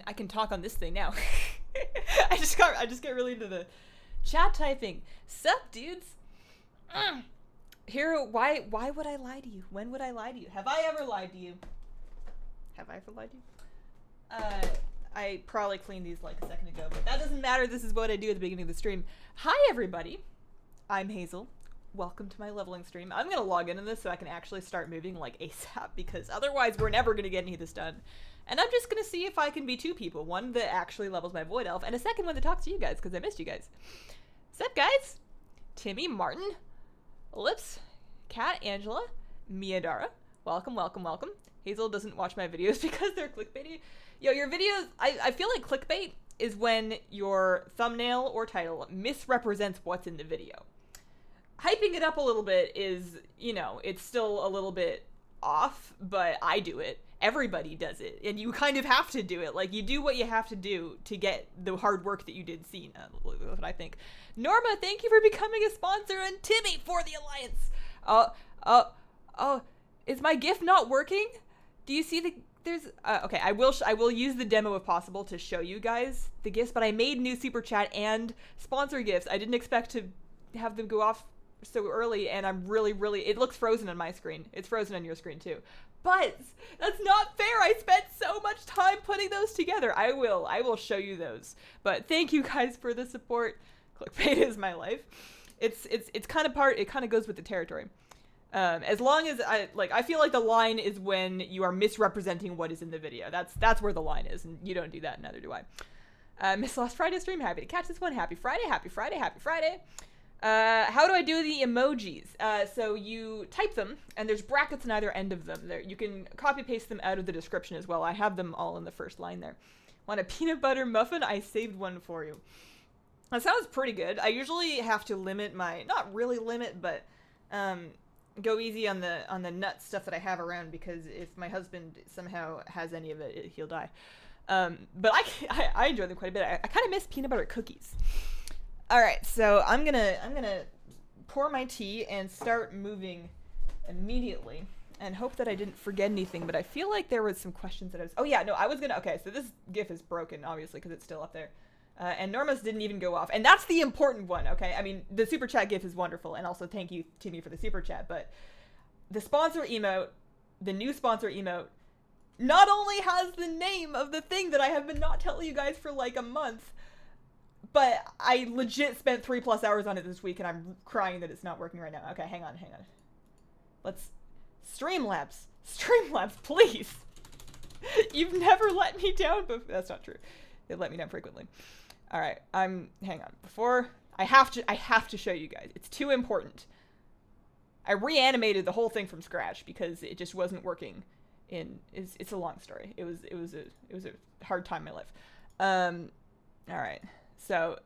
I can talk on this thing now. I just get really into the chat typing. Sup, dudes? Here, why would I lie to you? When would I lie to you? Have I ever lied to you? Have I ever lied to you? I probably cleaned these like a second ago, but that doesn't matter. This is what I do at the beginning of the stream. Hi, everybody. I'm Hazel. Welcome to my leveling stream. I'm gonna log into this so I can actually start moving like ASAP, because otherwise we're never gonna get any of this done. And I'm just gonna see if I can be two people. One that actually levels my void elf, and a second one that talks to you guys, because I missed you guys. What's up, guys? Timmy, Martin, Lips, Kat, Angela, Miyadara. Welcome, welcome, welcome. Hazel doesn't watch my videos because they're clickbaity. Yo, your videos, I feel like clickbait is when your thumbnail or title misrepresents what's in the video. Hyping it up a little bit is, you know, it's still a little bit off, but I do it. Everybody does it, and you kind of have to do it. Like, you do what you have to do to get the hard work that you did seen. What I think. Norma, thank you for becoming a sponsor, and Timmy for the alliance. Oh, is my GIF not working? Do you see the, there's, okay, I will use the demo if possible to show you guys the GIFs, but I made new super chat and sponsor GIFs. I didn't expect to have them go off so early, and I'm really, it looks frozen on my screen. It's frozen on your screen too. But that's not fair. I spent so much time putting those together. I will show you those. But thank you guys for the support. Clickbait is my life. It's kind of it kind of goes with the territory. As long as I feel like the line is when you are misrepresenting what is in the video. That's where the line is, and you don't do that, neither do I. Miss Last Friday stream, happy to catch this one. Happy Friday, happy Friday, happy Friday. How do I do the emojis? So you type them, and there's brackets on either end of them. There, you can copy paste them out of the description as well. I have them all in the first line there. Want a peanut butter muffin? I saved one for you. That sounds pretty good. I usually have to limit my, not really limit, but go easy on the nut stuff that I have around, because if my husband somehow has any of it, he'll die. But I enjoy them quite a bit. I kind of miss peanut butter cookies. All right, so I'm gonna pour my tea and start moving immediately, and hope that I didn't forget anything. But I feel like there was some questions that I was. Oh yeah, no, I was gonna. Okay, so this GIF is broken, obviously, because it's still up there, and Norma's didn't even go off, and that's the important one. Okay, I mean the super chat GIF is wonderful, and also thank you Timmy for the super chat. But the sponsor emote, the new sponsor emote, not only has the name of the thing that I have been not telling you guys for like a month, but I legit spent 3+ hours on it this week, and I'm crying that it's not working right now. Okay, hang on. Let's... Streamlabs, please! You've never let me down before. That's not true. They let me down frequently. Alright, hang on. Before... I have to show you guys. It's too important. I reanimated the whole thing from scratch, because it just wasn't working it's a long story. It was a hard time in my life. Alright. So,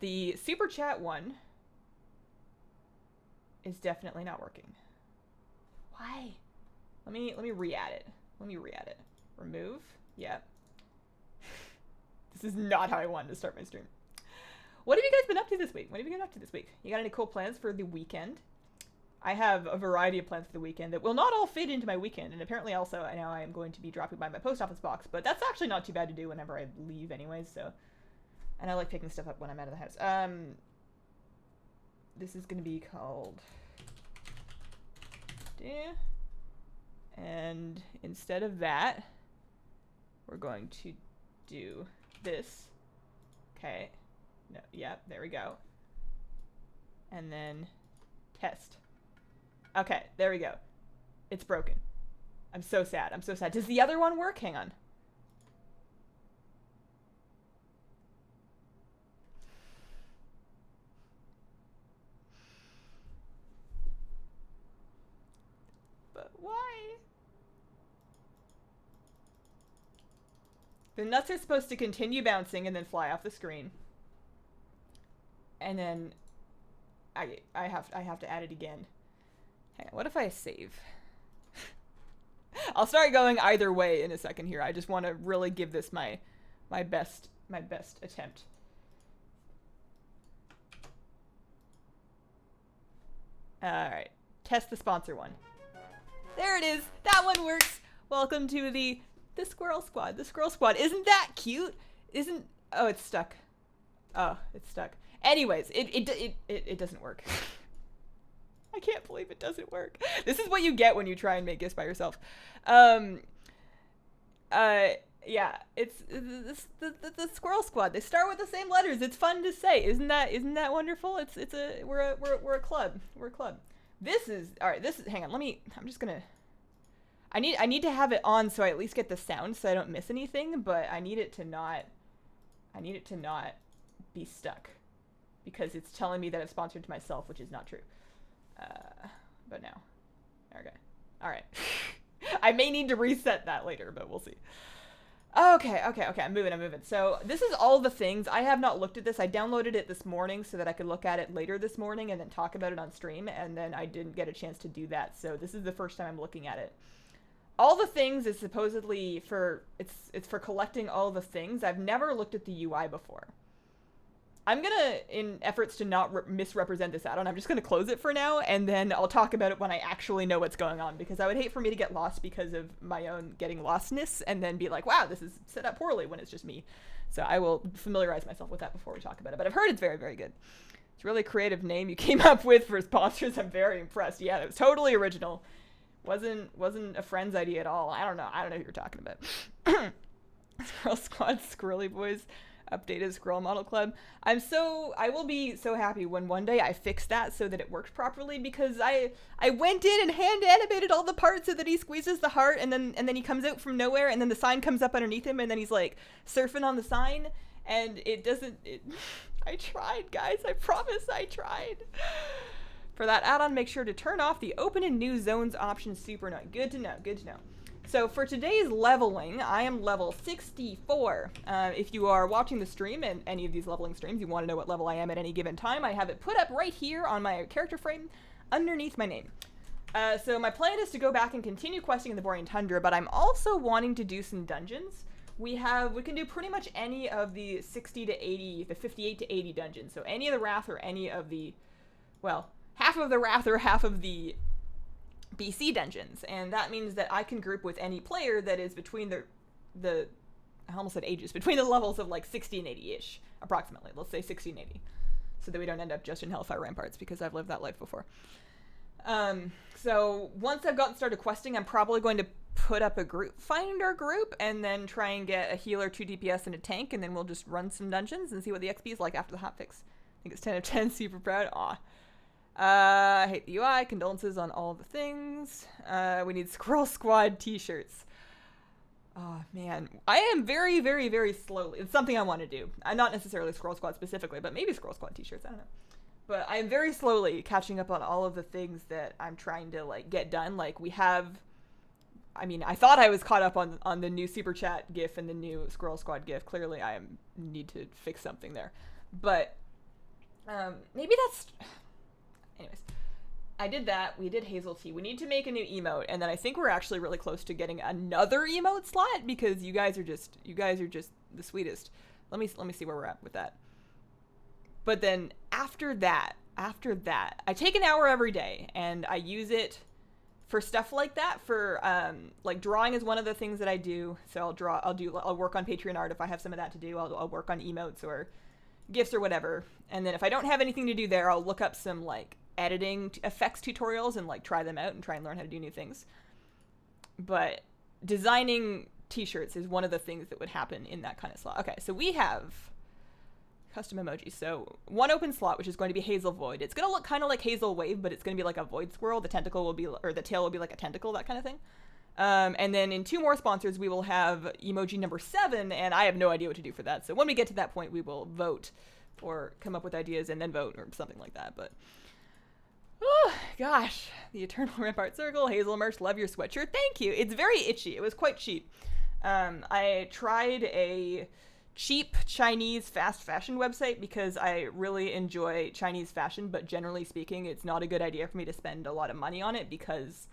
the super chat one is definitely not working. Why? Let me re-add it. Remove. Yep. This is not how I wanted to start my stream. What have you guys been up to this week? You got any cool plans for the weekend? I have a variety of plans for the weekend that will not all fit into my weekend, and apparently also now I am going to be dropping by my post office box, but that's actually not too bad to do whenever I leave anyways, so... And I like picking stuff up when I'm out of the house. This is going to be called... And instead of that, we're going to do this. Okay. No, yep, there we go. And then test. Okay, there we go. It's broken. I'm so sad. Does the other one work? Hang on. Why? The nuts are supposed to continue bouncing and then fly off the screen. And then I have to add it again. Hang on, what if I save? I'll start going either way in a second here. I just want to really give this my best attempt. Alright. Test the sponsor one. There it is. That one works. Welcome to the The squirrel squad. The squirrel squad. Isn't that cute? Oh, it's stuck. Oh, it's stuck. Anyways, it doesn't work. I can't believe it doesn't work. This is what you get when you try and make gifs by yourself. Yeah, it's the squirrel squad. They start with the same letters. It's fun to say. Isn't that wonderful? We're a club. We're a club. This is all right. Hang on. I'm just gonna. I need to have it on so I at least get the sound so I don't miss anything. But I need it to not be stuck because it's telling me that it's sponsored to myself, which is not true. But now, okay, all right. I may need to reset that later, but we'll see. Okay, I'm moving. So this is all the things. I have not looked at this. I downloaded it this morning so that I could look at it later this morning and then talk about it on stream, and then I didn't get a chance to do that. So this is the first time I'm looking at it. All the things is supposedly it's for collecting all the things. I've never looked at the UI before. I'm gonna, in efforts to not misrepresent this add-on, I'm just gonna close it for now, and then I'll talk about it when I actually know what's going on, because I would hate for me to get lost because of my own getting lostness, and then be like, wow, this is set up poorly when it's just me. So I will familiarize myself with that before we talk about it, but I've heard it's very, very good. It's a really creative name you came up with for sponsors. I'm very impressed. Yeah, it was totally original. Wasn't a friend's idea at all. I don't know who you're talking about. Squirrel Squad, Squirrely Boys. Updated Scroll Model Club. I will be so happy when one day I fix that so that it works properly, because I went in and hand animated all the parts so that he squeezes the heart and then he comes out from nowhere and then the sign comes up underneath him and then he's like surfing on the sign and I tried, guys. I promise I tried. For that add-on, make sure to turn off the open and new zones option. Super nice. Good to know. So for today's leveling, I am level 64. If you are watching the stream and any of these leveling streams, you want to know what level I am at any given time, I have it put up right here on my character frame underneath my name. So my plan is to go back and continue questing in the Borean Tundra, but I'm also wanting to do some dungeons. We can do pretty much any of the 60 to 80, the 58 to 80 dungeons. So any of the Wrath or any of the, well, half of the Wrath or half of the BC dungeons, and that means that I can group with any player that is between the I almost said ages, between the levels of like 60 and 80-ish, approximately. Let's say 60 and 80, so that we don't end up just in Hellfire Ramparts, because I've lived that life before. So once I've gotten started questing, I'm probably going to put up a group, find our group, and then try and get a healer, 2 DPS, and a tank, and then we'll just run some dungeons and see what the XP is like after the hotfix. I think it's 10 of 10, super proud. Aw. I hate the UI, condolences on all the things. We need Squirrel Squad t-shirts. Oh, man. I am very, very, very slowly. It's something I want to do. I'm not necessarily Squirrel Squad specifically, but maybe Squirrel Squad t-shirts, I don't know. But I am very slowly catching up on all of the things that I'm trying to, like, get done. Like, we have... I mean, I thought I was caught up on the new Super Chat GIF and the new Squirrel Squad GIF. Clearly, I need to fix something there. But, maybe that's... Anyways, I did that. We did Hazel Tea. We need to make a new emote, and then I think we're actually really close to getting another emote slot, because you guys are just the sweetest. Let me see where we're at with that. But then after that, I take an hour every day, and I use it for stuff like that. For like drawing is one of the things that I do. So I'll work on Patreon art if I have some of that to do. I'll work on emotes or gifts or whatever. And then if I don't have anything to do there, I'll look up some like editing effects tutorials and like try them out and try and learn how to do new things. But designing t-shirts is one of the things that would happen in that kind of slot. Okay, so we have custom emojis. So one open slot, which is going to be Hazel Void. It's going to look kind of like Hazel Wave, but it's going to be like a void squirrel. The tentacle will be, or the tail will be like a tentacle, that kind of thing. And then in 2 more sponsors, we will have emoji number 7, and I have no idea what to do for that. So when we get to that point, we will vote or come up with ideas and then vote or something like that. But oh, gosh, the Eternal Rampart Circle, Hazel merch, love your sweatshirt. Thank you. It's very itchy. It was quite cheap. I tried a cheap Chinese fast fashion website because I really enjoy Chinese fashion, but generally speaking, it's not a good idea for me to spend a lot of money on it because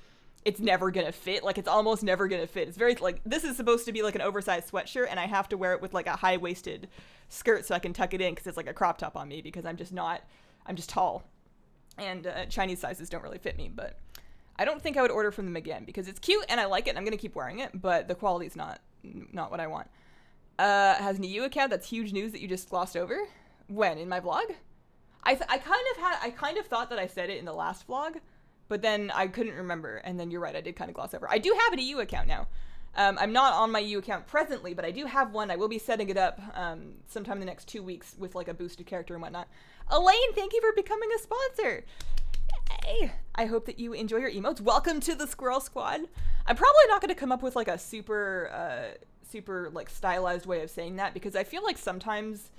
it's never gonna fit. Like, it's almost never gonna fit. It's very, like, this is supposed to be like an oversized sweatshirt, and I have to wear it with like a high-waisted skirt so I can tuck it in because it's like a crop top on me because I'm just tall. And Chinese sizes don't really fit me, but I don't think I would order from them again because it's cute and I like it and I'm going to keep wearing it, but the quality's not not what I want. Has an EU account. That's huge news that you just glossed over. When? In my vlog? I kind of thought that I said it in the last vlog, but then I couldn't remember, and then you're right, I did kind of gloss over. I do have an EU account now. I'm not on my EU account presently, but I do have one. I will be setting it up sometime in the next 2 weeks with like a boosted character and whatnot. Elaine, thank you for becoming a sponsor. Hey, I hope that you enjoy your emotes. Welcome to the Squirrel Squad. I'm probably not going to come up with like a super like stylized way of saying that, because I feel like sometimes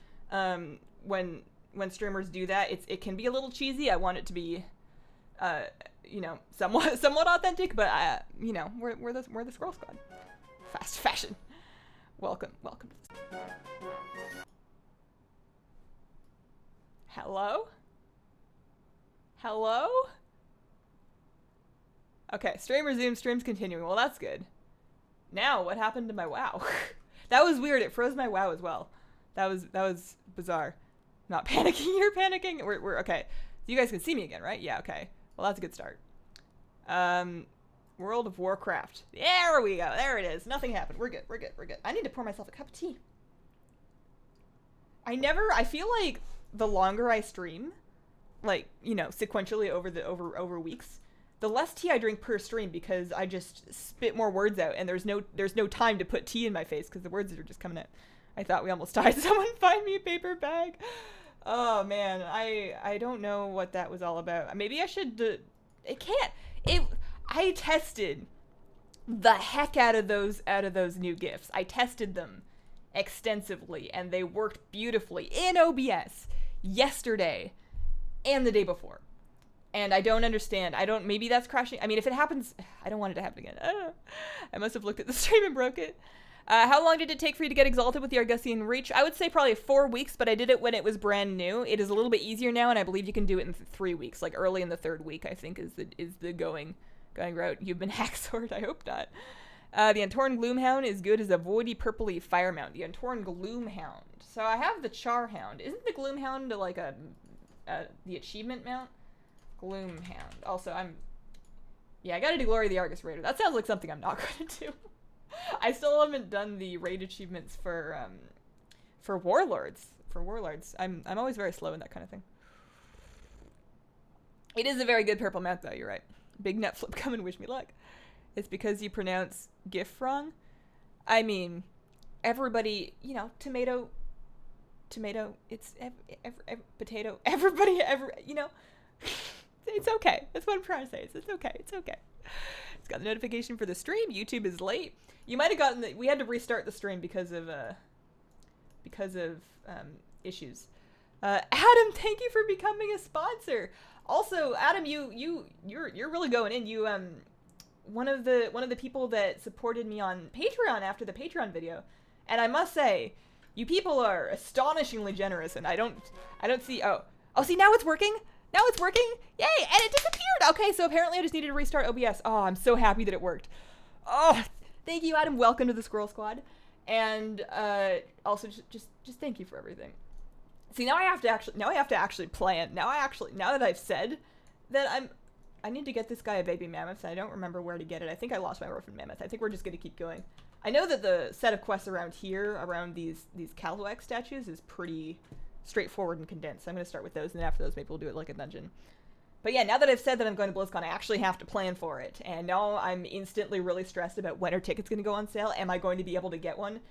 when streamers do that, it can be a little cheesy. I want it to be, you know, somewhat authentic, but you know, we're the Squirrel Squad. Fast fashion. Welcome to this. Hello? Okay, stream resumed, stream's continuing. Well, that's good. Now, what happened to my WoW? That was weird. It froze my WoW as well. That was bizarre. Not panicking, you're panicking. We're okay. You guys can see me again, right? Yeah, okay. Well, that's a good start. World of Warcraft. There we go. There it is. Nothing happened. We're good. I need to pour myself a cup of tea. I feel like the longer I stream, like, you know, sequentially over weeks, the less tea I drink per stream, because I just spit more words out, and there's no time to put tea in my face because the words are just coming out. I thought we almost died. Someone find me a paper bag. Oh man, I don't know what that was all about. Maybe I should. I tested the heck out of those new gifs. I tested them extensively, and they worked beautifully in OBS yesterday and the day before. And I don't understand. Maybe that's crashing. I mean, if it happens, I don't want it to happen again. I must have looked at the stream and broke it. How long did it take for you to get exalted with the Argusian Reach? I would say probably 4 weeks, but I did it when it was brand new. It is a little bit easier now, and I believe you can do it in 3 weeks, like early in the 3rd week, I think is the going route. You've been hacksorted, I hope not. The Untorn Gloomhound is good as a voidy purpley fire mount. The Untorn Gloomhound. So I have the Charhound. Isn't the Gloomhound like the achievement mount? Gloomhound. Also, I gotta do Glory of the Argus Raider. That sounds like something I'm not gonna do. I still haven't done the raid achievements for Warlords. I'm always very slow in that kind of thing. It is a very good purple mount, though. You're right. Big nut flip, come and wish me luck. It's because you pronounce GIF wrong. I mean, everybody, you know, tomato. It's potato. Everybody, you know. It's okay. That's what I'm trying to say. It's okay. It's got the notification for the stream. YouTube is late. You might have gotten we had to restart the stream because of issues. Adam, thank you for becoming a sponsor. Also, Adam, you're really going in. You one of the people that supported me on Patreon after the Patreon video, and I must say, you people are astonishingly generous. And I don't see. Oh, see, now it's working. Now it's working. Yay! And it disappeared. Okay, so apparently I just needed to restart OBS. Oh, I'm so happy that it worked. Oh, thank you, Adam. Welcome to the Squirrel Squad. And also just thank you for everything. See, now I have to actually plan. Now that I've said that I need to get this guy a baby mammoth, and I don't remember where to get it. I think I lost my orphan mammoth. I think we're just gonna keep going. I know that the set of quests around here, around these Calwax statues, is pretty straightforward and condensed. So I'm going to start with those, and then after those maybe we'll do it like a dungeon. But yeah, now that I've said that I'm going to BlizzCon, I actually have to plan for it. And now I'm instantly really stressed about when are tickets going to go on sale. Am I going to be able to get one?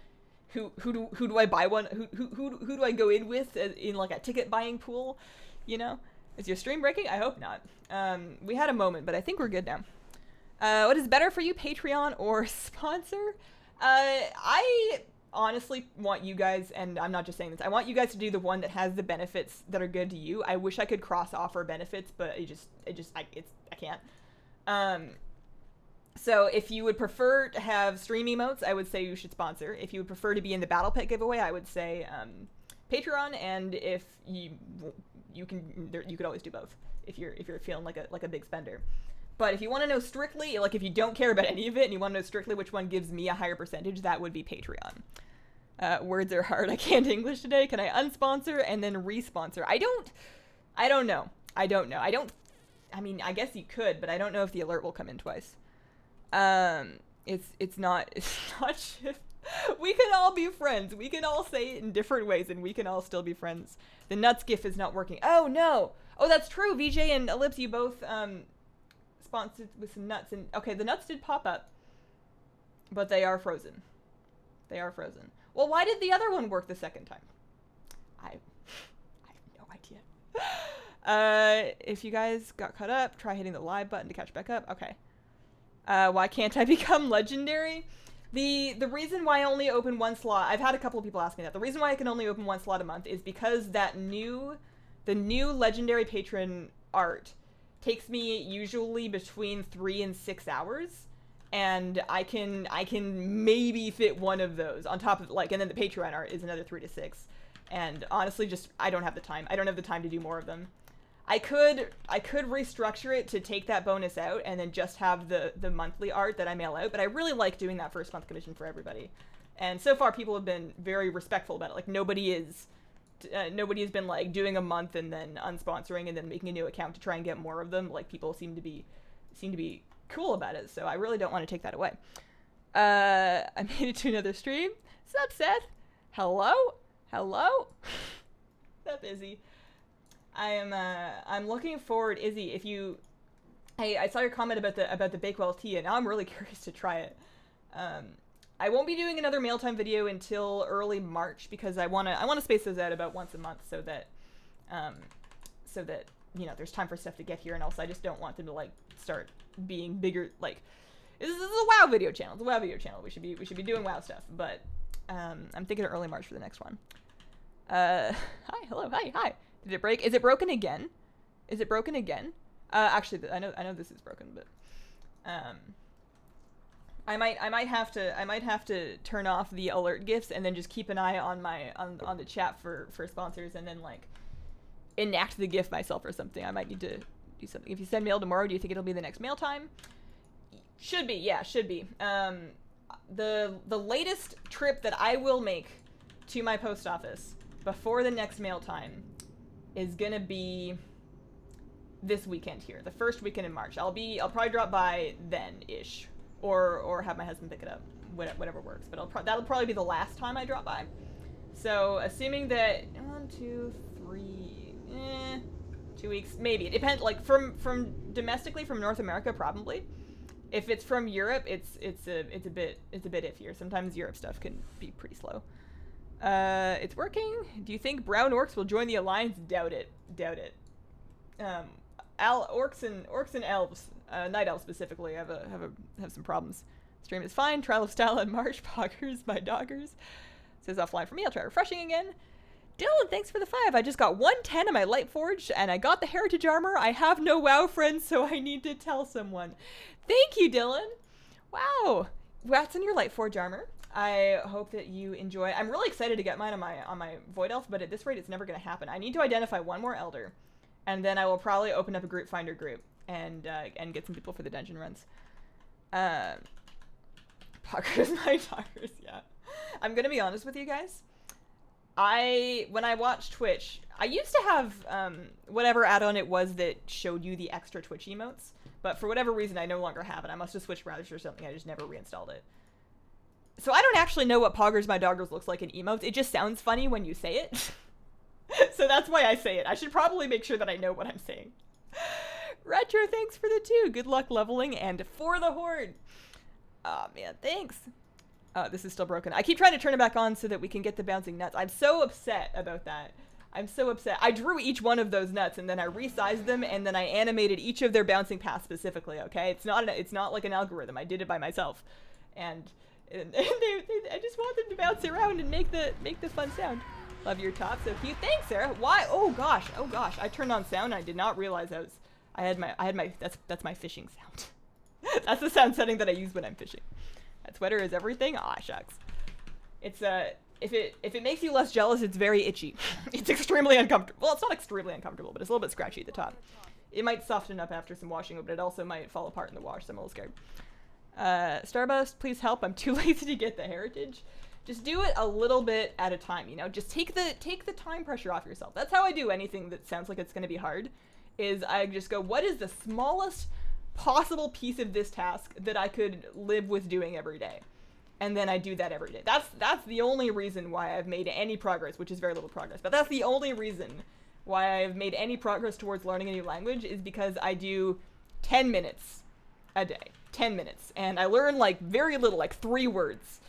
Who do I buy one? Who do I go in with in like a ticket buying pool? You know? Is your stream breaking? I hope not. We had a moment, but I think we're good now. What is better for you, Patreon or sponsor? I honestly want you guys, and I'm not just saying this, I want you guys to do the one that has the benefits that are good to you. I wish I could cross offer benefits, but I can't. So if you would prefer to have stream emotes, I would say you should sponsor. If you would prefer to be in the battle pet giveaway, I would say Patreon. And if you could always do both if you're feeling like a big spender. But if you want to know strictly, like if you don't care about any of it and you want to know strictly which one gives me a higher percentage, that would be Patreon. Words are hard. I can't English today. Can I unsponsor and then responsor? I don't know. I mean, I guess you could, but I don't know if the alert will come in twice. it's not shift. We can all be friends. We can all say it in different ways, and we can all still be friends. The nuts gif is not working. Oh no. Oh, that's true. VJ and Ellipse, you both sponsored with some nuts, and okay, the nuts did pop up, but they are frozen. They are frozen. Well, why did the other one work the second time? I have no idea. If you guys got caught up, try hitting the live button to catch back up. Okay. Why can't I become legendary? The reason why I only open one slot, I've had a couple of people ask me that. The reason why I can only open one slot a month is because the new legendary patron art takes me usually between 3 and 6 hours. And I can maybe fit one of those on top of, like, and then the Patreon art is another 3 to 6. And honestly, just, I don't have the time. I don't have the time to do more of them. I could restructure it to take that bonus out and then just have the monthly art that I mail out, but I really like doing that first month commission for everybody. And so far people have been very respectful about it. Like nobody has been like doing a month and then unsponsoring and then making a new account to try and get more of them. Like people seem to be cool about it, so I really don't want to take that away. I made it to another stream. Sup, Seth? Hello? Sup, Izzy? I'm looking forward, Izzy, if you... I saw your comment about the Bakewell tea, and now I'm really curious to try it. I won't be doing another mail time video until early March, because I wanna space those out about once a month so that you know, there's time for stuff to get here, and also I just don't want them to, like, start being bigger, like, this is a WoW video channel. It's a WoW video channel. We should be doing WoW stuff, but, I'm thinking early March for the next one. Hi, hello, hi. Did it break? Is it broken again? Actually, I know this is broken, but, I might have to turn off the alert gifs and then just keep an eye on the chat for sponsors and then, like, enact the gift myself or something. I might need to do something. If you send mail tomorrow, do you think it'll be the next mail time? Should be, yeah, should be. The latest trip that I will make to my post office before the next mail time is gonna be this weekend here, the first weekend in March. I'll probably drop by then-ish, or have my husband pick it up, whatever works. But that'll probably be the last time I drop by. So assuming that 1, 2, 3. 2 weeks, maybe. It depends, like, from domestically from North America, probably. If it's from Europe, it's a bit iffier. Sometimes Europe stuff can be pretty slow. It's working. Do you think brown orcs will join the alliance? Doubt it. Orcs and elves, night elves specifically, have some problems. Stream is fine. Trial of style and March. Poggers, my doggers. Says offline for me. I'll try refreshing again. Dylan, thanks for the 5. I just got 110 on my light forge, and I got the heritage armor. I have no WoW friends, so I need to tell someone. Thank you, Dylan. Wow. What's in your light forge armor? I hope that you enjoy. I'm really excited to get mine on my Void Elf, but at this rate, it's never going to happen. I need to identify one more Elder, and then I will probably open up a group finder group and get some people for the dungeon runs. Poggers, my doggers, yeah. I'm going to be honest with you guys. When I watch Twitch, I used to have whatever add-on it was that showed you the extra Twitch emotes, but for whatever reason I no longer have it. I must have switched browsers or something. I just never reinstalled it. So I don't actually know what Poggers My Doggers looks like in emotes. It just sounds funny when you say it. So that's why I say it. I should probably make sure that I know what I'm saying. Retro, thanks for the 2. Good luck leveling and for the horde. Aw, man, thanks. This is still broken. I keep trying to turn it back on so that we can get the bouncing nuts. I'm so upset about that. I'm so upset. I drew each one of those nuts and then I resized them and then I animated each of their bouncing paths specifically, okay? It's not like an algorithm. I did it by myself. And I just want them to bounce around and make the fun sound. Love your top, so cute. Thanks, Sarah. Why? Oh gosh. I turned on sound and I did not realize that's my fishing sound. That's the sound setting that I use when I'm fishing. That sweater is everything. Aw, shucks. It's if it makes you less jealous, it's very itchy. It's extremely uncomfortable. Well, it's not extremely uncomfortable, but it's a little bit scratchy at the top. It might soften up after some washing, but it also might fall apart in the wash, so I'm a little scared. Starburst, please help. I'm too lazy to get the heritage. Just do it a little bit at a time, you know? Just take the time pressure off yourself. That's how I do anything that sounds like it's going to be hard, is I just go, what is the smallest possible piece of this task that I could live with doing every day. And then I do that every day. That's the only reason why I've made any progress, which is very little progress. But that's the only reason why I've made any progress towards learning a new language, is because I do 10 minutes a day. 10 minutes. And I learn like very little, like 3 words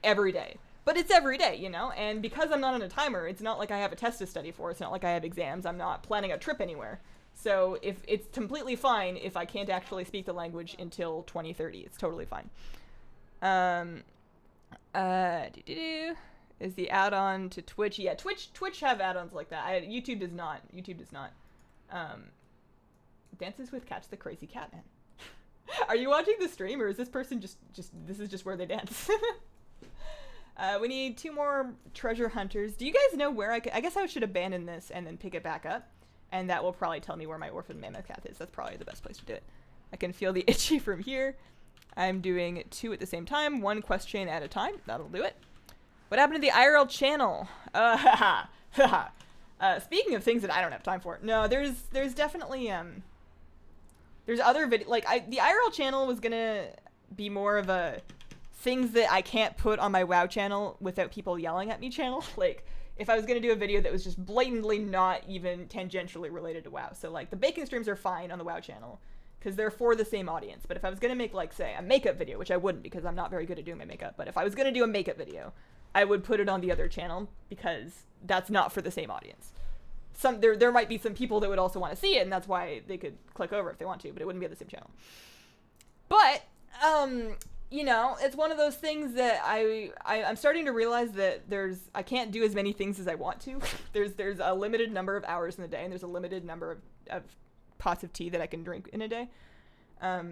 every day. But it's every day, you know? And because I'm not on a timer, it's not like I have a test to study for. It's not like I have exams. I'm not planning a trip anywhere. So if it's completely fine if I can't actually speak the language until 2030. It's totally fine. Is the add-on to Twitch? Yeah, Twitch have add-ons like that. YouTube does not. YouTube does not. Dances with Catch the Crazy Cat Man. Are you watching the stream, or is this person just this is just where they dance? We need 2 more treasure hunters. Do you guys know where I guess I should abandon this and then pick it back up, and that will probably tell me where my orphan mammoth cat is. That's probably the best place to do it. I can feel the itchy from here. I'm doing 2 at the same time, 1 quest chain at a time. That'll do it. What happened to the IRL channel? Speaking of things that I don't have time for, no, there's definitely there's other video, like the IRL channel was gonna be more of a things that I can't put on my WoW channel without people yelling at me channel. Like if I was gonna do a video that was just blatantly not even tangentially related to WoW. So like the baking streams are fine on the WoW channel, because they're for the same audience. But if I was gonna make, like, say, a makeup video, which I wouldn't because I'm not very good at doing my makeup, but if I was gonna do a makeup video, I would put it on the other channel because that's not for the same audience. There might be some people that would also want to see it, and that's why they could click over if they want to, but it wouldn't be on the same channel. But, you know, it's one of those things that I'm starting to realize that I can't do as many things as I want to. There's a limited number of hours in the day, and there's a limited number of pots of tea that I can drink in a day. So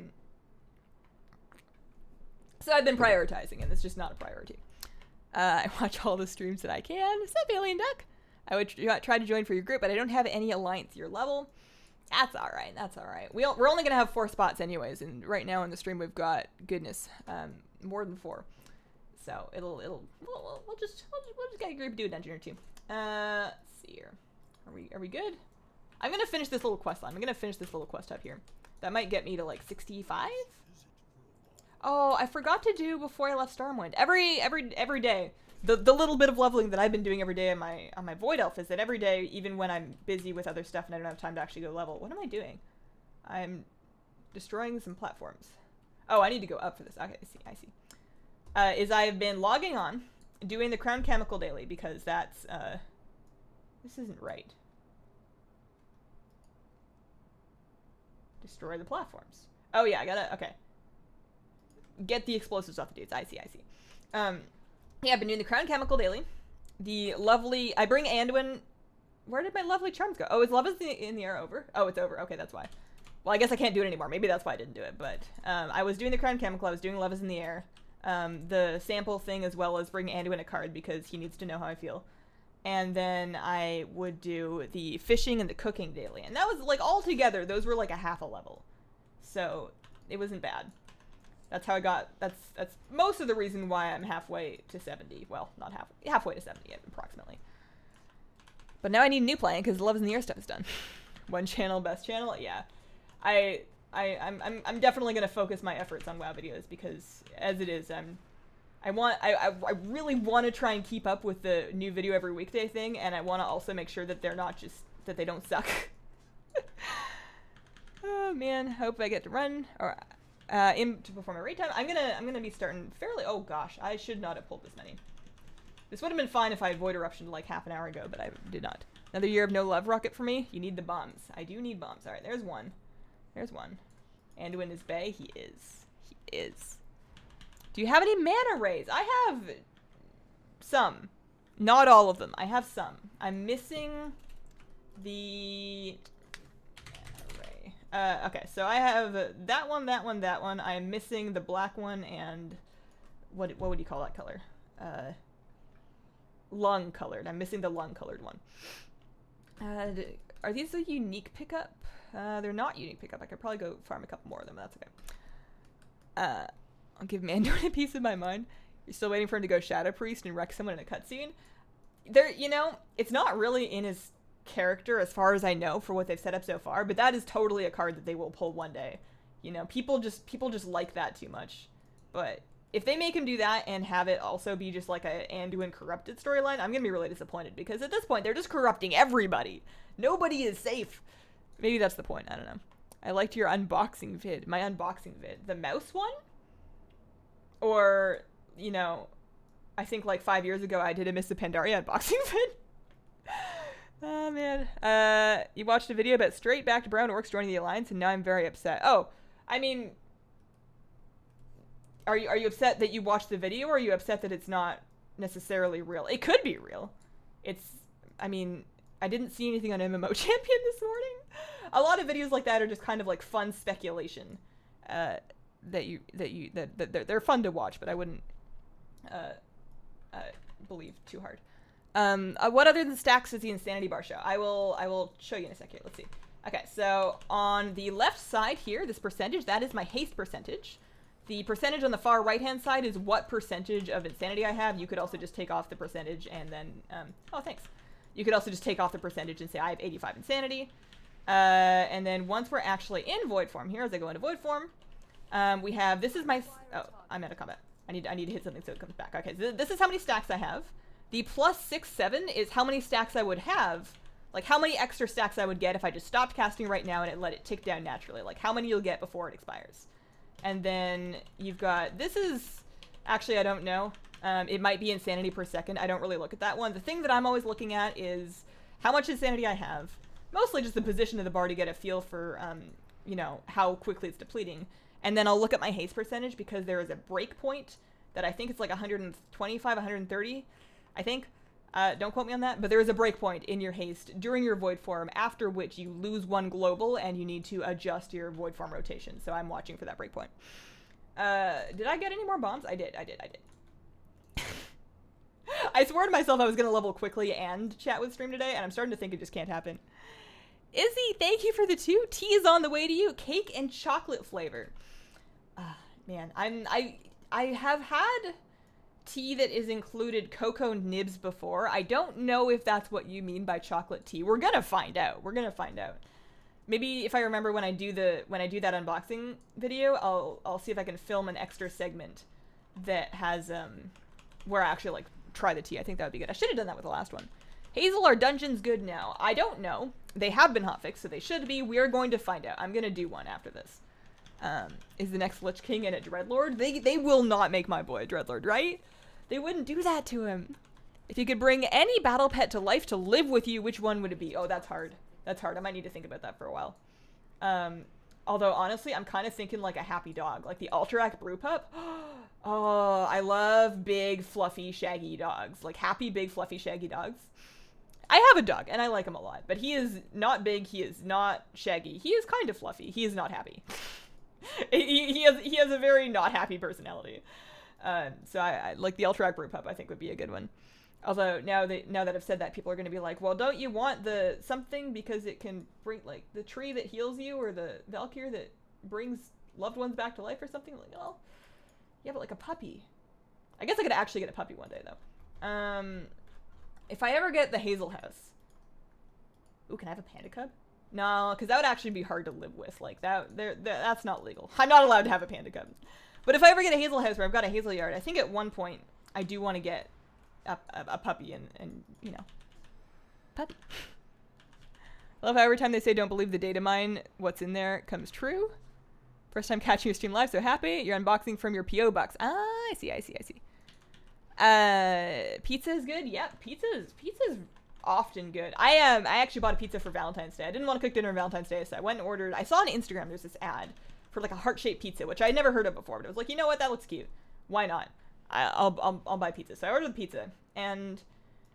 I've been prioritizing, and it's just not a priority. I watch all the streams that I can. What's up, Alien Duck? I would try to join for your group, but I don't have any alliance your level. That's all right. That's all right. We're only gonna have 4 spots anyways, and right now in the stream we've got, goodness, more than 4. So we'll just get a group, do a dungeon or 2. Let's see here. Are we good? I'm gonna finish this little quest line. I'm gonna finish this little quest up here. That might get me to like 65. Oh, I forgot to do before I left Stormwind. Every day, the little bit of leveling that I've been doing every day on my Void Elf is that every day, even when I'm busy with other stuff and I don't have time to actually go level. What am I doing? I'm destroying some platforms. Oh, I need to go up for this. Okay, I see. Is I've been logging on, doing the Crown Chemical daily, because that's this isn't right. Destroy the platforms. Oh yeah, I gotta, okay. Get the explosives off the dudes. I see. Yeah, I've been doing the Crown Chemical daily. The lovely, I bring Anduin. Where did my lovely charms go? Oh, is Love is in the air over? Oh, it's over. Okay, that's why. Well, I guess I can't do it anymore. Maybe that's why I didn't do it. But I was doing the Crown Chemical. I was doing Love is in the air. The sample thing, as well as bring Anduin a card because he needs to know how I feel. And then I would do the fishing and the cooking daily. And that was like all together, those were like a half a level. So it wasn't bad. That's how I got, that's most of the reason why I'm halfway to 70. Well, not halfway to 70 approximately. But now I need a new plan because the Love is in the Air stuff is done. One channel, best channel, yeah. I'm definitely gonna focus my efforts on WoW videos because as it is, I really want to try and keep up with the new video every weekday thing, and I want to also make sure that they're not just, that they don't suck. Oh man, hope I get to run or to perform a raid time. I'm gonna be starting fairly. Oh gosh, I should not have pulled this many. This would have been fine if I had Void Eruption like half an hour ago, but I did not. Another year of no love rocket for me. You need the bombs. I do need bombs. All right, there's one. There's one. Anduin is Bay. He is. He is. Do you have any mana rays? I have some. Not all of them. I have some. I'm missing the ray. Okay, so I have that one, that one, that one. I am missing the black one and what would you call that color? Lung colored. I'm missing the lung colored one. Are these a unique pickup? They're not unique pickup. I could probably go farm a couple more of them. That's okay. I'll give Mandarin a piece of my mind. You're still waiting for him to go Shadow Priest and wreck someone in a cutscene? There, you know, it's not really in his character as far as I know for what they've set up so far, but that is totally a card that they will pull one day. You know, people just like that too much. But if they make him do that and have it also be just like a Anduin corrupted storyline, I'm gonna be really disappointed, because at this point they're just corrupting everybody. Nobody is safe. Maybe that's the point. I don't know. I liked your unboxing vid. My unboxing vid. The mouse one? Or, you know, I think like 5 years ago I did a Miss the Pandaria unboxing vid. Oh, man. You watched a video about straight-backed brown orcs joining the Alliance, and now I'm very upset. Oh, I mean, are you upset that you watched the video, or are you upset that it's not necessarily real? It could be real. I mean, I didn't see anything on MMO Champion this morning. A lot of videos like that are just kind of like fun speculation. They're fun to watch, but I wouldn't believe too hard. What other than stacks does the Insanity Bar show? I will show you in a second. Let's see. Okay, so on the left side here, this percentage, that is my haste percentage. The percentage on the far right-hand side is what percentage of insanity I have. You could also just take off the percentage and then, oh, thanks. You could also just take off the percentage and say I have 85 insanity. And then once we're actually in void form here, as I go into void form, we have, this is my, oh, I'm out of combat. I need to hit something so it comes back. Okay, so this is how many stacks I have. The +6, 7 is how many stacks I would have, like how many extra stacks I would get if I just stopped casting right now and it let it tick down naturally. Like how many you'll get before it expires. And then you've got, this is, actually I don't know. It might be insanity per second. I don't really look at that one. The thing that I'm always looking at is how much insanity I have. Mostly just the position of the bar to get a feel for, you know, how quickly it's depleting. And then I'll look at my haste percentage, because there is a break point that I think it's like 125, 130, I think. Don't quote me on that, but there is a break point in your haste during your void form, after which you lose 1 global and you need to adjust your void form rotation. So I'm watching for that break point. Did I get any more bombs? I did. I swore to myself I was going to level quickly and chat with stream today, and I'm starting to think it just can't happen. Izzy, thank you for the 2. Tea is on the way to you. Cake and chocolate flavor. Man, I have had tea that is included cocoa nibs before. I don't know if that's what you mean by chocolate tea. We're gonna find out. Maybe if I remember when I do that unboxing video, I'll see if I can film an extra segment that has where I actually like try the tea. I think that would be good. I should have done that with the last one. Hazel, are dungeons good now? I don't know. They have been hotfixed, so they should be. We are going to find out. I'm gonna do one after this. Is the next Lich King and a Dreadlord? They will not make my boy a Dreadlord, right? They wouldn't do that to him. If you could bring any battle pet to life to live with you, which one would it be? Oh, that's hard. That's hard. I might need to think about that for a while. Although, honestly, I'm kind of thinking like a happy dog. Like the Alterac Brew Pup. Oh, I love big, fluffy, shaggy dogs. Like happy, big, fluffy, shaggy dogs. I have a dog, and I like him a lot. But he is not big. He is not shaggy. He is kind of fluffy. He is not happy. he has a very not happy personality. So I like the Alterac Brew Pup, I think would be a good one. Although now that I've said that, people are going to be like, well, don't you want the something because it can bring like the tree that heals you, or the Valkyr that brings loved ones back to life or something? Like, oh, yeah, but like a puppy. I guess I could actually get a puppy one day though. If I ever get the Hazel House. Ooh, can I have a panda cub? No, because that would actually be hard to live with. Like that's not legal. I'm not allowed to have a panda cub. But if I ever get a Hazel House where I've got a Hazel Yard, I think at one point I do want to get a puppy and you know, puppy. I love how every time they say don't believe the data mine, what's in there comes true. First time catching your stream live, so happy. You're unboxing from your P.O. box. Ah, I see. Pizza is good. Yeah, pizza's often good. I actually bought a pizza for Valentine's Day. I didn't want to cook dinner on Valentine's Day, so I went and ordered. I saw on Instagram there's this ad for like a heart-shaped pizza, which I had never heard of before, but I was like, you know what, that looks cute. Why not? I'll buy pizza. So I ordered the pizza, and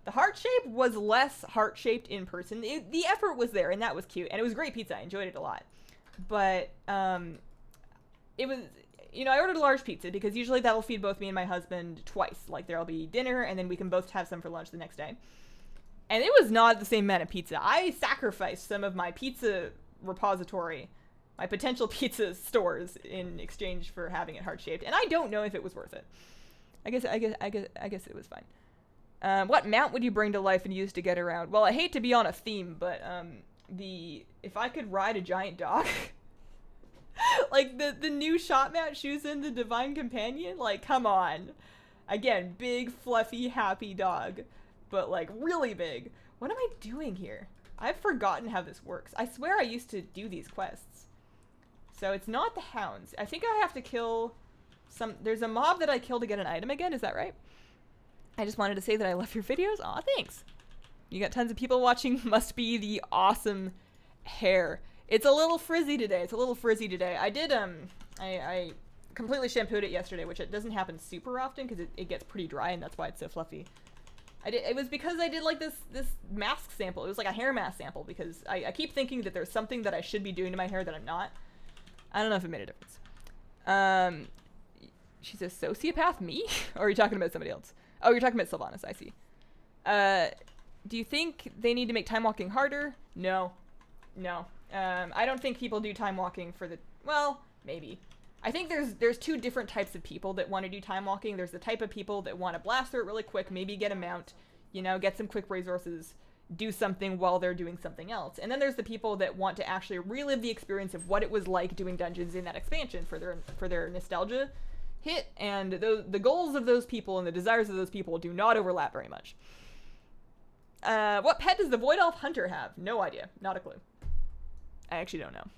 the heart shape was less heart-shaped in person. The effort was there, and that was cute, and it was great pizza. I enjoyed it a lot, but it was, you know, I ordered a large pizza because usually that'll feed both me and my husband twice. Like there'll be dinner, and then we can both have some for lunch the next day. And it was not the same amount of pizza. I sacrificed some of my pizza repository, my potential pizza stores, in exchange for having it heart-shaped, and I don't know if it was worth it. I guess it was fine. What mount would you bring to life and use to get around? Well, I hate to be on a theme, but if I could ride a giant dog, Like the new shot match shoes in the Divine Companion. Like, come on. Again, big, fluffy, happy dog. But like really big. What am I doing here? I've forgotten how this works. I swear I used to do these quests. So it's not the hounds. I think I have to kill some... There's a mob that I kill to get an item again. Is that right? I just wanted to say that I love your videos. Aw, thanks. You got tons of people watching. Must be the awesome hair. It's a little frizzy today. I did, I completely shampooed it yesterday, which it doesn't happen super often because it gets pretty dry and that's why it's so fluffy. It was because I did like this mask sample. It was like a hair mask sample because I keep thinking that there's something that I should be doing to my hair that I'm not. I don't know if it made a difference. She's a sociopath? Me? Or are you talking about somebody else? Oh, you're talking about Sylvanas, I see. Do you think they need to make time walking harder? No. I don't think people do time walking for the... Well, maybe. I think there's two different types of people that want to do time walking. There's the type of people that want to blast through it really quick, maybe get a mount, you know, get some quick resources, do something while they're doing something else. And then there's the people that want to actually relive the experience of what it was like doing dungeons in that expansion for their nostalgia hit. And the goals of those people and the desires of those people do not overlap very much. What pet does the Void Elf Hunter have? No idea. Not a clue. I actually don't know.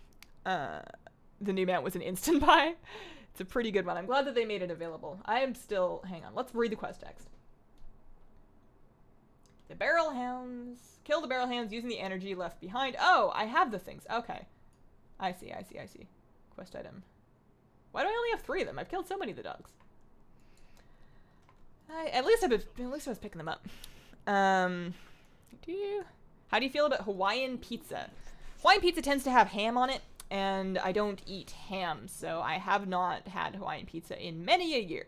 The new mount was an instant buy. It's a pretty good one. I'm glad that they made it available. I am still... Hang on. Let's read the quest text. The barrel hounds. Kill the barrel hounds using the energy left behind. Oh, I have the things. Okay. I see. Quest item. Why do I only have 3 of them? I've killed so many of the dogs. At least I was picking them up. How do you feel about Hawaiian pizza? Hawaiian pizza tends to have ham on it, and I don't eat ham, so I have not had Hawaiian pizza in many a year.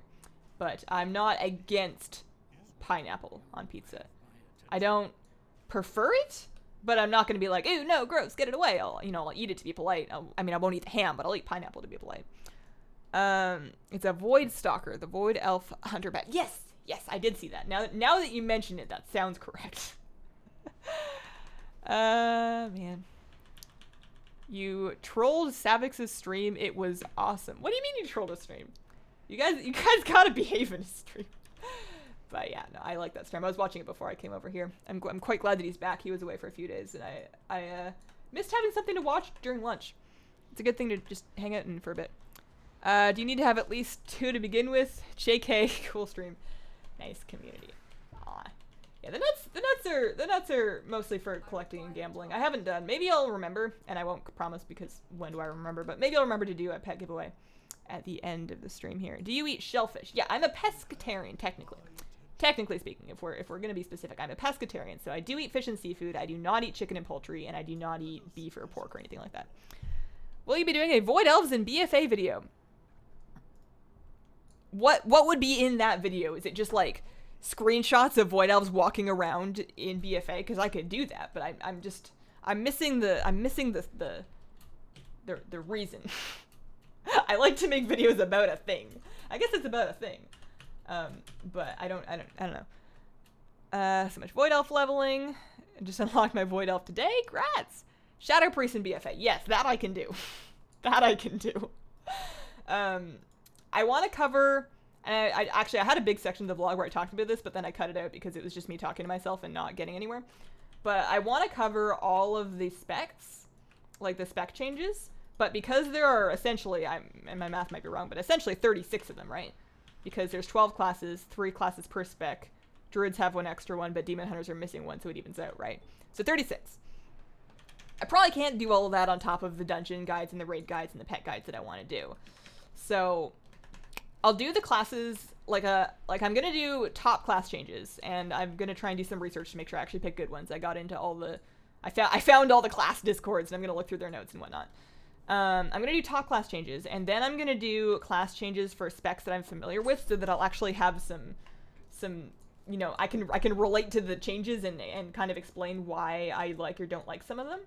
But I'm not against pineapple on pizza. I don't prefer it, but I'm not going to be like, ew, no, gross, get it away. I'll eat it to be polite. I won't eat the ham, but I'll eat pineapple to be polite. It's a Void Stalker, the Void Elf Hunter Pet. Yes, I did see that. Now that you mention it, that sounds correct. Man. You trolled Savix's stream. It was awesome. What do you mean you trolled a stream? You guys gotta behave in a stream. But yeah, no, I like that stream. I was watching it before I came over here. I'm quite glad that he's back. He was away for a few days, and I missed having something to watch during lunch. It's a good thing to just hang out in for a bit. Do you need to have at least 2 to begin with? JK, cool stream. Nice community. Aw. Yeah, the nuts are mostly for collecting and gambling. I haven't done. Maybe I'll remember, and I won't promise because when do I remember? But maybe I'll remember to do a pet giveaway at the end of the stream here. Do you eat shellfish? Yeah, I'm a pescatarian technically. Technically speaking, if we're gonna be specific, I'm a pescatarian. So I do eat fish and seafood. I do not eat chicken and poultry, and I do not eat beef or pork or anything like that. Will you be doing a Void Elves and BFA video? What would be in that video? Is it just like screenshots of Void Elves walking around in BFA? Because I could do that, but I'm missing the reason. I like to make videos about a thing. I guess it's about a thing. But I don't know. So much Void Elf leveling. I just unlocked my Void Elf today. Grats! Shadow Priest and BFA. Yes, that I can do. That I can do. I want to cover, and I had a big section of the vlog where I talked about this, but then I cut it out because it was just me talking to myself and not getting anywhere. But I want to cover all of the specs, like the spec changes, but because there are essentially, and my math might be wrong, but essentially 36 of them, right? Because there's 12 classes, 3 classes per spec. Druids have 1 extra one, but Demon Hunters are missing 1, so it evens out, right? So 36. I probably can't do all of that on top of the dungeon guides and the raid guides and the pet guides that I want to do. So I'll do the classes like I'm gonna do top class changes, and I'm gonna try and do some research to make sure I actually pick good ones. I got into all the, I found all the class discords, and I'm gonna look through their notes and whatnot. I'm gonna do top class changes, and then I'm gonna do class changes for specs that I'm familiar with, so that I'll actually have some you know, I can relate to the changes and kind of explain why I like or don't like some of them.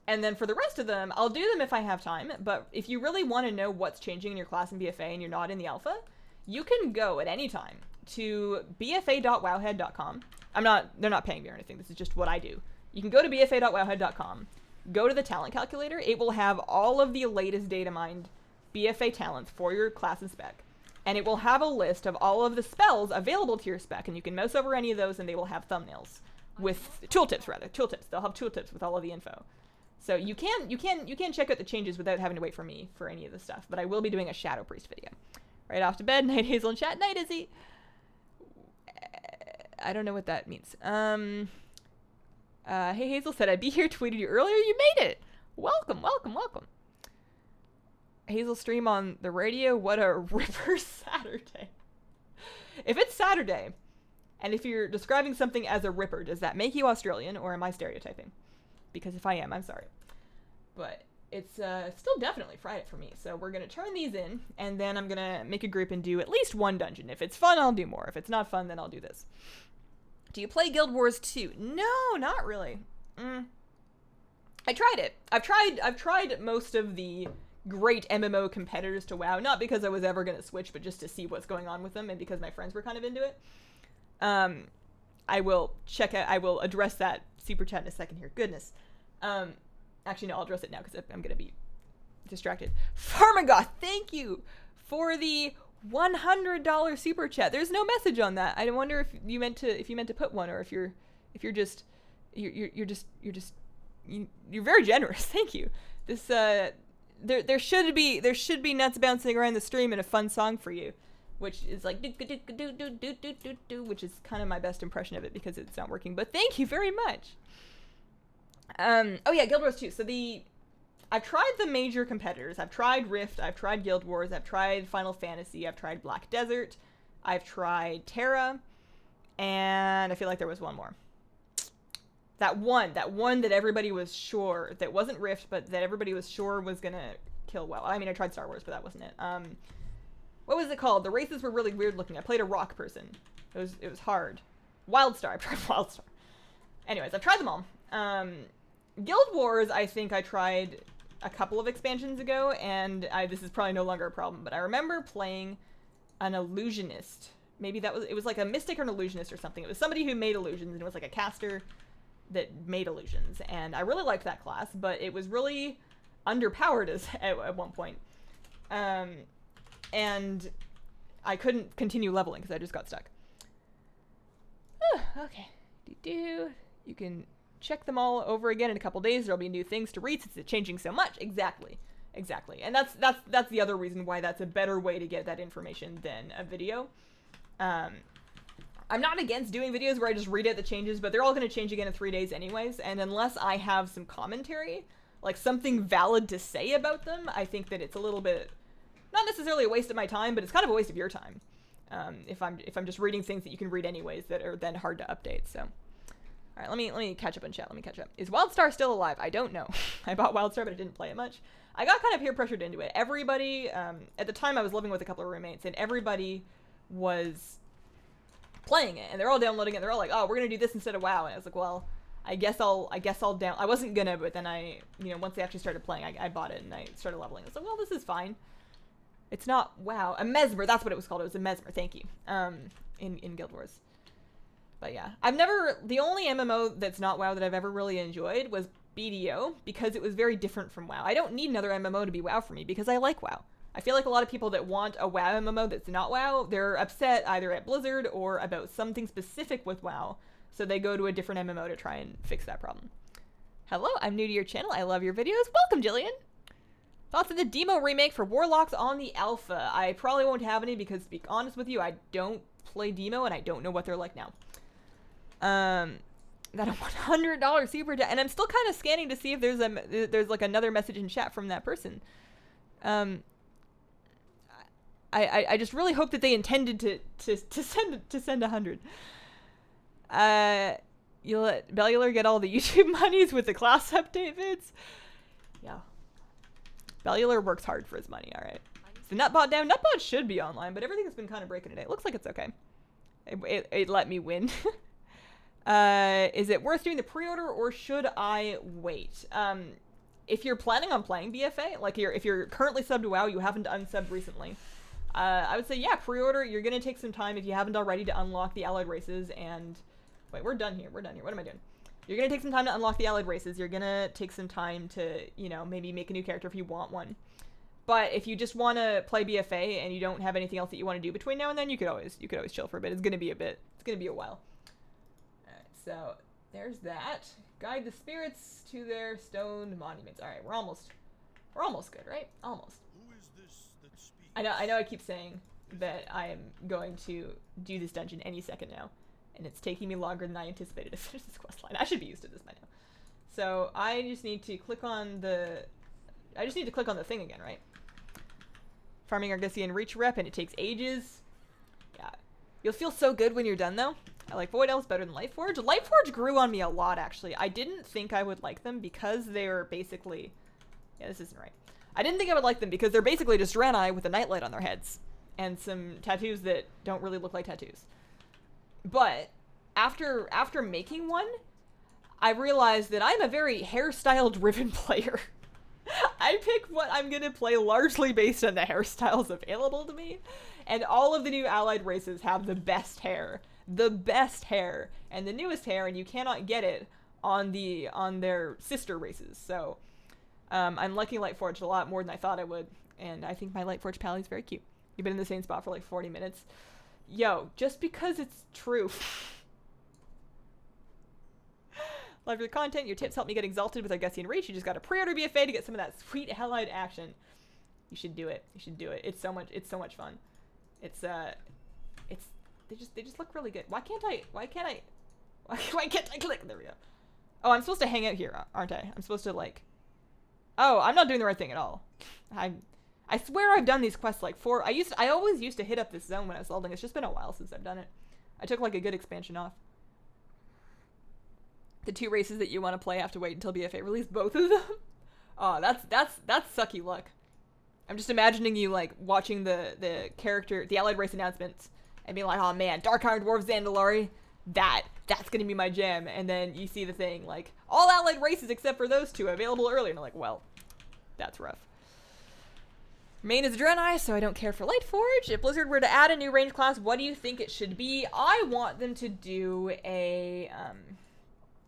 And then for the rest of them, I'll do them if I have time, but if you really want to know what's changing in your class in BFA and you're not in the alpha, you can go at any time to bfa.wowhead.com. They're not paying me or anything, this is just what I do. You can go to bfa.wowhead.com, go to the talent calculator. It will have all of the latest data mined BFA talents for your class and spec. And it will have a list of all of the spells available to your spec, and you can mouse over any of those and they will have thumbnails with tooltips. They'll have tooltips with all of the info. So you can check out the changes without having to wait for me for any of this stuff, but I will be doing a Shadow Priest video. Right off to bed. Night Hazel in chat. Night Izzy. I don't know what that means. Hey Hazel said I'd be here, tweeted you earlier. You made it. Welcome, welcome, welcome. Hazel stream on the radio. What a ripper Saturday. If it's Saturday, and if you're describing something as a ripper, does that make you Australian, or am I stereotyping? Because if I am, I'm sorry. But it's still definitely Friday for me. So we're going to turn these in, and then I'm going to make a group and do at least one dungeon. If it's fun, I'll do more. If it's not fun, then I'll do this. Do you play Guild Wars 2? No, not really. I tried it. I've tried most of the great MMO competitors to WoW, not because I was ever going to switch, but just to see what's going on with them, and because my friends were kind of into it. I will address that super chat in a second here. Goodness. Actually, no, I'll address it now because I'm going to be distracted. Pharmagoth, thank you for the $100 super chat. There's no message on that. I wonder if you meant to put one, or if you're very generous. Thank you. This there should be nuts bouncing around the stream and a fun song for you, which is like which is kind of my best impression of it because it's not working. But thank you very much. Oh yeah, Guild Wars 2. So I've tried the major competitors. I've tried Rift, I've tried Guild Wars, I've tried Final Fantasy, I've tried Black Desert, I've tried Terra, and I feel like there was one more. That one that everybody was sure, that wasn't Rift, but that everybody was sure was gonna kill WoW. I mean, I tried Star Wars, but that wasn't it. What was it called? The races were really weird looking. I played a rock person. It was hard. Wildstar. I tried Wildstar. Anyways, I've tried them all. Guild Wars, I think I tried a couple of expansions ago, and this is probably no longer a problem, but I remember playing an illusionist. Maybe it was like a mystic or an illusionist or something. It was somebody who made illusions, and it was like a caster that made illusions, and I really liked that class, but it was really underpowered at one point. And I couldn't continue leveling because I just got stuck. Okay. You can check them all over again in a couple days. There'll be new things to read since it's changing so much. Exactly. And that's the other reason why that's a better way to get that information than a video. I'm not against doing videos where I just read out the changes, but they're all going to change again in 3 days anyways, and unless I have some commentary, like something valid to say about them, I think that it's a little bit, not necessarily a waste of my time, but it's kind of a waste of your time. If I'm just reading things that you can read anyways that are then hard to update, so. Alright, let me catch up on chat. Is Wildstar still alive? I don't know. I bought Wildstar, but I didn't play it much. I got kind of peer pressured into it. Everybody, at the time I was living with a couple of roommates, and everybody was playing it, and they're all downloading it. They're all like, "Oh, we're gonna do this instead of WoW." And I was like, "Well, I guess I'll down." I wasn't gonna, but then once they actually started playing, I bought it and I started leveling. I was like, "Well, this is fine. It's not WoW, a Mesmer." That's what it was called. It was a Mesmer. Thank you. In Guild Wars. But yeah, the only MMO that's not WoW that I've ever really enjoyed was BDO, because it was very different from WoW. I don't need another MMO to be WoW for me because I like WoW. I feel like a lot of people that want a WoW MMO that's not WoW, they're upset either at Blizzard or about something specific with WoW, so they go to a different MMO to try and fix that problem. Hello, I'm new to your channel. I love your videos. Welcome, Jillian. Thoughts of the demo remake for Warlocks on the Alpha? I probably won't have any because, to be honest with you, I don't play demo and I don't know what they're like now. That a $100 super chat, and I'm still kind of scanning to see if there's like another message in chat from that person. I just really hope that they intended to send 100. You let Bellular get all the YouTube monies with the class update vids. Yeah, Bellular works hard for his money. All right. So Nutbot down. Nutbot should be online, but everything's been kind of breaking today. It looks like it's okay. It let me win. Is it worth doing the pre-order or should I wait? If you're planning on playing BFA, like if you're currently subbed to WoW, you haven't unsubbed recently, I would say, yeah, pre-order. You're going to take some time if you haven't already to unlock the allied races and... Wait, we're done here. What am I doing? You're going to take some time to unlock the allied races. You're going to take some time to, you know, maybe make a new character if you want one. But if you just want to play BFA and you don't have anything else that you want to do between now and then, you could always chill for a bit. It's going to be a bit. It's going to be a while. All right, so there's that. Guide the spirits to their stone monuments. All right, we're almost good, right? Almost. Who is this that speaks? I know I keep saying that I am going to do this dungeon any second now, and it's taking me longer than I anticipated to finish this quest line. I should be used to this by now. So I just need to click on the thing again, right? Farming Argosian Reach Rep, and it takes ages. Yeah. You'll feel so good when you're done, though. I like Void Elves better than Lightforge. Lightforge grew on me a lot, actually. I didn't think I would like them because they're basically... Yeah, this isn't right. I didn't think I would like them because they're basically just Draenei with a nightlight on their heads. And some tattoos that don't really look like tattoos. But after making one, I realized that I'm a very hairstyle-driven player. I pick what I'm going to play largely based on the hairstyles available to me. And all of the new allied races have the best hair. The best hair. And the newest hair, and you cannot get it on their sister races. So I'm liking Lightforge a lot more than I thought I would. And I think my Lightforge pally is very cute. You've been in the same spot for like 40 minutes. Yo, just because it's true. Love your content. Your tips help me get exalted with Argosian Reach. You just got to pre-order BFA to get some of that sweet allied action. You should do it. You should do it. It's so much fun. They just look really good. Why can't I click? There we go. Oh, I'm supposed to hang out here, aren't I? I'm supposed to like... Oh, I'm not doing the right thing at all. I swear I've done these quests like 4... I always used to hit up this zone when I was leveling. It's just been a while since I've done it. I took like a good expansion off. The 2 races that you want to play have to wait until BFA release both of them. Oh, that's sucky luck. I'm just imagining you like watching the allied race announcements and being like, oh man, Dark Iron Dwarf Zandalari, that's gonna be my jam. And then you see the thing like, all allied races except for those 2 available early, and I'm like, well, that's rough. Main is Draenei, so I don't care for Lightforge. If Blizzard were to add a new range class, what do you think it should be? I want them to do a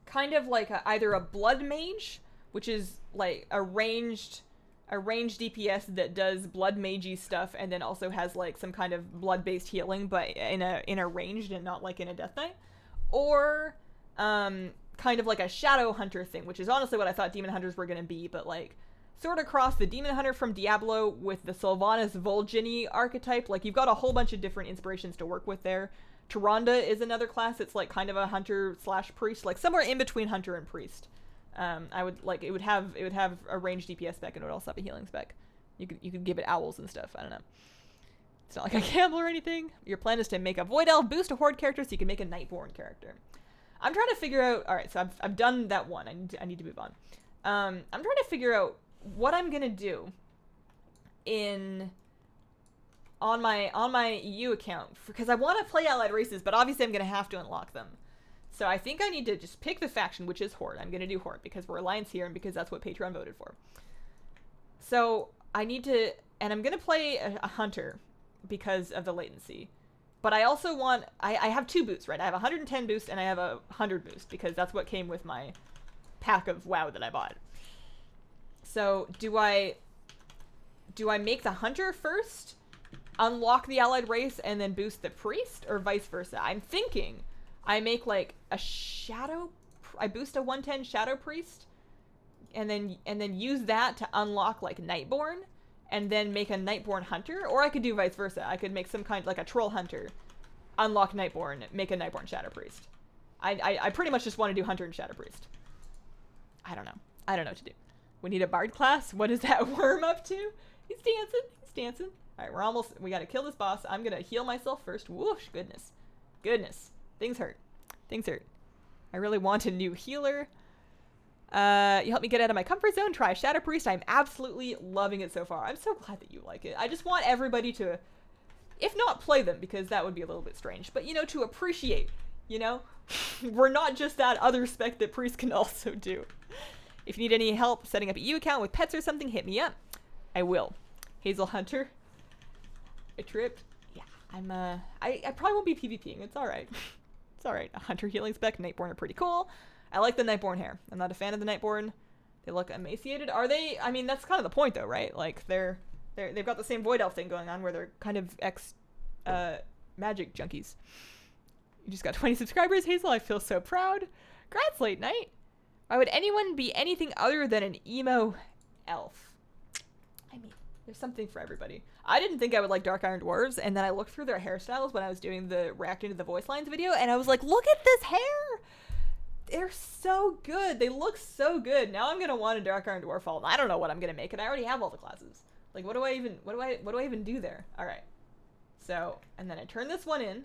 kind of like either a blood mage, which is like a ranged DPS that does blood magey stuff, and then also has like some kind of blood-based healing, but in a ranged and not like in a Death Knight, or kind of like a Shadow Hunter thing, which is honestly what I thought Demon Hunters were gonna be, but like sort of cross the Demon Hunter from Diablo with the Sylvanas Vol'jini archetype. Like you've got a whole bunch of different inspirations to work with there. Tyrande is another class. It's like kind of a hunter / priest, like somewhere in between hunter and priest. It would have a ranged DPS spec, and it would also have a healing spec. You could give it owls and stuff. I don't know. It's not like I gamble or anything. Your plan is to make a Void Elf, boost a Horde character, so you can make a Nightborn character. I'm trying to figure out. All right, so I've done that one. I need to move on. I'm trying to figure out what I'm gonna do on my EU account, because I want to play allied races, but obviously I'm gonna have to unlock them. So I think I need to just pick the faction, which is Horde. I'm gonna do Horde because we're Alliance here and because that's what Patreon voted for. So I need to, and I'm gonna play a hunter because of the latency. But I also want, I have 2 boosts, right? I have 110 boost and I have a 100 boost because that's what came with my pack of WoW that I bought. So do I make the hunter first, unlock the allied race, and then boost the priest, or vice versa? I'm thinking I make like a shadow, I boost a 110 shadow priest, and then use that to unlock like Nightborn, and then make a Nightborn hunter, or I could do vice versa. I could make some kind like a troll hunter, unlock Nightborn, make a Nightborn shadow priest. I pretty much just want to do hunter and shadow priest. I don't know what to do. We need a bard class. What is that worm up to? He's dancing. All right, we gotta kill this boss. I'm gonna heal myself first. Whoosh, goodness. Things hurt. I really want a new healer. You helped me get out of my comfort zone. Try Shadow Priest. I'm absolutely loving it so far. I'm so glad that you like it. I just want everybody to, if not play them, because that would be a little bit strange, but, to appreciate, We're not just that other spec that Priest can also do. If you need any help setting up a U account with pets or something, hit me up. I will. Hazel Hunter. I tripped. Yeah, I probably won't be PvPing. It's alright. It's alright. A Hunter healing spec, Nightborn are pretty cool. I like the Nightborn hair. I'm not a fan of the Nightborn. They look emaciated. Are they? I mean, that's kind of the point, though, right? Like, they've got the same Void Elf thing going on where they're kind of magic junkies. You just got 20 subscribers, Hazel. I feel so proud. Congrats, late night. Why would anyone be anything other than an emo elf? I mean, there's something for everybody. I didn't think I would like Dark Iron Dwarves, and then I looked through their hairstyles when I was doing the reacting to the voice lines video, and I was like, look at this hair! They're so good. They look so good. Now I'm gonna want a Dark Iron Dwarf alt. I don't know what I'm gonna make it. I already have all the classes. Like, what do I even do there? All right. So, and then I turn this one in,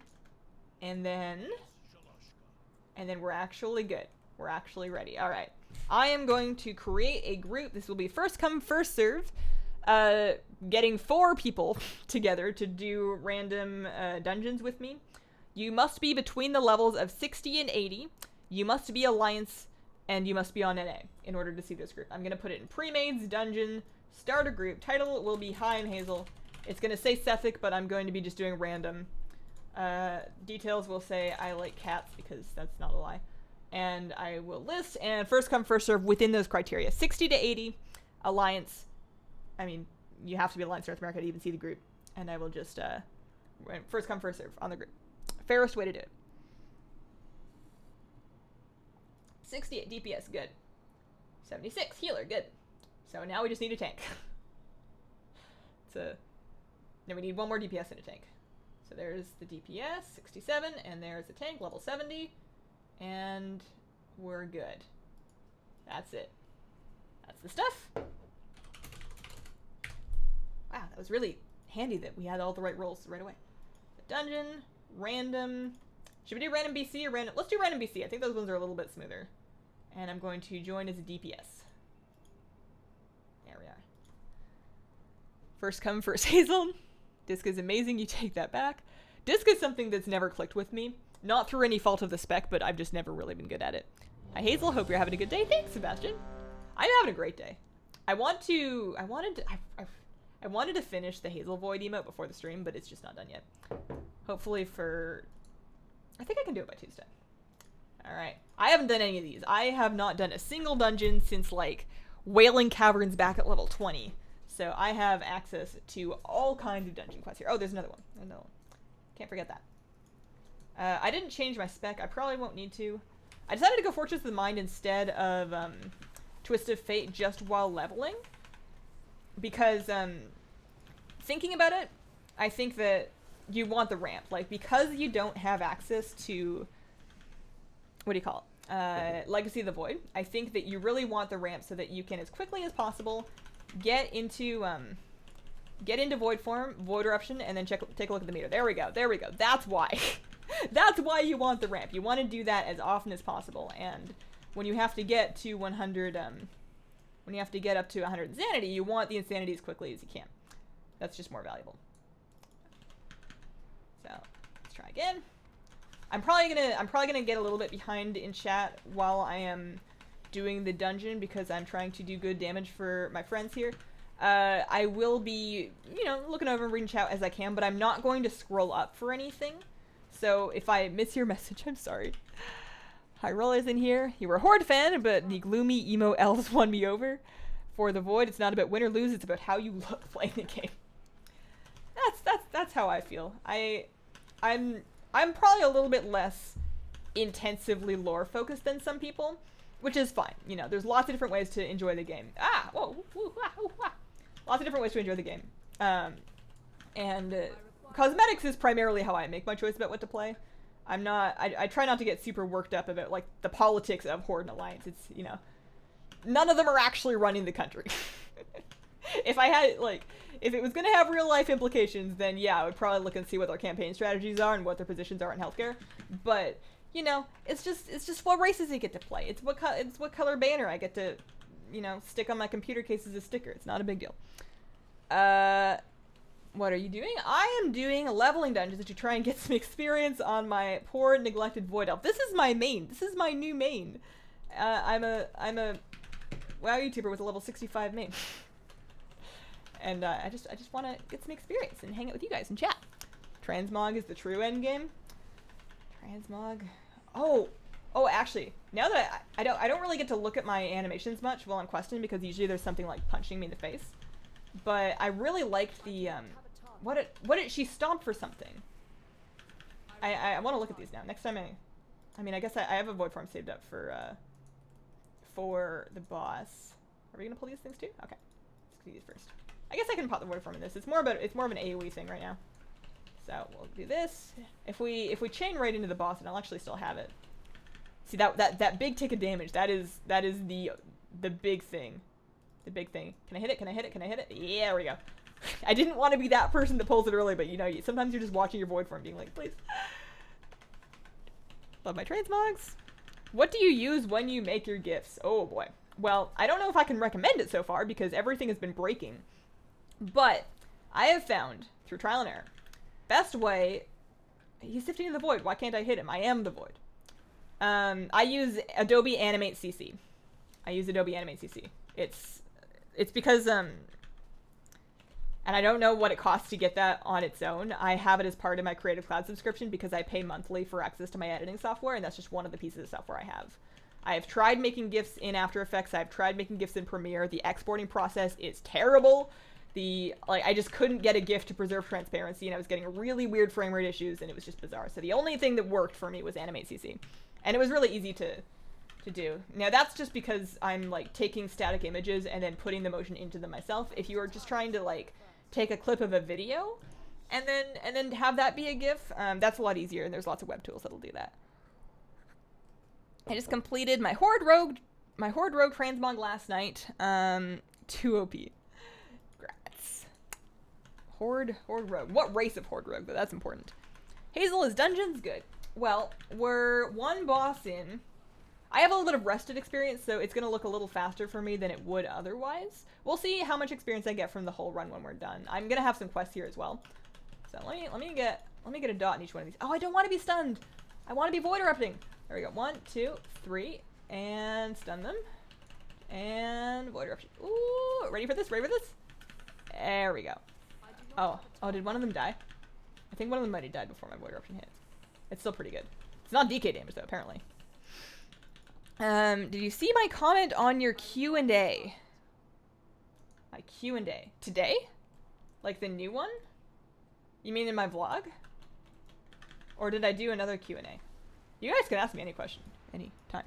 and then we're actually good. We're actually ready. All right. I am going to create a group. This will be first come, first serve. Getting 4 people together to do random dungeons with me. You must be between the levels of 60 and 80. You must be Alliance, and you must be on NA in order to see this group. I'm going to put it in pre-mades, dungeon, start a group. Title will be Hi, I'm Hazel. It's going to say Sethic, but I'm going to be just doing random. Details will say I like cats, because that's not a lie. And I will list, and first come, first serve within those criteria. 60 to 80, Alliance. I mean, you have to be Alliance North America to even see the group. And I will just, first come, first serve on the group. Fairest way to do it. 68 DPS, good. 76 healer, good. So now we just need a tank. Then we need 1 more DPS in a tank. So there's the DPS, 67, and there's the tank, level 70. And we're good. That's it. That's the stuff. Wow, that was really handy that we had all the right rolls right away. The dungeon, random. Should we do random BC or random? Let's do random BC. I think those ones are a little bit smoother. And I'm going to join as a DPS. There we are. First come, first Hazel. Disc is amazing. You take that back. Disc is something that's never clicked with me. Not through any fault of the spec, but I've just never really been good at it. Hi, Hazel. Hope you're having a good day. Thanks, Sebastian. I'm having a great day. I wanted to finish the Hazel Void emote before the stream, but it's just not done yet. Hopefully I think I can do it by Tuesday. Alright. I haven't done any of these. I have not done a single dungeon since, like, Wailing Caverns back at level 20. So I have access to all kinds of dungeon quests here. Oh, there's another one. Can't forget that. I didn't change my spec. I probably won't need to. I decided to go Fortress of the Mind instead of Twist of Fate just while leveling. Because, thinking about it, I think that you want the ramp. Like, because you don't have access to, what do you call it? Legacy of the Void. I think that you really want the ramp so that you can, as quickly as possible, get into Void form, Void Eruption, and then take a look at the meter. There we go. There we go. That's why. That's why you want the ramp. You want to do that as often as possible. And when you have to get to 100, when you have to get up to 100 insanity, you want the insanity as quickly as you can. That's just more valuable. So let's try again. I'm probably gonna get a little bit behind in chat while I am doing the dungeon because I'm trying to do good damage for my friends here. I will be, looking over and reading chat as I can, but I'm not going to scroll up for anything. So if I miss your message, I'm sorry. Hi, Roll is in here. You were a Horde fan, but the gloomy emo elves won me over. For the Void, it's not about win or lose, it's about how you look playing the game. That's how I feel. I'm probably a little bit less intensively lore focused than some people, which is fine. There's lots of different ways to enjoy the game. Lots of different ways to enjoy the game. Cosmetics is primarily how I make my choice about what to play. I try not to get super worked up about, like, the politics of Horde and Alliance. It's, none of them are actually running the country. If it was going to have real life implications, then yeah, I would probably look and see what their campaign strategies are and what their positions are in healthcare. But, it's just what races I get to play. It's what color banner I get to, stick on my computer case as a sticker. It's not a big deal. What are you doing? I am doing leveling dungeons to try and get some experience on my poor neglected Void Elf. This is my main. This is my new main. I'm a WoW YouTuber with a level 65 main. And I just want to get some experience and hang out with you guys and chat. Transmog is the true end game. Transmog. Oh, Oh, actually, now that I don't really get to look at my animations much while I'm questing because usually there's something like punching me in the face. But I really liked the what did she stomp for something? I want to look at these now. Next time I mean I guess I have a void form saved up for the boss. Are we gonna pull these things too? Okay, let's do these first. I guess I can pop the void form in this. It's more of an AoE thing right now. So we'll do this. If we chain right into the boss, and I'll actually still have it. See that big tick of damage. That is the big thing. The big thing. Can I hit it? Can I hit it? Can I hit it? Yeah, there we go. I didn't want to be that person that pulls it early, but you know, sometimes you're just watching your void form being like, please. Love my transmogs. What do you use when you make your gifs? Oh boy. Well, I don't know if I can recommend it so far because everything has been breaking. But I have found, through trial and error, best way... He's sifting in the void. Why can't I hit him? I am the void. I use Adobe Animate CC. It's because, and I don't know what it costs to get that on its own. I have it as part of my Creative Cloud subscription because I pay monthly for access to my editing software, and that's just one of the pieces of software I have. I have tried making GIFs in After Effects. I've tried making GIFs in Premiere. The exporting process is terrible. I just couldn't get a GIF to preserve transparency, and I was getting really weird frame rate issues, and it was just bizarre. So the only thing that worked for me was Animate CC. And it was really easy to do. Now that's just because I'm like taking static images and then putting the motion into them myself. If you are just trying to like take a clip of a video and then have that be a GIF, that's a lot easier, and there's lots of web tools that'll do that. I just completed my Horde Rogue transmog last night. 2 OP. Grats. Horde Rogue. What race of Horde Rogue, though? That's important. Hazel is dungeons? Good. Well, we're one boss in. I have a little bit of rested experience, so it's going to look a little faster for me than it would otherwise. We'll see how much experience I get from the whole run when we're done. I'm going to have some quests here as well. So let me get a dot in each one of these. Oh, I don't want to be stunned. I want to be void erupting. There we go. 1, 2, 3, and stun them. And void eruption. Ooh, ready for this? Ready for this? There we go. Oh, did one of them die? I think one of them might have died before my void eruption hit. It's still pretty good. It's not DK damage though, apparently. Did you see my comment on your Q&A? My Q&A. Today? Like the new one? You mean in my vlog? Or did I do another Q&A? You guys can ask me any question. Anytime.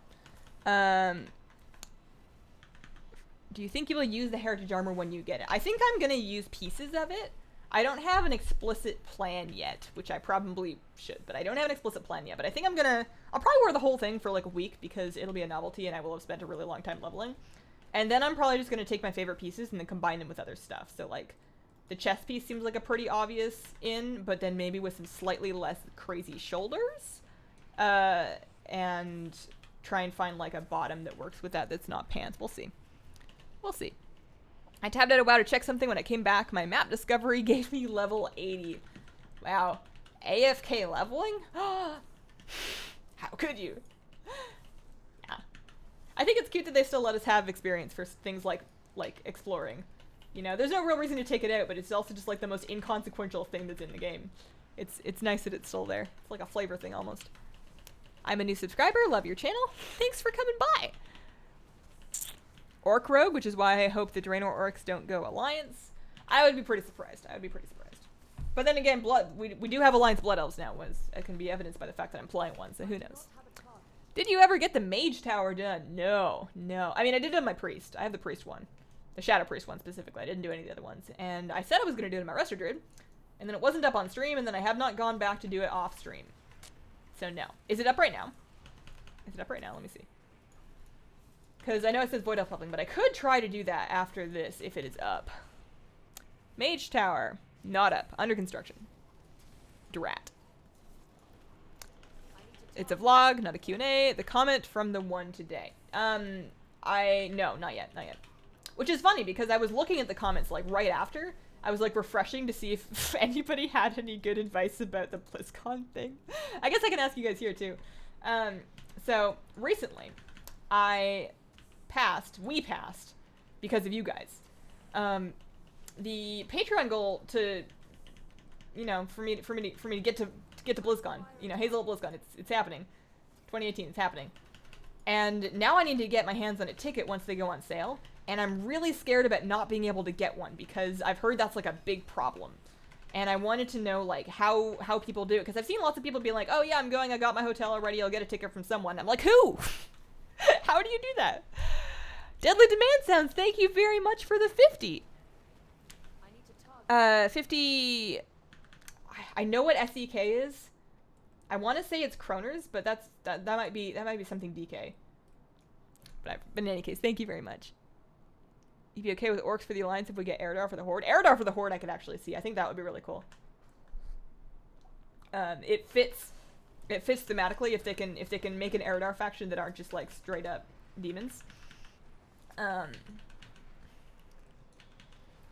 Do you think you will use the heritage armor when you get it? I think I'm gonna use pieces of it. I don't have an explicit plan yet, which I probably should, but I don't have an explicit plan yet. But I think I'll probably wear the whole thing for like a week because it'll be a novelty and I will have spent a really long time leveling. And then I'm probably just gonna take my favorite pieces and then combine them with other stuff. So like, the chest piece seems like a pretty obvious but then maybe with some slightly less crazy shoulders. And try and find like a bottom that works with that that's not pants. We'll see. We'll see. I tabbed out of WoW to check something. When I came back, my map discovery gave me level 80. Wow. AFK leveling? How could you? Yeah. I think it's cute that they still let us have experience for things like exploring. You know, there's no real reason to take it out, but it's also just like the most inconsequential thing that's in the game. It's nice that it's still there. It's like a flavor thing almost. I'm a new subscriber. Love your channel. Thanks for coming by. Orc Rogue, which is why I hope the Draenor Orcs don't go Alliance. I would be pretty surprised. But then again, we do have Alliance Blood Elves now, it can be evidenced by the fact that I'm playing one, so who knows. Did you ever get the Mage Tower done? No. I mean, I did it on my Priest. I have the Priest one. The Shadow Priest one specifically. I didn't do any of the other ones. And I said I was going to do it in my Resto Druid, and then it wasn't up on stream, and then I have not gone back to do it off stream. So no. Is it up right now? Let me see. Because I know it says Void Elf leveling, but I could try to do that after this if it is up. Mage Tower. Not up. Under construction. Drat. It's a vlog, not a Q&A. The comment from the one today. No, not yet. Which is funny because I was looking at the comments like right after. I was like refreshing to see if anybody had any good advice about the BlizzCon thing. I guess I can ask you guys here too. So recently, we passed because of you guys. The Patreon goal to, you know, for me to get to BlizzCon, you know, Hazel at BlizzCon, it's happening. 2018, it's happening. And now I need to get my hands on a ticket once they go on sale. And I'm really scared about not being able to get one because I've heard that's like a big problem. And I wanted to know like how people do it. Because I've seen lots of people be like, oh yeah, I'm going, I got my hotel already, I'll get a ticket from someone. I'm like, who? How do you do that? Deadly Demand Sounds, thank you very much for the 50. 50, I know what SEK is. I want to say it's kroners, but that might be something DK. But in any case, thank you very much. You'd be okay with orcs for the alliance if we get Eridar for the horde? Eridar for the horde I could actually see. I think that would be really cool. It fits thematically if they can make an Eridar faction that aren't just like straight up demons.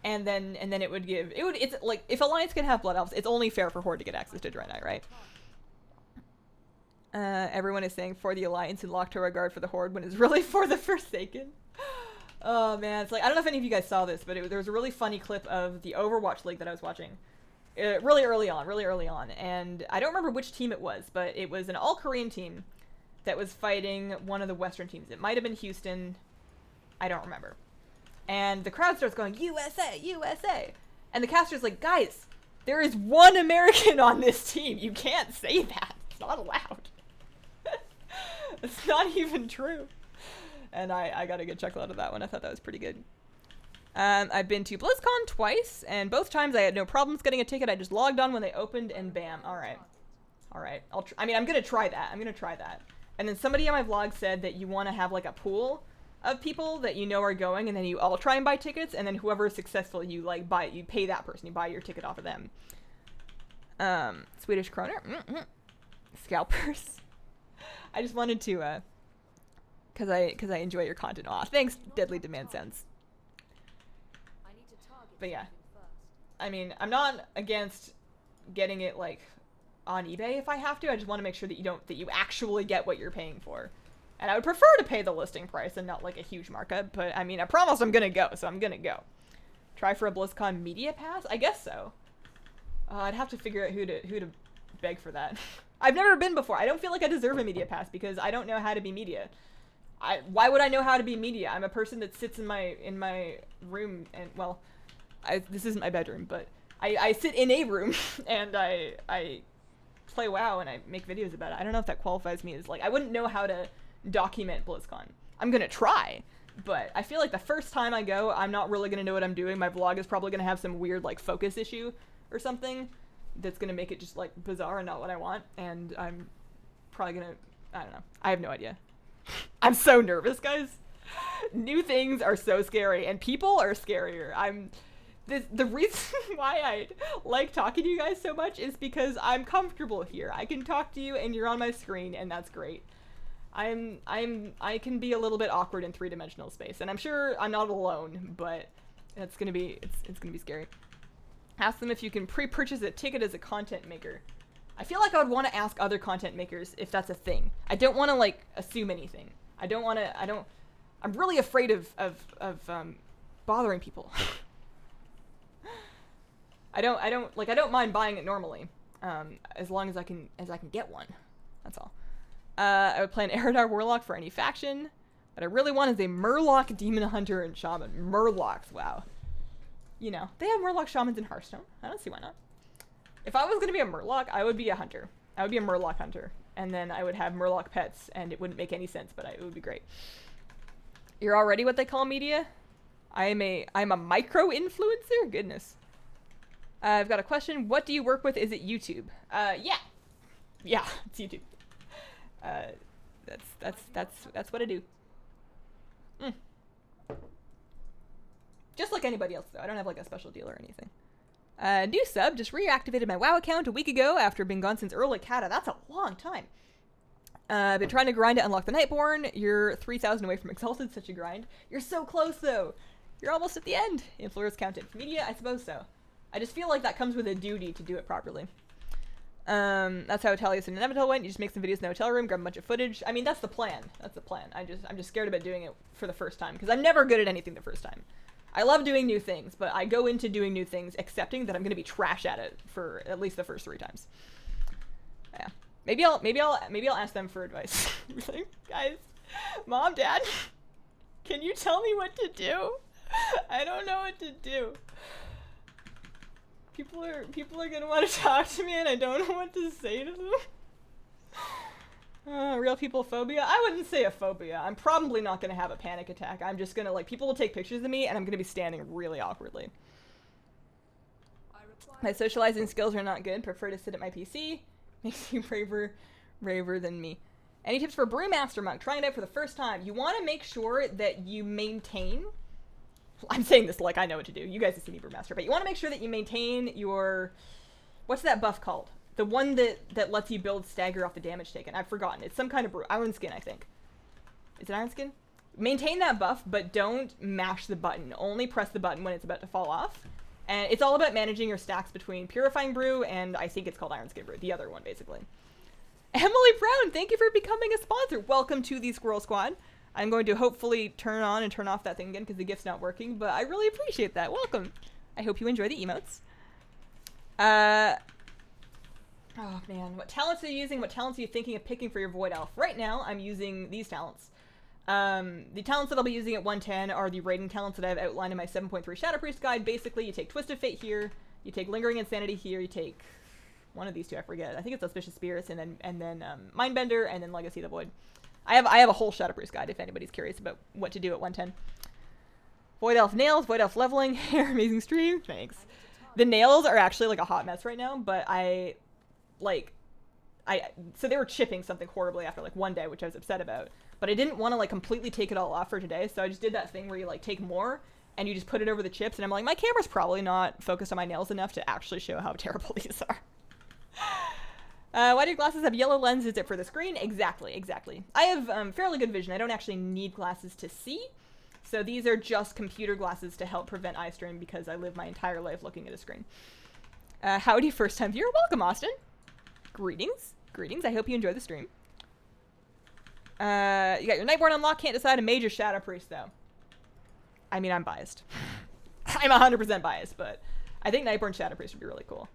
And then it's like if alliance can have blood elves, it's only fair for horde to get access to Draenei, right? Everyone is saying for the alliance and Locktora guard for the horde when it's really for the Forsaken. Oh man, it's like I don't know if any of you guys saw this, but there was a really funny clip of the Overwatch League that I was watching. Really early on, and I don't remember which team it was, but it was an all-Korean team that was fighting one of the Western teams. It might have been Houston, I don't remember. And the crowd starts going, USA, USA! And the caster's like, guys, there is one American on this team. You can't say that. It's not allowed. It's not even true. And I got a good chuckle out of that one. I thought that was pretty good. I've been to BlizzCon twice, and both times I had no problems getting a ticket. I just logged on when they opened, and bam. All right. I'm going to try that. And then somebody on my vlog said that you want to have, like, a pool of people that you know are going, and then you all try and buy tickets, and then whoever is successful, you, like, you pay that person. You buy your ticket off of them. Swedish kroner. Scalpers. I just wanted to, cause I enjoy your content. Aw, thanks, Deadly Demand Sounds. But yeah, I mean, I'm not against getting it like on eBay if I have to. I just want to make sure that you actually get what you're paying for. And I would prefer to pay the listing price and not like a huge markup. But I mean, I promise I'm gonna go, so I'm gonna go. Try for a BlizzCon media pass? I guess so. I'd have to figure out who to beg for that. I've never been before. I don't feel like I deserve a media pass because I don't know how to be media. Why would I know how to be media? I'm a person that sits in my room and, well, this isn't my bedroom, but I sit in a room and I play WoW and I make videos about it. I don't know if that qualifies me as, like, I wouldn't know how to document BlizzCon. I'm gonna try, but I feel like the first time I go, I'm not really gonna know what I'm doing. My vlog is probably gonna have some weird, like, focus issue or something that's gonna make it just, like, bizarre and not what I want, and I'm probably gonna, I don't know. I have no idea. I'm so nervous, guys. New things are so scary, and people are scarier. The reason why I like talking to you guys so much is because I'm comfortable here. I can talk to you, and you're on my screen, and that's great. I can be a little bit awkward in three-dimensional space, and I'm sure I'm not alone, but it's gonna be scary. Ask them if you can pre-purchase a ticket as a content maker. I feel like I would want to ask other content makers if that's a thing. I don't want to, like, assume anything. I'm really afraid of bothering people. I don't mind buying it normally, as long as I can get one. That's all. I would play an Eridar Warlock for any faction. What I really want is a Murloc Demon Hunter and Shaman. Murlocs, wow. You know, they have Murloc Shamans in Hearthstone. I don't see why not. If I was going to be a Murloc, I would be a hunter. I would be a Murloc hunter. And then I would have Murloc pets, and it wouldn't make any sense, but it would be great. You're already what they call media? I'm a micro-influencer? Goodness. I've got a question. What do you work with? Is it YouTube? Yeah. Yeah, it's YouTube. That's what I do. Just like anybody else, though. I don't have, like, a special deal or anything. New sub. Just reactivated my WoW account a week ago after being gone since early Cata. That's a long time. Been trying to grind to unlock the Nightborn. You're 3,000 away from Exalted. Such a grind. You're so close, though. You're almost at the end. Influencers counted. Media? I suppose so. I just feel like that comes with a duty to do it properly. That's how Italius and Inevitable went. You just make some videos in the hotel room, grab a bunch of footage. I mean, that's the plan. That's the plan. I'm just scared about doing it for the first time, because I'm never good at anything the first time. I love doing new things, but I go into doing new things accepting that I'm going to be trash at it for at least the first 3 times. Yeah. Maybe I'll ask them for advice. Like, guys, Mom, Dad, can you tell me what to do? I don't know what to do. People are gonna want to talk to me, and I don't know what to say to them. Real people phobia? I wouldn't say a phobia. I'm probably not gonna have a panic attack. I'm just gonna, like, people will take pictures of me, and I'm gonna be standing really awkwardly. My socializing skills are not good. Prefer to sit at my PC. Makes you braver than me. Any tips for Brewmaster Monk? Trying it out for the first time. You want to make sure that you maintain... I'm saying this like I know what to do. You guys have seen me Brewmaster. But you want to make sure that you maintain your... What's that buff called? The one that lets you build stagger off the damage taken. I've forgotten. It's some kind of brew. Iron Skin, I think. Is it Iron Skin? Maintain that buff, but don't mash the button. Only press the button when it's about to fall off. And it's all about managing your stacks between Purifying Brew and I think it's called Iron Skin Brew. The other one, basically. Emily Brown, thank you for becoming a sponsor. Welcome to the Squirrel Squad. I'm going to hopefully turn on and turn off that thing again because the gift's not working, but I really appreciate that. Welcome. I hope you enjoy the emotes. Oh man, what talents are you using? What talents are you thinking of picking for your Void Elf? Right now, I'm using these talents. The talents that I'll be using at 110 are the rating talents that I've outlined in my 7.3 Shadow Priest guide. Basically, you take Twist of Fate here, you take Lingering Insanity here, you take one of these two, I forget. I think it's Auspicious Spirits, and then Mindbender, and then Legacy of the Void. I have a whole Shadow Priest guide if anybody's curious about what to do at 110. Void Elf nails, Void Elf leveling, amazing stream, thanks. The nails are actually like a hot mess right now, but so they were chipping something horribly after like one day, which I was upset about. But I didn't want to like completely take it all off for today, so I just did that thing where you like take more and you just put it over the chips, and I'm like, my camera's probably not focused on my nails enough to actually show how terrible these are. Why do your glasses have yellow lenses? Is it for the screen? Exactly. I have fairly good vision. I don't actually need glasses to see, so these are just computer glasses to help prevent eye strain because I live my entire life looking at a screen. Howdy, first-time viewer. Welcome, Austin. Greetings. I hope you enjoy the stream. You got your Nightborn unlocked. Can't decide a major Shadow Priest, though. I mean, I'm biased. I'm 100% biased, but I think Nightborn Shadow Priest would be really cool.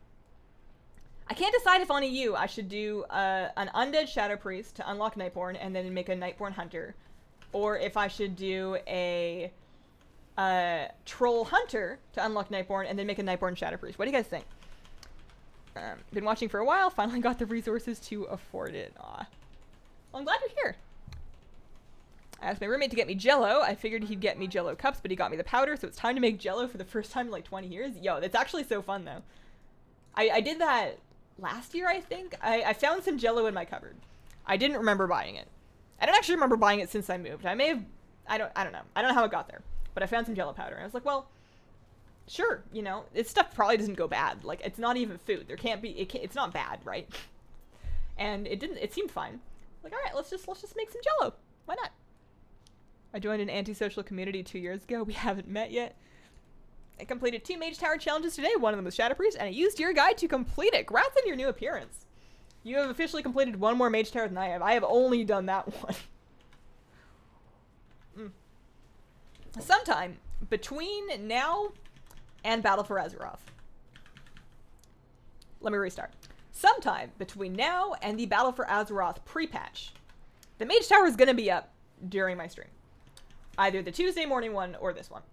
I can't decide if on EU I should do an Undead Shadow Priest to unlock Nightborn and then make a Nightborn Hunter, or if I should do a Troll Hunter to unlock Nightborn and then make a Nightborn Shadow Priest. What do you guys think? Been watching for a while, finally got the resources to afford it. Aw. Well, I'm glad you're here. I asked my roommate to get me Jello. I figured he'd get me Jello cups, but he got me the powder, so it's time to make Jello for the first time in like 20 years. Yo, that's actually so fun, though. I did that last year, I think. I found some Jello in my cupboard. I didn't remember buying it. I don't actually remember buying it since I moved. I may have... I don't know. I don't know how it got there. But I found some Jello powder, and I was like, well... Sure, you know, this stuff probably doesn't go bad. Like, it's not even food. There can't be, it's not bad, right? And it seemed fine. Like, all right, let's just make some Jello. Why not? I joined an antisocial community 2 years ago. We haven't met yet. I completed 2 Mage Tower challenges today. One of them was Shadow Priest, and I used your guide to complete it. Congrats on your new appearance. You have officially completed 1 more Mage Tower than I have. I have only done that one. Sometime between now and Battle for Azeroth. Let me restart. Sometime between now and the Battle for Azeroth pre-patch, the Mage Tower is going to be up during my stream. Either the Tuesday morning one or this one.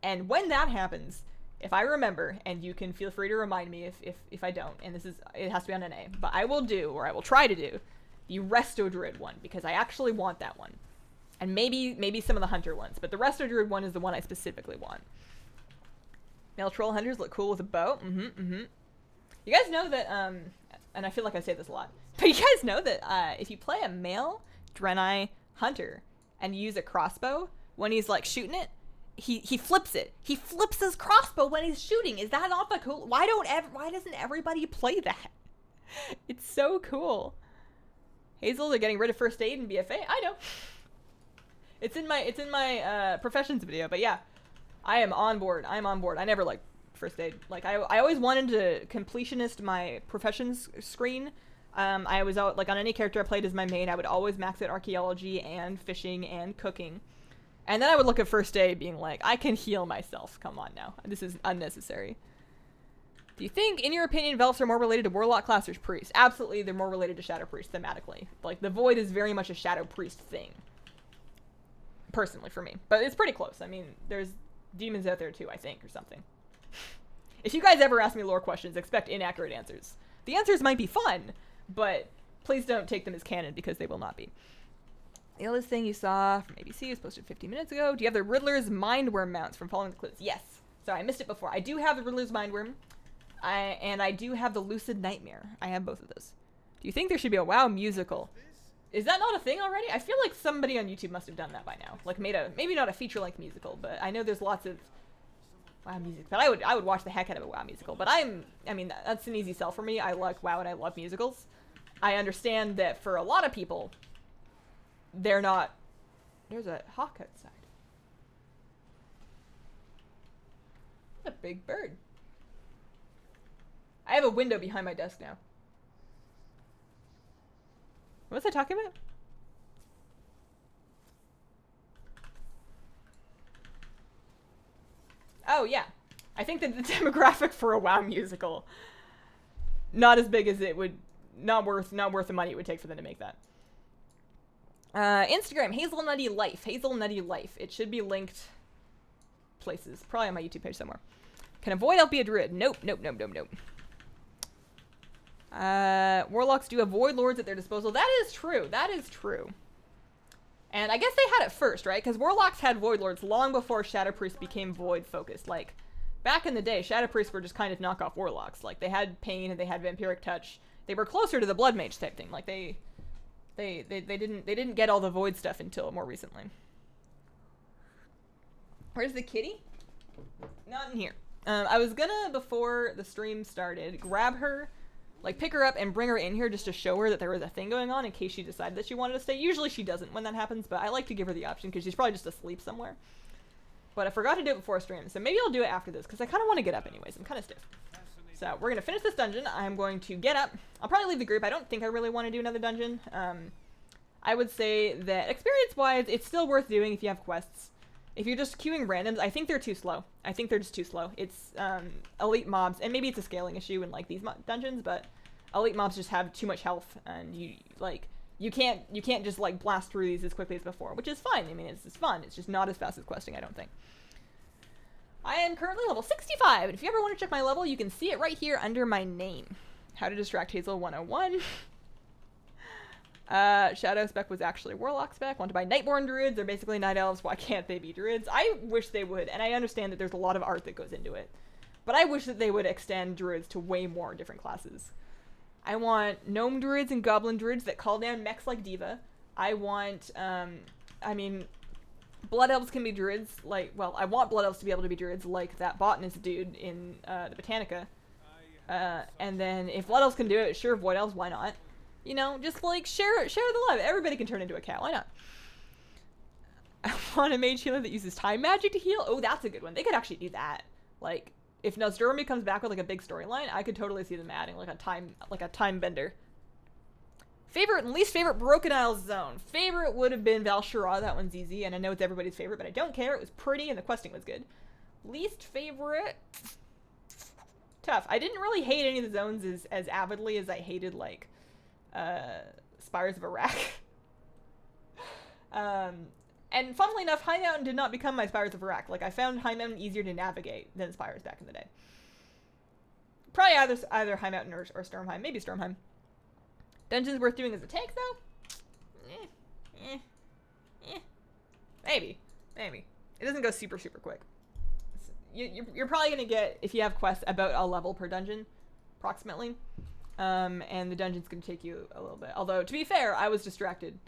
And when that happens, if I remember, and you can feel free to remind me if I don't, and it has to be on NA, but I will do, or I will try to do, the Resto Druid one, because I actually want that one. And maybe some of the Hunter ones, but the Resto Druid one is the one I specifically want. Male troll hunters look cool with a bow. You guys know that, and I feel like I say this a lot, but you guys know that if you play a male Draenei hunter and you use a crossbow, when he's like shooting it, he flips it. He flips his crossbow when he's shooting. Is that not the cool? Why doesn't everybody play that? It's so cool. Hazel, they're getting rid of first aid and BFA. I know. It's in my professions video, but yeah. I am on board. I'm on board. I never liked first aid. Like, I always wanted to completionist my professions screen. I was out, like, on any character I played as my main, I would always max out archaeology and fishing and cooking. And then I would look at first aid being like, I can heal myself. Come on now. This is unnecessary. Do you think, in your opinion, Velfs are more related to Warlock class or Priest? Absolutely, they're more related to Shadow Priest thematically. Like, the Void is very much a Shadow Priest thing. Personally, for me. But it's pretty close. I mean, there's demons out there too, I think, or something. If you guys ever ask me lore questions, expect inaccurate answers. The answers might be fun, but please don't take them as canon because they will not be. The oldest thing you saw from ABC was posted 15 minutes ago. Do you have the Riddler's Mindworm mounts from following the clues? Yes. Sorry, I missed it before. I do have the Riddler's Mindworm. And I do have the Lucid Nightmare. I have both of those. Do you think there should be a WoW musical? Is that not a thing already? I feel like somebody on YouTube must have done that by now. Like maybe not a feature-length musical, but I know there's lots of WoW music. But I would watch the heck out of a WoW musical. But I mean, that's an easy sell for me. I like WoW and I love musicals. I understand that for a lot of people, they're not... There's a hawk outside. What a big bird. I have a window behind my desk now. What was I talking about? Oh, yeah. I think that the demographic for a WoW musical, not as big as it would, not worth the money it would take for them to make that. Instagram, Hazelnutty Life. Hazelnutty Life. It should be linked places. Probably on my YouTube page somewhere. Can a Void Elf be a Druid? Nope, nope, nope, nope, nope. Warlocks do have Void Lords at their disposal. That is true. That is true. And I guess they had it first, right? Because Warlocks had Void Lords long before Shadow Priests became Void focused. Like, back in the day, Shadow Priests were just kind of knockoff Warlocks. Like, they had Pain and they had Vampiric Touch. They were closer to the Blood Mage type thing. Like, they didn't get all the Void stuff until more recently. Where's the kitty? Not in here. I was gonna, before the stream started, grab her, like pick her up and bring her in here just to show her that there was a thing going on in case she decided that she wanted to stay. Usually she doesn't when that happens, but I like to give her the option because she's probably just asleep somewhere. But I forgot to do it before stream, so maybe I'll do it after this because I kind of want to get up anyways. I'm kind of stiff. So we're going to finish this dungeon. I'm going to get up. I'll probably leave the group. I don't think I really want to do another dungeon. I would say that experience-wise, it's still worth doing if you have quests. If you're just queuing randoms, I think they're too slow. I think they're just too slow. It's elite mobs, and maybe it's a scaling issue in like these dungeons, but elite mobs just have too much health, and you can't just like blast through these as quickly as before, which is fine. I mean, it's fun. It's just not as fast as questing, I don't think. I am currently level 65, and if you ever want to check my level, you can see it right here under my name. How to distract Hazel 101. Shadow spec was actually Warlock spec. Want to buy Nightborn Druids. They're basically Night Elves. Why can't they be Druids? I wish they would, and I understand that there's a lot of art that goes into it. But I wish that they would extend Druids to way more different classes. I want Gnome Druids and Goblin Druids that call down mechs like Diva. I want, I mean, Blood Elves can be Druids. Like, well, I want Blood Elves to be able to be Druids like that botanist dude in, the Botanica. And then if Blood Elves can do it, sure, Void Elves, why not? You know, just like share the love. Everybody can turn into a cat. Why not? I want a mage healer that uses time magic to heal. Oh, that's a good one. They could actually do that. Like, if Nostromo comes back with like a big storyline, I could totally see them adding like a time bender. Favorite and least favorite Broken Isles zone. Favorite would have been Val'Sharah. That one's easy, and I know it's everybody's favorite, but I don't care. It was pretty, and the questing was good. Least favorite. Tough. I didn't really hate any of the zones as avidly as I hated like Spires of Iraq. And funnily enough, High Mountain did not become my Spires of Iraq. Like, I found High Mountain easier to navigate than Spires back in the day. Probably either High Mountain or Stormheim. Maybe Stormheim. Dungeons worth doing as a tank, though? Maybe. It doesn't go super, super quick. You're probably going to get, if you have quests, about a level per dungeon, approximately. And the dungeon's going to take you a little bit. Although, to be fair, I was distracted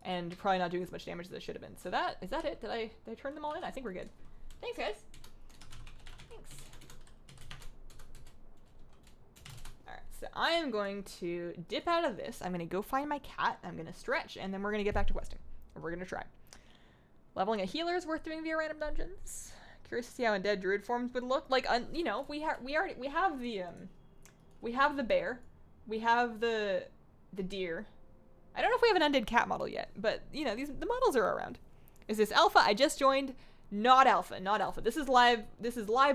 and probably not doing as much damage as I should have been. So is that it? Did I turn them all in? I think we're good. Thanks, guys. Thanks. Alright, so I am going to dip out of this. I'm going to go find my cat. I'm going to stretch, and then we're going to get back to questing. Or we're going to try. Leveling a healer is worth doing via random dungeons. Curious to see how undead druid forms would look. Like, you know, we have the bear. We have the deer. I don't know if we have an undead cat model yet, but you know, the models are around. Is this alpha? I just joined. Not alpha. This is live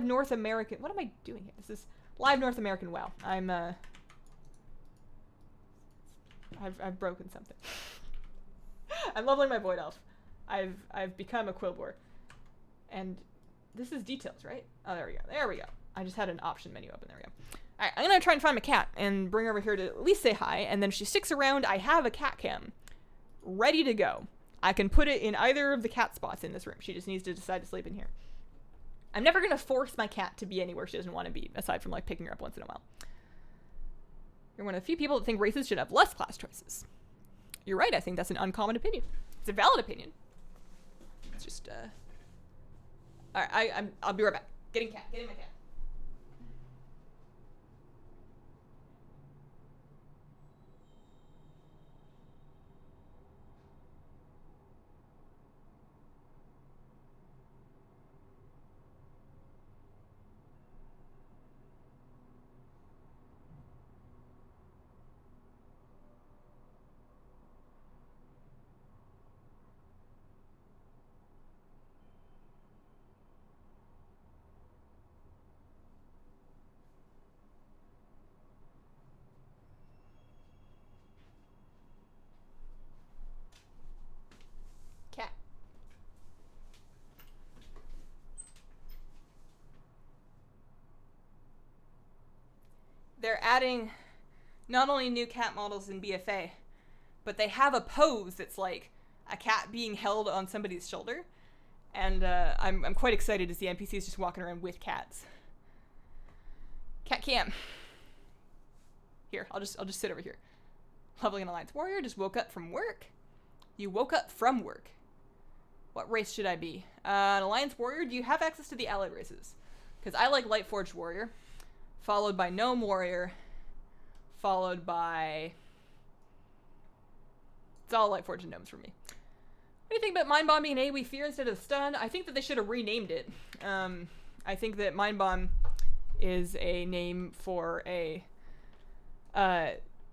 North American. What am I doing here? This is Live North American WoW. I've broken something. I'm leveling my Void Elf. I've become a Quillbore. And this is details, right? Oh, there we go. There we go. I just had an option menu open. There we go. Alright, I'm gonna try and find my cat and bring her over here to at least say hi, and then if she sticks around, I have a cat cam ready to go. I can put it in either of the cat spots in this room. She just needs to decide to sleep in here. I'm never gonna force my cat to be anywhere she doesn't want to be, aside from like picking her up once in a while. You're one of the few people that think races should have less class choices. You're right, I think that's an uncommon opinion. It's a valid opinion. It's just, Alright, I'll be right back. Getting my cat. Cat. They're adding not only new cat models in BFA, but they have a pose that's like a cat being held on somebody's shoulder. And I'm quite excited to see NPCs just walking around with cats. Cat cam. Here, I'll just sit over here. Leveling an Alliance Warrior, just woke up from work. You woke up from work. What race should I be? An Alliance Warrior? Do you have access to the allied races? Because I like Lightforged Warrior, followed by Gnome Warrior, followed by... It's all Lightforged and Gnomes for me. What do you think about Mind Bomb being AoE Fear instead of Stun? I think that they should have renamed it. I think that Mind Bomb is a name for a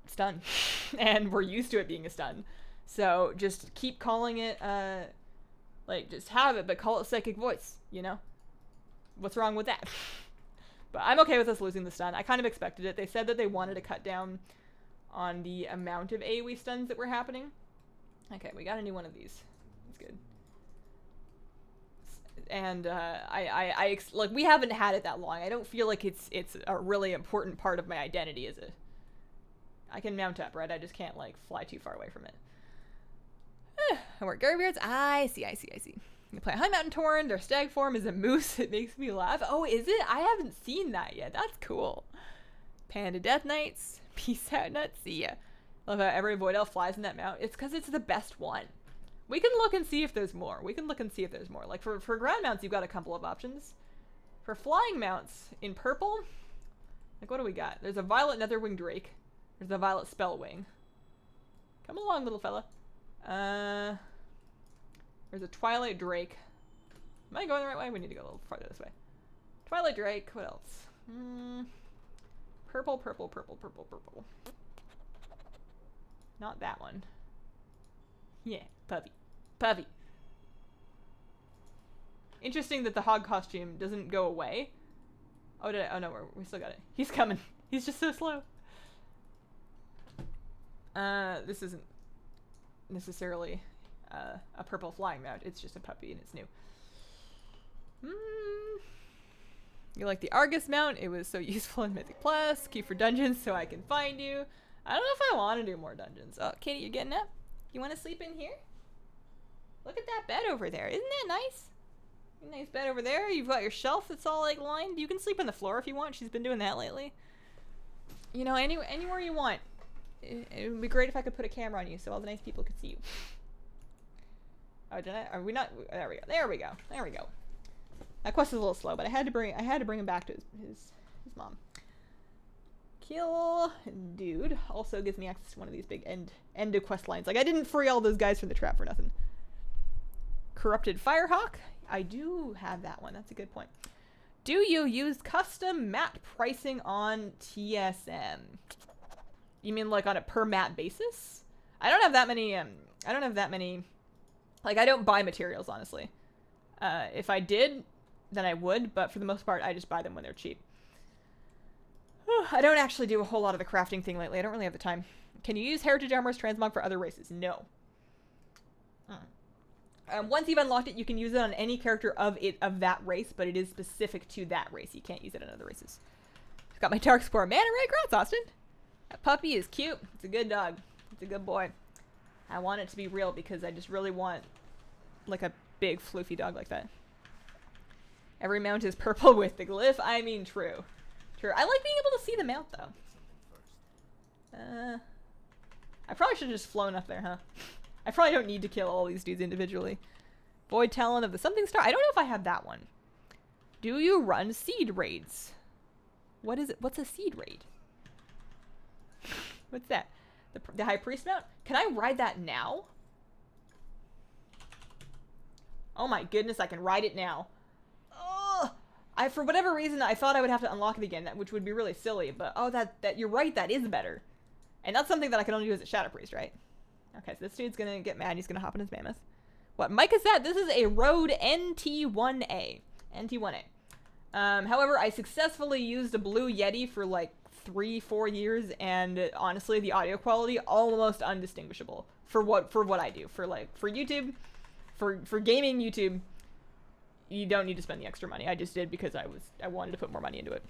stun. And we're used to it being a stun. So just keep calling it, like, just have it, but call it Psychic Voice, you know? What's wrong with that? But I'm okay with us losing the stun. I kind of expected it. They said that they wanted to cut down on the amount of AoE stuns that were happening. Okay, we got a new one of these. That's good. And like, we haven't had it that long. I don't feel like it's a really important part of my identity, is it? I can mount up, right? I just can't, like, fly too far away from it. I wear Gary Beards. I see. You play High Mountain Torn. Their stag form is a moose. It makes me laugh. Oh, is it? I haven't seen that yet. That's cool. Panda Death Knights. Peace out, nuts. See ya. Love how every Void Elf flies in that mount. It's because it's the best one. We can look and see if there's more. Like, for ground mounts, you've got a couple of options. For flying mounts, in purple, like, what do we got? There's a Violet Netherwing Drake. There's a Violet Spellwing. Come along, little fella. There's a Twilight Drake. Am I going the right way? We need to go a little farther this way. Twilight Drake. What else? Purple. Not that one. Yeah, puppy. Interesting that the hog costume doesn't go away. Oh, oh no, we still got it. He's coming. He's just so slow. This isn't necessarily a purple flying mount. It's just a puppy and it's new. You like the Argus mount? It was so useful in Mythic Plus. Keep for dungeons so I can find you. I don't know if I want to do more dungeons. Oh, Katie, you're getting up? You want to sleep in here? Look at that bed over there. Isn't that nice? Nice bed over there. You've got your shelf that's all like lined. You can sleep on the floor if you want. She's been doing that lately. You know, anywhere you want. It would be great if I could put a camera on you so all the nice people could see you. Oh, did I? Are we not? There we go. That quest is a little slow, but I had to bring him back to his mom. Kill dude also gives me access to one of these big end of quest lines. Like, I didn't free all those guys from the trap for nothing. Corrupted Firehawk. I do have that one. That's a good point. Do you use custom mat pricing on TSM? You mean like on a per mat basis? I don't have that many. Like, I don't buy materials, honestly. If I did, then I would, but for the most part, I just buy them when they're cheap. I don't actually do a whole lot of the crafting thing lately. I don't really have the time. Can you use Heritage Armor's transmog for other races? No. Once you've unlocked it, you can use it on any character of that race, but it is specific to that race. You can't use it on other races. I've got my Darkspore Mana Ray. Congrats, Austin. That puppy is cute. It's a good dog. It's a good boy. I want it to be real because I just really want like a big floofy dog like that. Every mount is purple with the glyph. I mean, true. True. I like being able to see the mount, though. I probably should have just flown up there, huh? I probably don't need to kill all these dudes individually. Void Talon of the Something Star. I don't know if I have that one. Do you run seed raids? What is it? What's a seed raid? What's that? The High Priest mount? Can I ride that now? Oh my goodness, I can ride it now. Ugh! For whatever reason, I thought I would have to unlock it again, which would be really silly, but oh, that you're right, that is better. And that's something that I can only do as a Shadow Priest, right? Okay, so this dude's gonna get mad. He's gonna hop on his mammoth. What mic is that? This is a Rode NT1A. NT1A. However, I successfully used a Blue Yeti for like 3-4 years, and honestly, the audio quality almost undistinguishable for what I do. For YouTube, for gaming YouTube, you don't need to spend the extra money. I just did because I wanted to put more money into it.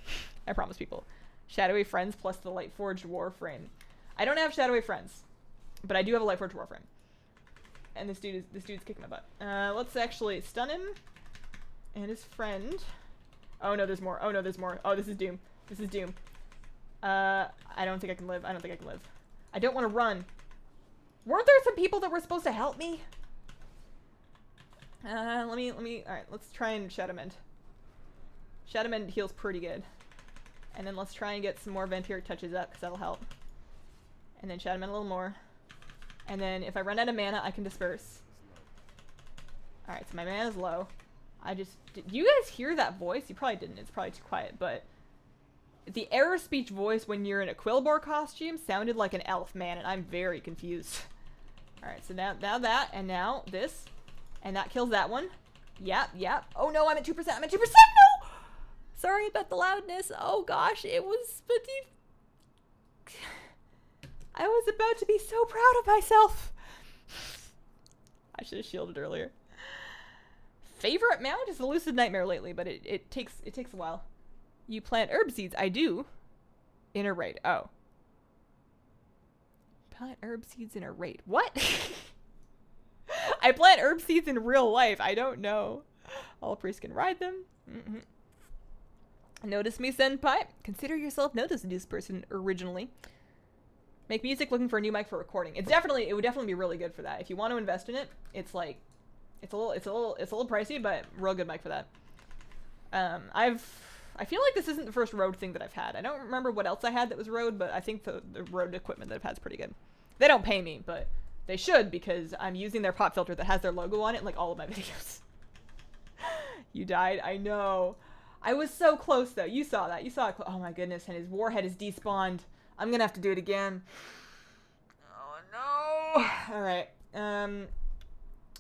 I promise people. Shadowy Friends plus the Lightforged Warframe. I don't have Shadowy Friends. But I do have a Lightforged Warframe. And this dude's kicking my butt. Let's actually stun him. And his friend. Oh no, there's more. Oh no, there's more. Oh, this is doom. This is doom. I don't think I can live. I don't think I can live. I don't want to run. Weren't there some people that were supposed to help me? Let me, alright, let's try and Shadow Mend. Shadow Mend heals pretty good. And then let's try and get some more Vampiric Touches up, because that'll help. And then Shadow Mend a little more. And then if I run out of mana, I can disperse. Alright, so my mana's low. Did you guys hear that voice? You probably didn't. It's probably too quiet, but the error speech voice when you're in a Quillbore costume sounded like an elf, man, and I'm very confused. Alright, so now that, and now this. And that kills that one. Yep. Oh no, I'm at 2%. I'm at 2%. No! Sorry about the loudness. Oh gosh, it was... I was about to be so proud of myself. I should have shielded earlier. Favorite mount is the Lucid Nightmare lately, but it takes a while. You plant herb seeds. I do. In a raid. Oh. Plant herb seeds in a raid. What? I plant herb seeds in real life. I don't know. All priests can ride them. Notice me, senpai. Consider yourself noticed this person originally. Make music, looking for a new mic for recording. It would definitely be really good for that. If you want to invest in it, it's a little pricey, but real good mic for that. I feel like this isn't the first Rode thing that I've had. I don't remember what else I had that was Rode, but I think the Rode equipment that I've had is pretty good. They don't pay me, but they should, because I'm using their pop filter that has their logo on it in like all of my videos. You died? I know. I was so close though. You saw that. You saw it. Oh my goodness, and his warhead is despawned. I'm gonna have to do it again. Oh no. Alright.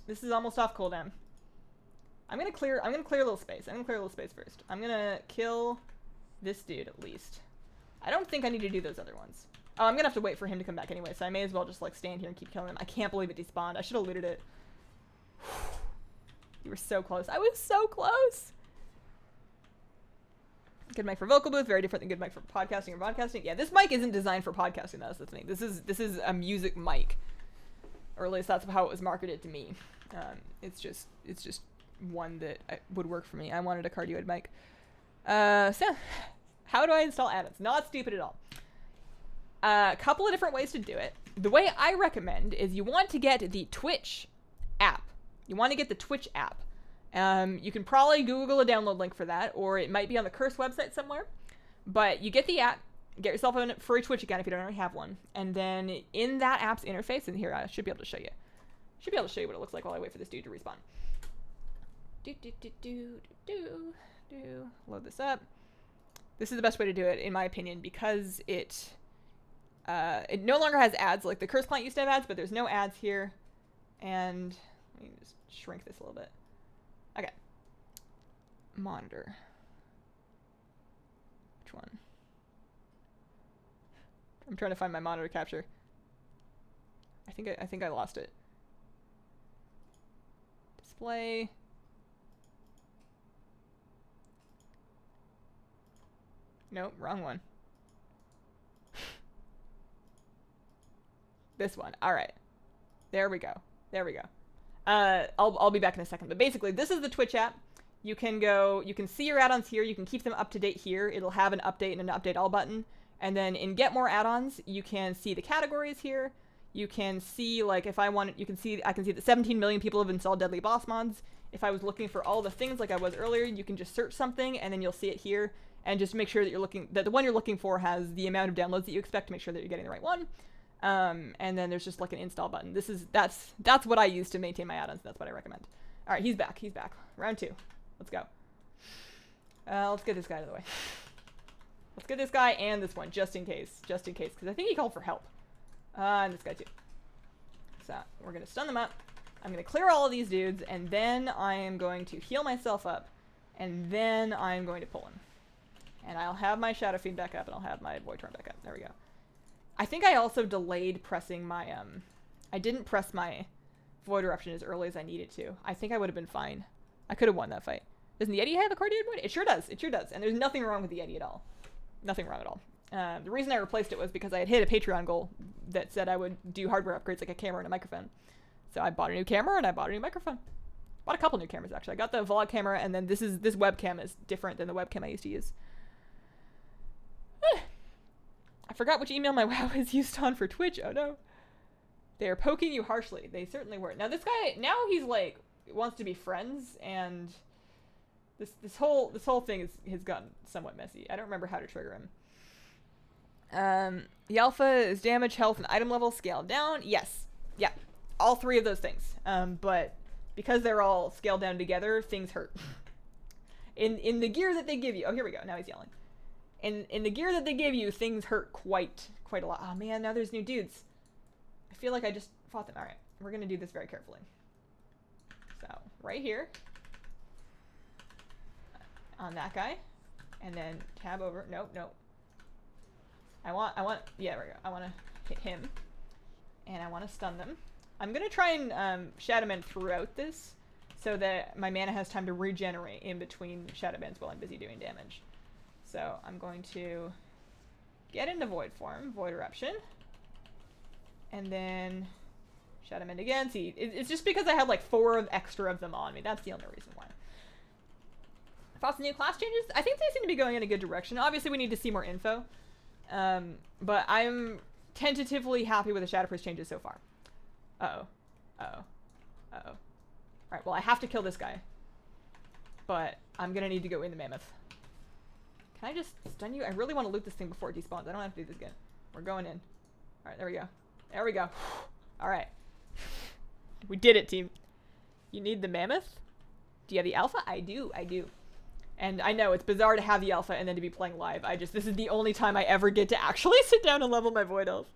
This is almost off cooldown. I'm gonna clear a little space. I'm gonna clear a little space first. I'm gonna kill this dude at least. I don't think I need to do those other ones. Oh, I'm gonna have to wait for him to come back anyway, so I may as well just like stand here and keep killing him. I can't believe it despawned. I should have looted it. You were so close. I was so close. Good mic for vocal booth, very different than good mic for podcasting or broadcasting. Yeah, this mic isn't designed for podcasting. That's the thing. This is a music mic, or at least that's how it was marketed to me. It's just one that would work for me. I wanted a cardioid mic. So how do I install add-ins? Not stupid at all. A couple of different ways to do it. The way I recommend is you want to get the Twitch app. You want to get the Twitch app. You can probably Google a download link for that, or it might be on the Curse website somewhere. But you get the app, get yourself a free Twitch account if you don't already have one, and then in that app's interface, and here I should be able to show you. What it looks like while I wait for this dude to respawn. Load this up. This is the best way to do it, in my opinion, because it no longer has ads. Like the Curse client used to have ads, but there's no ads here. And let me just shrink this a little bit. Okay. Monitor. Which one? I'm trying to find my monitor capture. I think I lost it. Display. Nope, wrong one. This one. All right. There we go. There we go. I'll be back in a second. But basically, this is the Twitch app. You can see your add-ons here. You can keep them up to date here. It'll have an update and an update all button. And then in get more add-ons, you can see the categories here. You can see, like, if I want, I can see that 17 million people have installed Deadly Boss mods. If I was looking for all the things like I was earlier, you can just search something and then you'll see it here. And just make sure that the one you're looking for has the amount of downloads that you expect to make sure that you're getting the right one. And then there's just like an install button. That's what I use to maintain my add-ons. That's what I recommend. All right, he's back. Round 2. Let's go. Let's get this guy out of the way. Let's get this guy and this one, just in case, because I think he called for help. And this guy too. So we're gonna stun them up. I'm gonna clear all of these dudes, and then I am going to heal myself up, and then I'm going to pull him. And I'll have my Shadow Fiend back up, and I'll have my Void Torrent back up. There we go. I think I also delayed pressing my, I didn't press my Void Eruption as early as I needed to. I think I would have been fine. I could have won that fight. Doesn't the Yeti have a Cardiac Void? It sure does. It sure does. And there's nothing wrong with the Yeti at all. Nothing wrong at all. The reason I replaced it was because I had hit a Patreon goal that said I would do hardware upgrades like a camera and a microphone. So I bought a new camera and I bought a new microphone. Bought a couple new cameras, actually. I got the vlog camera, and then this webcam is different than the webcam I used to use. I forgot which email my WoW is used on for Twitch. Oh no. They are poking you harshly. They certainly were. Now this guy, now he's like, wants to be friends, and this whole thing has gotten somewhat messy. I don't remember how to trigger him. The alpha is damage, health, and item level scaled down. Yes. Yeah. All 3 of those things. But because they're all scaled down together, things hurt. In the gear that they give you. Oh, here we go. Now he's yelling. In the gear that they give you, things hurt quite a lot. Oh man, now there's new dudes. I feel like I just fought them. All right, we're gonna do this very carefully. So right here, on that guy, and then tab over. Nope. I want. Yeah, there we go. I want to hit him, and I want to stun them. I'm gonna try and Shadow Man throughout this, so that my mana has time to regenerate in between Shadow Bands while I'm busy doing damage. So I'm going to get into Void form, Void Eruption, and then Shadow Mend again. See, it's just because I had like 4 extra of them on me. That's the only reason why. Thoughts on new class changes? I think they seem to be going in a good direction. Obviously, we need to see more info, but I'm tentatively happy with the Shadowpriest changes so far. All right, well, I have to kill this guy, but I'm gonna need to go in the Mammoth. Can I just stun you? I really want to loot this thing before it despawns. I don't have to do this again. We're going in. All right, there we go. There we go. All right. We did it, team. You need the Mammoth? Do you have the Alpha? I do. And I know it's bizarre to have the Alpha and then to be playing live. This is the only time I ever get to actually sit down and level my Void Elf.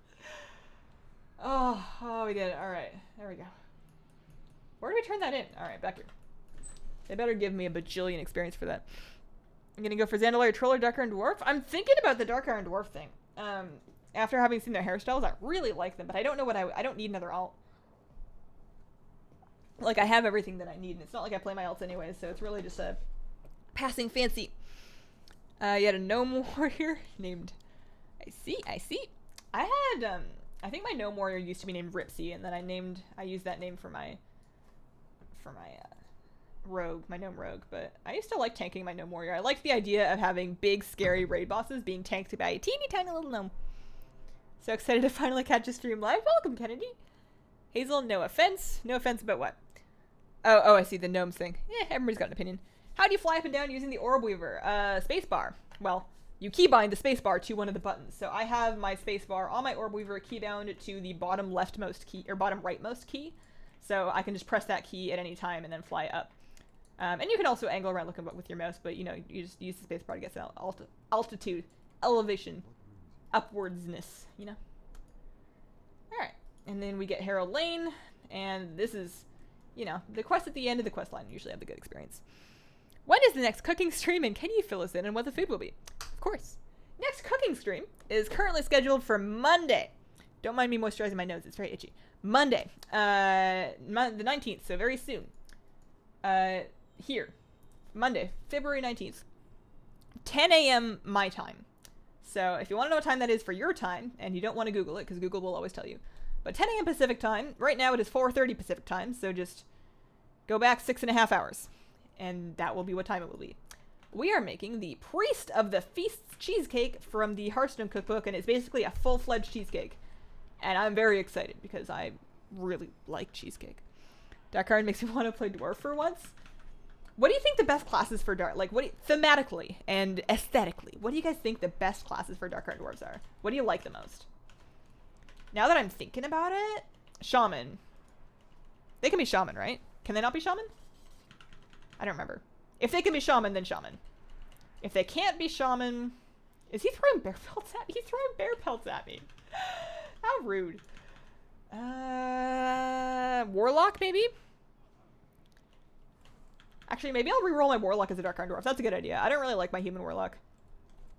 Oh, we did it. All right, there we go. Where do we turn that in? All right, back here. They better give me a bajillion experience for that. I'm gonna go for Zandalari, Troll, or Dark Iron Dwarf. I'm thinking about the Dark Iron Dwarf thing. After having seen their hairstyles, I really like them, but I don't know what I don't need another alt. Like, I have everything that I need, and it's not like I play my alts anyways, so it's really just a passing fancy. You had a gnome warrior named... I see. I had, I think my gnome warrior used to be named Ripsy, and then I used that name for my rogue, my gnome rogue, but I used to like tanking my gnome warrior. I liked the idea of having big, scary raid bosses being tanked by a teeny tiny little gnome. So excited to finally catch a stream live. Welcome, Kennedy. Hazel, no offense. No offense about what? Oh, I see the gnomes thing. Yeah, everybody's got an opinion. How do you fly up and down using the Orb Weaver? Spacebar. Well, you keybind the spacebar to one of the buttons. So I have my spacebar on my Orb Weaver keybound to the bottom leftmost key, or bottom rightmost key. So I can just press that key at any time and then fly up. And you can also angle around looking with your mouse, but you know, you just use the spacebar to get some altitude, elevation, upwardsness, you know? Alright, and then we get Herald Lane, and this is, you know, the quest at the end of the quest line usually have the good experience. When is the next cooking stream, and can you fill us in on what the food will be? Of course. Next next cooking stream is currently scheduled for Monday. Don't mind me moisturizing my nose. It's very itchy. Monday, the 19th, so very soon. Here. Monday, February 19th. 10 a.m. my time. So if you want to know what time that is for your time, and you don't want to Google it, because Google will always tell you. But 10 a.m. Pacific time. Right now it is 4:30 Pacific time, so just go back 6.5 hours. And that will be what time it will be. We are making the Priest of the Feasts cheesecake from the Hearthstone cookbook, and it's basically a full-fledged cheesecake. And I'm very excited because I really like cheesecake. Dark Iron makes me want to play Dwarf for once. What do you think the best classes for Dark... Like, thematically and aesthetically, what do you guys think the best classes for Dark Iron Dwarves are? What do you like the most? Now that I'm thinking about it... Shaman. They can be Shaman, right? Can they not be Shaman? I don't remember. If they can be Shaman, then Shaman. If they can't be Shaman... Is he throwing bear pelts at me? He's throwing bear pelts at me. How rude. Warlock, maybe? Actually, maybe I'll reroll my Warlock as a Dark Iron Dwarf. That's a good idea. I don't really like my human Warlock.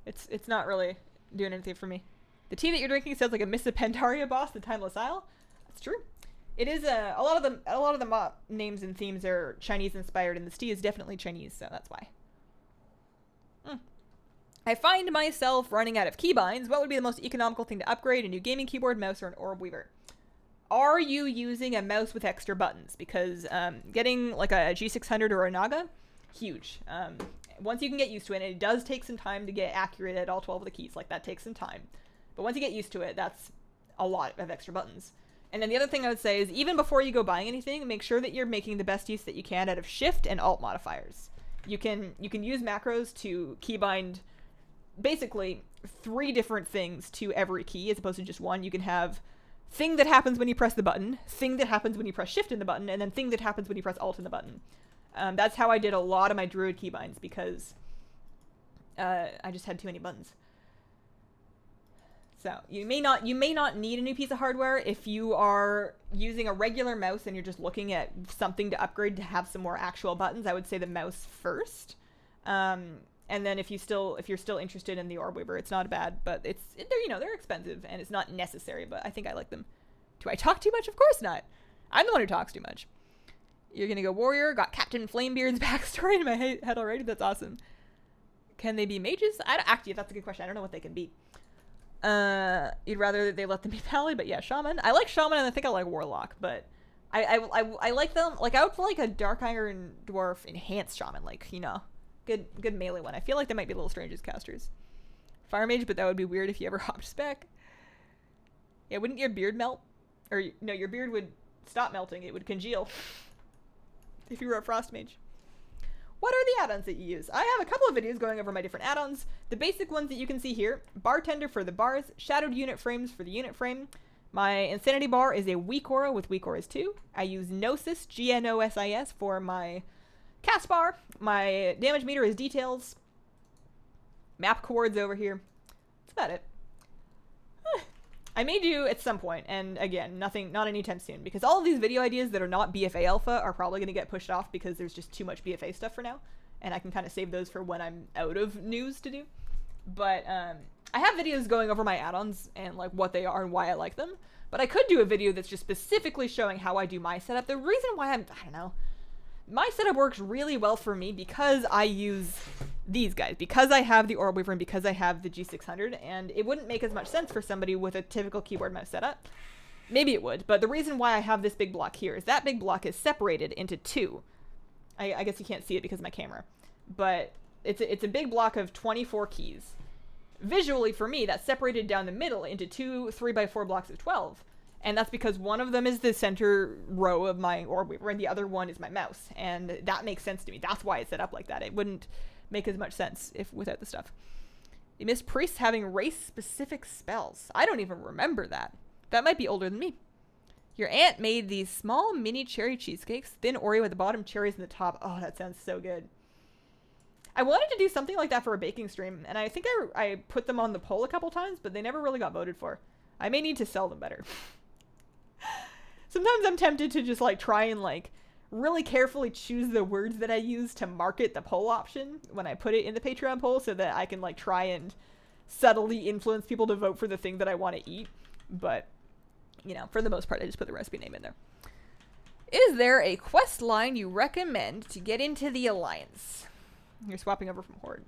It's not really doing anything for me. The tea that you're drinking sounds like a Miss Pandaria boss, the Timeless Isle. That's true. It is a lot of the names and themes are Chinese inspired, and this tea is definitely Chinese, so that's why. I find myself running out of keybinds. What would be the most economical thing to upgrade? A new gaming keyboard, mouse, or an orb weaver? Are you using a mouse with extra buttons? Because getting like a G600 or a Naga, huge. Once you can get used to it, and it does take some time to get accurate at all 12 of the keys. Like, that takes some time. But once you get used to it, that's a lot of extra buttons. And then the other thing I would say is, even before you go buying anything, make sure that you're making the best use that you can out of Shift and Alt modifiers. You can use macros to keybind basically 3 different things to every key as opposed to just one. You can have thing that happens when you press the button, thing that happens when you press Shift in the button, and then thing that happens when you press Alt in the button. That's how I did a lot of my Druid keybinds because I just had too many buttons. So you may not need a new piece of hardware if you are using a regular mouse and you're just looking at something to upgrade to have some more actual buttons. I would say the mouse first. And then if you're still interested in the Orb Weaver, it's not bad, but they're expensive and it's not necessary, but I think I like them. Do I talk too much? Of course not. I'm the one who talks too much. You're gonna go Warrior, got Captain Flamebeard's backstory in my head already. That's awesome. Can they be mages? Actually, that's a good question. I don't know what they can be. You'd rather that they let them be Pally, but yeah, Shaman. I like Shaman and I think I like Warlock, but I like them. Like, I would like a Dark Iron Dwarf enhanced Shaman, like, good melee one. I feel like they might be a little strange as casters. Fire Mage, but that would be weird if you ever hopped spec. Yeah, wouldn't your beard melt? Or, no, your beard would stop melting. It would congeal. If you were a Frost Mage. What are the add-ons that you use? I have a couple of videos going over my different add-ons. The basic ones that you can see here. Bartender for the bars. Shadowed unit frames for the unit frame. My Insanity Bar is a weak aura with weak auras 2. I use Gnosis, Gnosis, for my cast bar. My damage meter is details. Map chords over here. That's about it. I may do at some point, and again, not anytime soon, because all of these video ideas that are not BFA alpha are probably going to get pushed off because there's just too much BFA stuff for now, and I can kind of save those for when I'm out of news to do. But I have videos going over my add-ons and like what they are and why I like them, but I could do a video that's just specifically showing how I do my setup. The reason why I don't know. My setup works really well for me because I use these guys, because I have the Orb Weaver and because I have the G600, and it wouldn't make as much sense for somebody with a typical keyboard mouse setup. Maybe it would, but the reason why I have this big block here is that big block is separated into 2. I guess you can't see it because of my camera, but it's a big block of 24 keys. Visually, for me, that's separated down the middle into 2 3x4 blocks of 12. And that's because one of them is the center row of my Orb Weaver and the other one is my mouse. And that makes sense to me. That's why it's set up like that. It wouldn't make as much sense without the stuff. You missed priests having race-specific spells. I don't even remember that. That might be older than me. Your aunt made these small mini cherry cheesecakes. Thin Oreo at the bottom, cherries in the top. Oh, that sounds so good. I wanted to do something like that for a baking stream. And I think I put them on the poll a couple times, but they never really got voted for. I may need to sell them better. Sometimes I'm tempted to just like try and like really carefully choose the words that I use to market the poll option when I put it in the Patreon poll so that I can like try and subtly influence people to vote for the thing that I want to eat. But, you know, for the most part, I just put the recipe name in there. Is there a quest line you recommend to get into the Alliance? You're swapping over from Horde.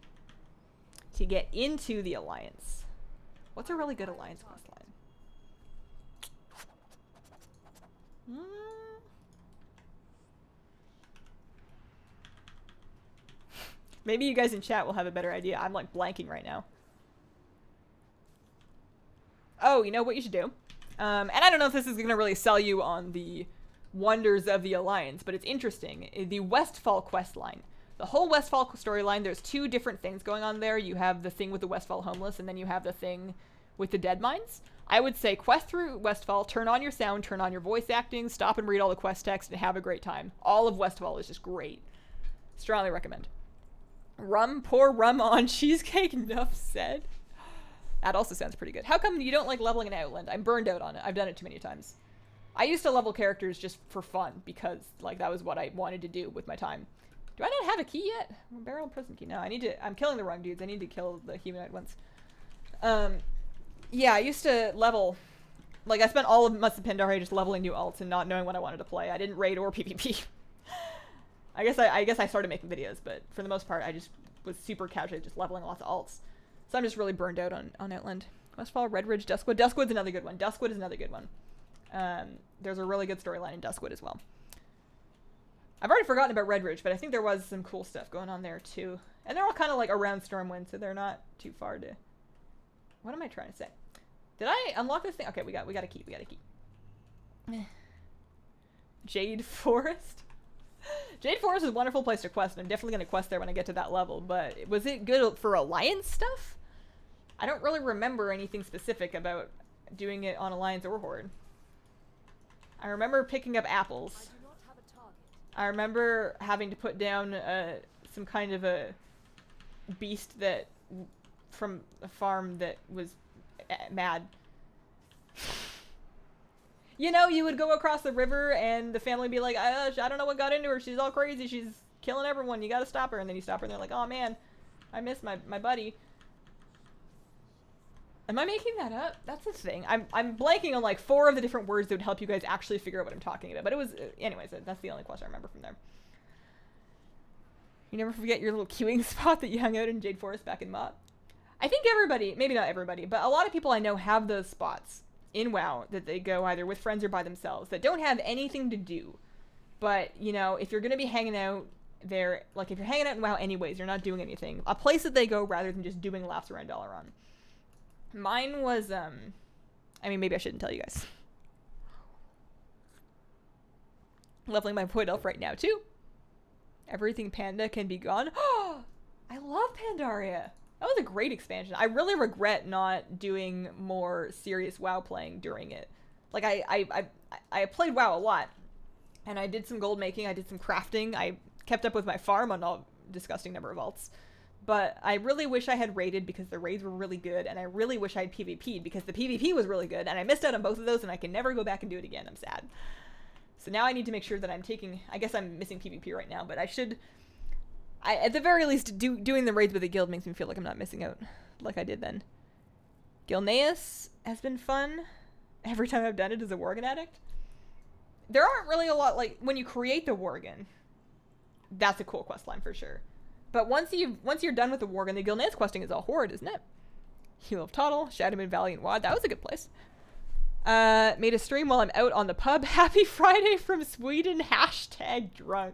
To get into the Alliance. What's a really good Alliance quest line? Maybe you guys in chat will have a better idea. I'm like blanking right now. Oh, you know what you should do? And I don't know if this is going to really sell you on the wonders of the Alliance, but it's interesting. The Westfall quest line. The whole Westfall storyline, there's two different things going on there. You have the thing with the Westfall homeless, and then you have the thing with the dead mines. I would say quest through Westfall, turn on your sound, turn on your voice acting, stop and read all the quest text, and have a great time. All of Westfall is just great. Strongly recommend. Rum, pour rum on cheesecake, enough said. That also sounds pretty good. How come you don't like leveling in Outland? I'm burned out on it. I've done it too many times. I used to level characters just for fun because like that was what I wanted to do with my time. Do I not have a key yet? Barrel and prison key. No, I'm killing the wrong dudes. I need to kill the humanoid ones. Yeah, I used to level. Like I spent all of Months of Pandaria just leveling new alts and not knowing what I wanted to play. I didn't raid or PvP. I guess I started making videos, but for the most part, I just was super casually just leveling lots of alts. So I'm just really burned out on Outland. Westfall, Red Ridge, Duskwood. Duskwood's another good one. Duskwood is another good one. There's a really good storyline in Duskwood as well. I've already forgotten about Red Ridge, but I think there was some cool stuff going on there too. And they're all kind of like around Stormwind, so they're not too far to... What am I trying to say? Did I unlock this thing? Okay, we got a key. We got a key. Jade Forest? Jade Forest is a wonderful place to quest, and I'm definitely going to quest there when I get to that level, but was it good for Alliance stuff? I don't really remember anything specific about doing it on Alliance or Horde. I remember picking up apples. I remember having to put down some kind of a beast that from a farm that was mad. You know, you would go across the river and the family would be like, I don't know what got into her. She's all crazy. She's killing everyone. You gotta stop her. And then you stop her and they're like, oh man, I miss my buddy. Am I making that up? That's a thing. I'm blanking on like 4 of the different words that would help you guys actually figure out what I'm talking about. But it was, anyways, that's the only quest I remember from there. You never forget your little queuing spot that you hung out in Jade Forest back in Mott. I think everybody, maybe not everybody, but a lot of people I know have those spots in WoW that they go either with friends or by themselves that don't have anything to do. But, you know, if you're going to be hanging out there, like if you're hanging out in WoW anyways, you're not doing anything. A place that they go rather than just doing laps around Dalaran. Mine was, I mean, maybe I shouldn't tell you guys. Leveling my Void Elf right now, too. Everything Panda can be gone. Oh, I love Pandaria. That was a great expansion. I really regret not doing more serious WoW playing during it. Like, I played WoW a lot. And I did some gold making. I did some crafting. I kept up with my farm on a disgusting number of alts. But I really wish I had raided because the raids were really good. And I really wish I had PvP'd because the PvP was really good. And I missed out on both of those and I can never go back and do it again. I'm sad. So now I need to make sure that I'm taking... I guess I'm missing PvP right now, but I should... at the very least, doing the raids with the guild makes me feel like I'm not missing out like I did then. Gilneas has been fun. Every time I've done it as a Worgen addict. There aren't really a lot, like, when you create the Worgen, that's a cool quest line for sure. But once you're done with the Worgen, the Gilneas questing is all Horde, isn't it? Heel of Tuttle, Shadowman Valley, and WoD. That was a good place. Made a stream while I'm out on the pub. Happy Friday from Sweden. Hashtag drunk.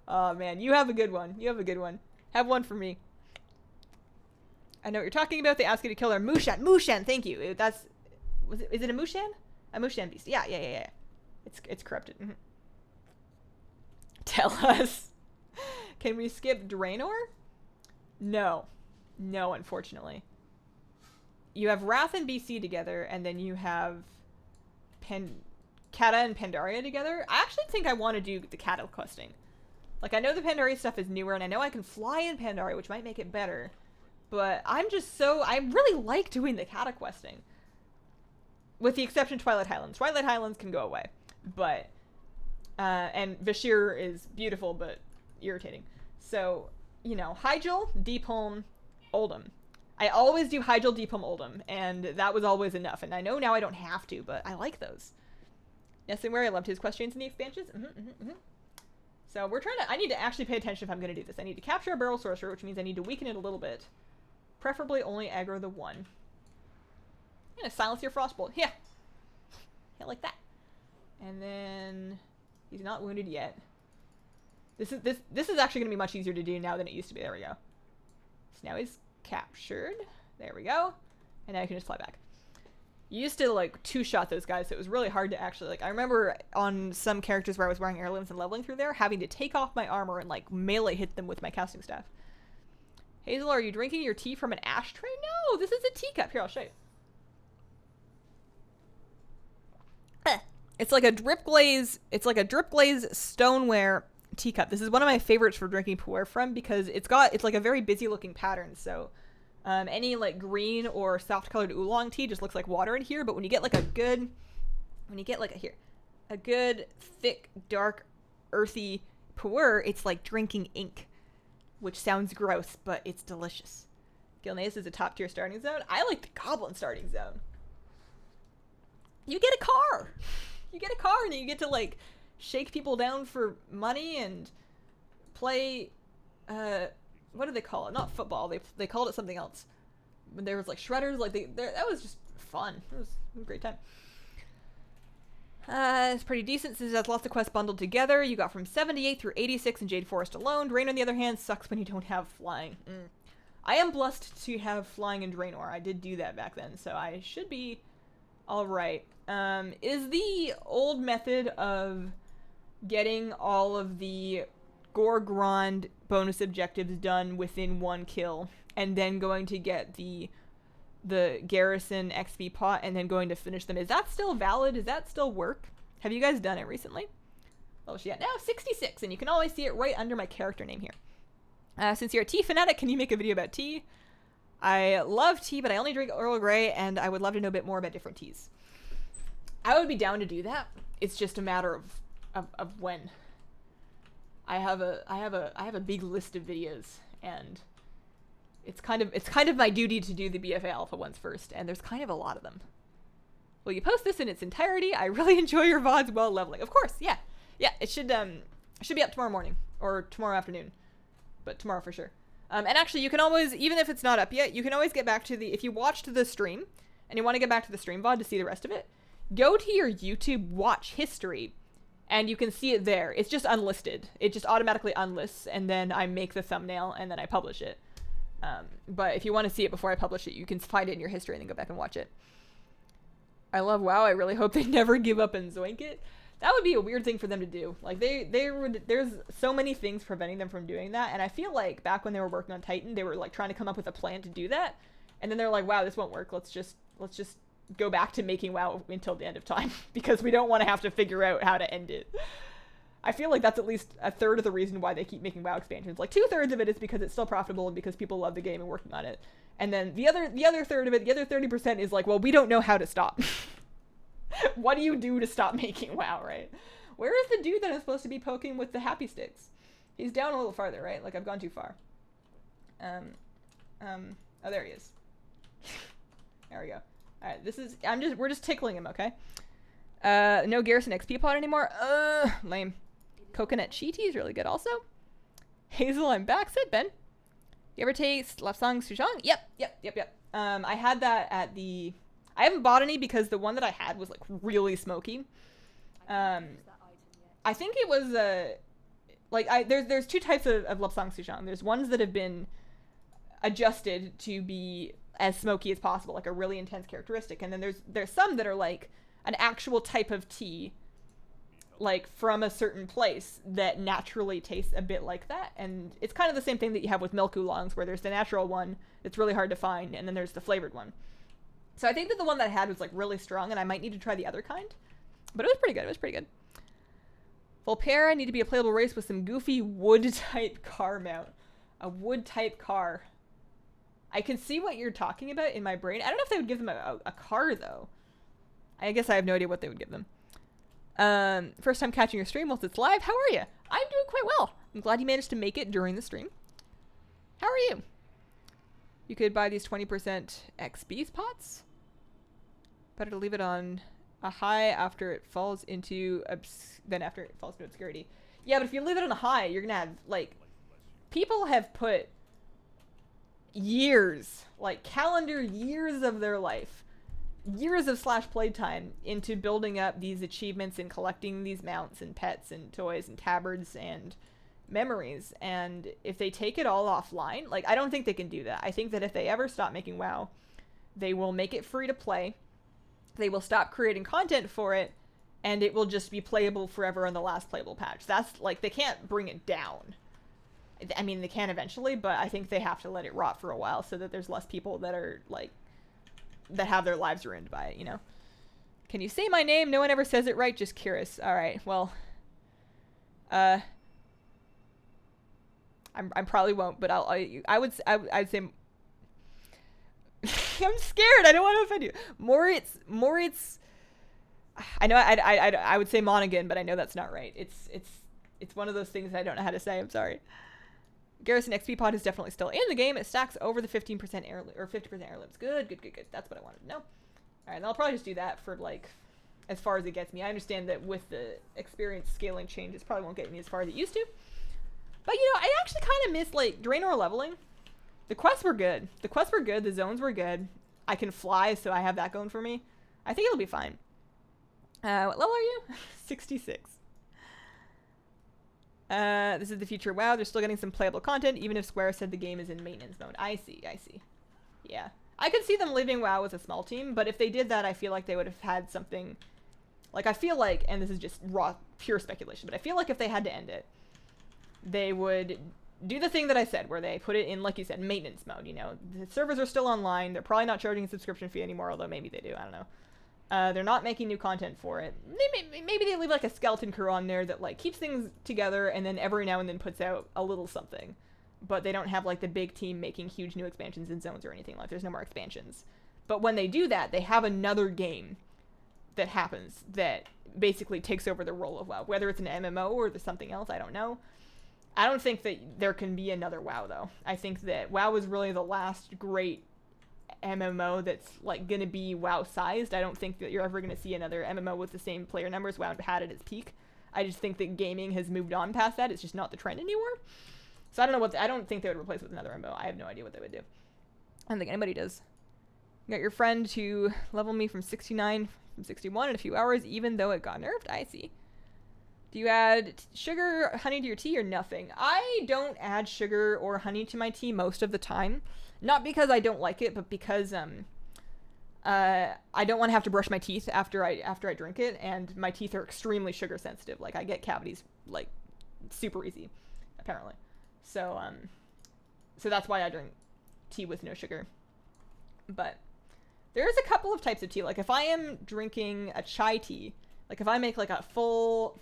Oh man, you have a good one. You have a good one. Have one for me. I know what you're talking about. They ask you to kill our Mushan. Mushan, thank you. Is it a Mushan? A Mushan beast. Yeah. It's corrupted. Mm-hmm. Tell us. Can we skip Draenor? No. No, unfortunately. You have Wrath and BC together, and then you have Kata and Pandaria together. I actually think I want to do the Kata questing. Like, I know the Pandaria stuff is newer, and I know I can fly in Pandaria, which might make it better. But I'm just so... I really like doing the Kata questing. With the exception of Twilight Highlands. Twilight Highlands can go away. But... and Vashir is beautiful, but irritating. So, you know, Hyjal, Deepholm, Oldham. I always do Hygel Deepum Oldham, and that was always enough. And I know now I don't have to, but I like those. Yes, and where I loved his questions in the expansions. So we're trying to... I need to actually pay attention if I'm going to do this. I need to capture a barrel sorcerer, which means I need to weaken it a little bit. Preferably only aggro the one. I'm going to silence your frostbolt. Yeah. Yeah, like that. And then... He's not wounded yet. This is actually going to be much easier to do now than it used to be. There we go. So now he's captured. There we go. And now you can just fly back. You used to, like, two-shot those guys, so it was really hard to actually, like, I remember on some characters where I was wearing heirlooms and leveling through there, having to take off my armor and, like, melee hit them with my casting staff. Hazel, are you drinking your tea from an ashtray? No, this is a teacup. Here, I'll show you. It's like a drip glaze stoneware teacup. This is one of my favorites for drinking pu'er from because it's like a very busy looking pattern, so... any like green or soft colored oolong tea just looks like water in here, but when you get like a good thick, dark, earthy pu'er, it's like drinking ink, which sounds gross, but it's delicious. Gilneas is a top tier starting zone. I like the goblin starting zone. You get a car. You get a car and you get to like shake people down for money and play, what do they call it? Not football. They called it something else. When there was like shredders, like that was just fun. It was a great time. It's pretty decent since it has lots of quests bundled together. You got from 78 through 86 in Jade Forest alone. Draenor, on the other hand, sucks when you don't have flying. I am blessed to have flying in Draenor. I did do that back then, so I should be all right. Is the old method of getting all of the Gorgrond bonus objectives done within one kill and then going to get the garrison XP pot and then going to finish them, is that still valid? Does that still work? Have you guys done it recently? Well, yeah, now 66, and you can always see it right under my character name here. Since you're a tea fanatic, can you make a video about tea? I love tea, but I only drink Earl Grey, and I would love to know a bit more about different teas. I would be down to do that. It's just a matter of when. I have a big list of videos, and it's kind of my duty to do the BFA Alpha ones first, and there's kind of a lot of them. Will you post this in its entirety? I really enjoy your VODs while leveling. Of course, yeah. Yeah, it should be up tomorrow morning, or tomorrow afternoon, but tomorrow for sure. And actually, you can always, even if it's not up yet, you can always get back to if you watched the stream, and you want to get back to the stream VOD to see the rest of it, go to your YouTube watch history, and you can see it there. It's just unlisted. It just automatically unlists, and then I make the thumbnail, and then I publish it. But if you want to see it before I publish it, you can find it in your history and then go back and watch it. I love WoW. I really hope they never give up and zoink it. That would be a weird thing for them to do. Like, there's so many things preventing them from doing that, and I feel like back when they were working on Titan, they were, like, trying to come up with a plan to do that, and then they're like, wow, this won't work. Let's just go back to making WoW until the end of time, because we don't want to have to figure out how to end it. I feel like that's at least a third of the reason why they keep making WoW expansions. Like, 2/3 of it is because it's still profitable and because people love the game and working on it. And then the other third of it, the other 30% is like, well, we don't know how to stop. What do you do to stop making WoW, right? Where is the dude that I'm supposed to be poking with the happy sticks? He's down a little farther, right? Like, I've gone too far. Oh, there he is. There we go. Alright, we're just tickling him, okay? No Garrison XP pod anymore? Lame. Coconut Cheety is really good also. Hazel, I'm back, said Ben. You ever taste Lapsang Souchong? Yep. I had that at the... I haven't bought any because the one that I had was, like, really smoky. I think it was, there's two types of Lapsang Souchong. There's ones that have been adjusted to be as smoky as possible, like a really intense characteristic. And then there's some that are, like, an actual type of tea, like, from a certain place that naturally tastes a bit like that. And it's kind of the same thing that you have with milk oolongs, where there's the natural one that's really hard to find, and then there's the flavored one. So I think that the one that I had was, like, really strong, and I might need to try the other kind. But it was pretty good. Volpera need to be a playable race with some goofy wood-type car mount. A wood-type car. I can see what you're talking about in my brain. I don't know if they would give them a car, though. I guess I have no idea what they would give them. First time catching your stream whilst it's live. How are you? I'm doing quite well. I'm glad you managed to make it during the stream. How are you? You could buy these 20% XP pots. Better to leave it on a high after it falls into obscurity. Yeah, but if you leave it on a high, you're gonna have, like, people have put years, like calendar years of their life, years of slash playtime into building up these achievements and collecting these mounts and pets and toys and tabards and memories. And if they take it all offline, like, I don't think they can do that. I think that if they ever stop making WoW, they will make it free to play. They will stop creating content for it, and it will just be playable forever on the last playable patch. That's, like, they can't bring it down. I mean, they can eventually, but I think they have to let it rot for a while so that there's less people that are, like, that have their lives ruined by it, you know? Can you say my name? No one ever says it right. Just curious. All right. Well, I probably won't, but I would say I'm scared. I don't want to offend you. Moritz. I know I would say Monaghan, but I know that's not right. It's one of those things I don't know how to say. I'm sorry. Garrison XP pod is definitely still in the game. It stacks over the 15% or 50% heirlooms. Good. That's what I wanted to know. All right, then I'll probably just do that for, like, as far as it gets me. I understand that with the experience scaling changes, probably won't get me as far as it used to. But, you know, I actually kind of miss, like, Draenor leveling. The quests were good. The zones were good. I can fly, so I have that going for me. I think it'll be fine. What level are you? 66. This is the future WoW. They're still getting some playable content, even if Square said the game is in maintenance mode. I see. Yeah. I could see them leaving WoW with a small team, but if they did that, I feel like they would have had something... Like, I feel like, and this is just raw, pure speculation, but I feel like if they had to end it, they would do the thing that I said, where they put it in, like you said, maintenance mode, you know? The servers are still online. They're probably not charging a subscription fee anymore, although maybe they do. I don't know. They're not making new content for it. Maybe they leave, like, a skeleton crew on there that, like, keeps things together and then every now and then puts out a little something. But they don't have, like, the big team making huge new expansions in zones or anything. Like, there's no more expansions. But when they do that, they have another game that happens that basically takes over the role of WoW. Whether it's an MMO or there's something else, I don't know. I don't think that there can be another WoW, though. I think that WoW is really the last great MMO that's, like, gonna be WoW sized. I don't think that you're ever gonna see another MMO with the same player numbers WoW had at its peak. I just think that gaming has moved on past that. It's just not the trend anymore. So I don't know I don't think they would replace it with another MMO. I have no idea what they would do. I don't think anybody does. You got your friend to level me from 69 from 61 in a few hours, even though it got nerfed. I see. Do you add sugar, honey to your tea, or nothing? I don't add sugar or honey to my tea most of the time. Not because I don't like it, but because I don't want to have to brush my teeth after I drink it, and my teeth are extremely sugar sensitive. Like, I get cavities, like, super easy, apparently. So so that's why I drink tea with no sugar. But there's a couple of types of tea. Like, if I am drinking a chai tea, like if I make, like, a full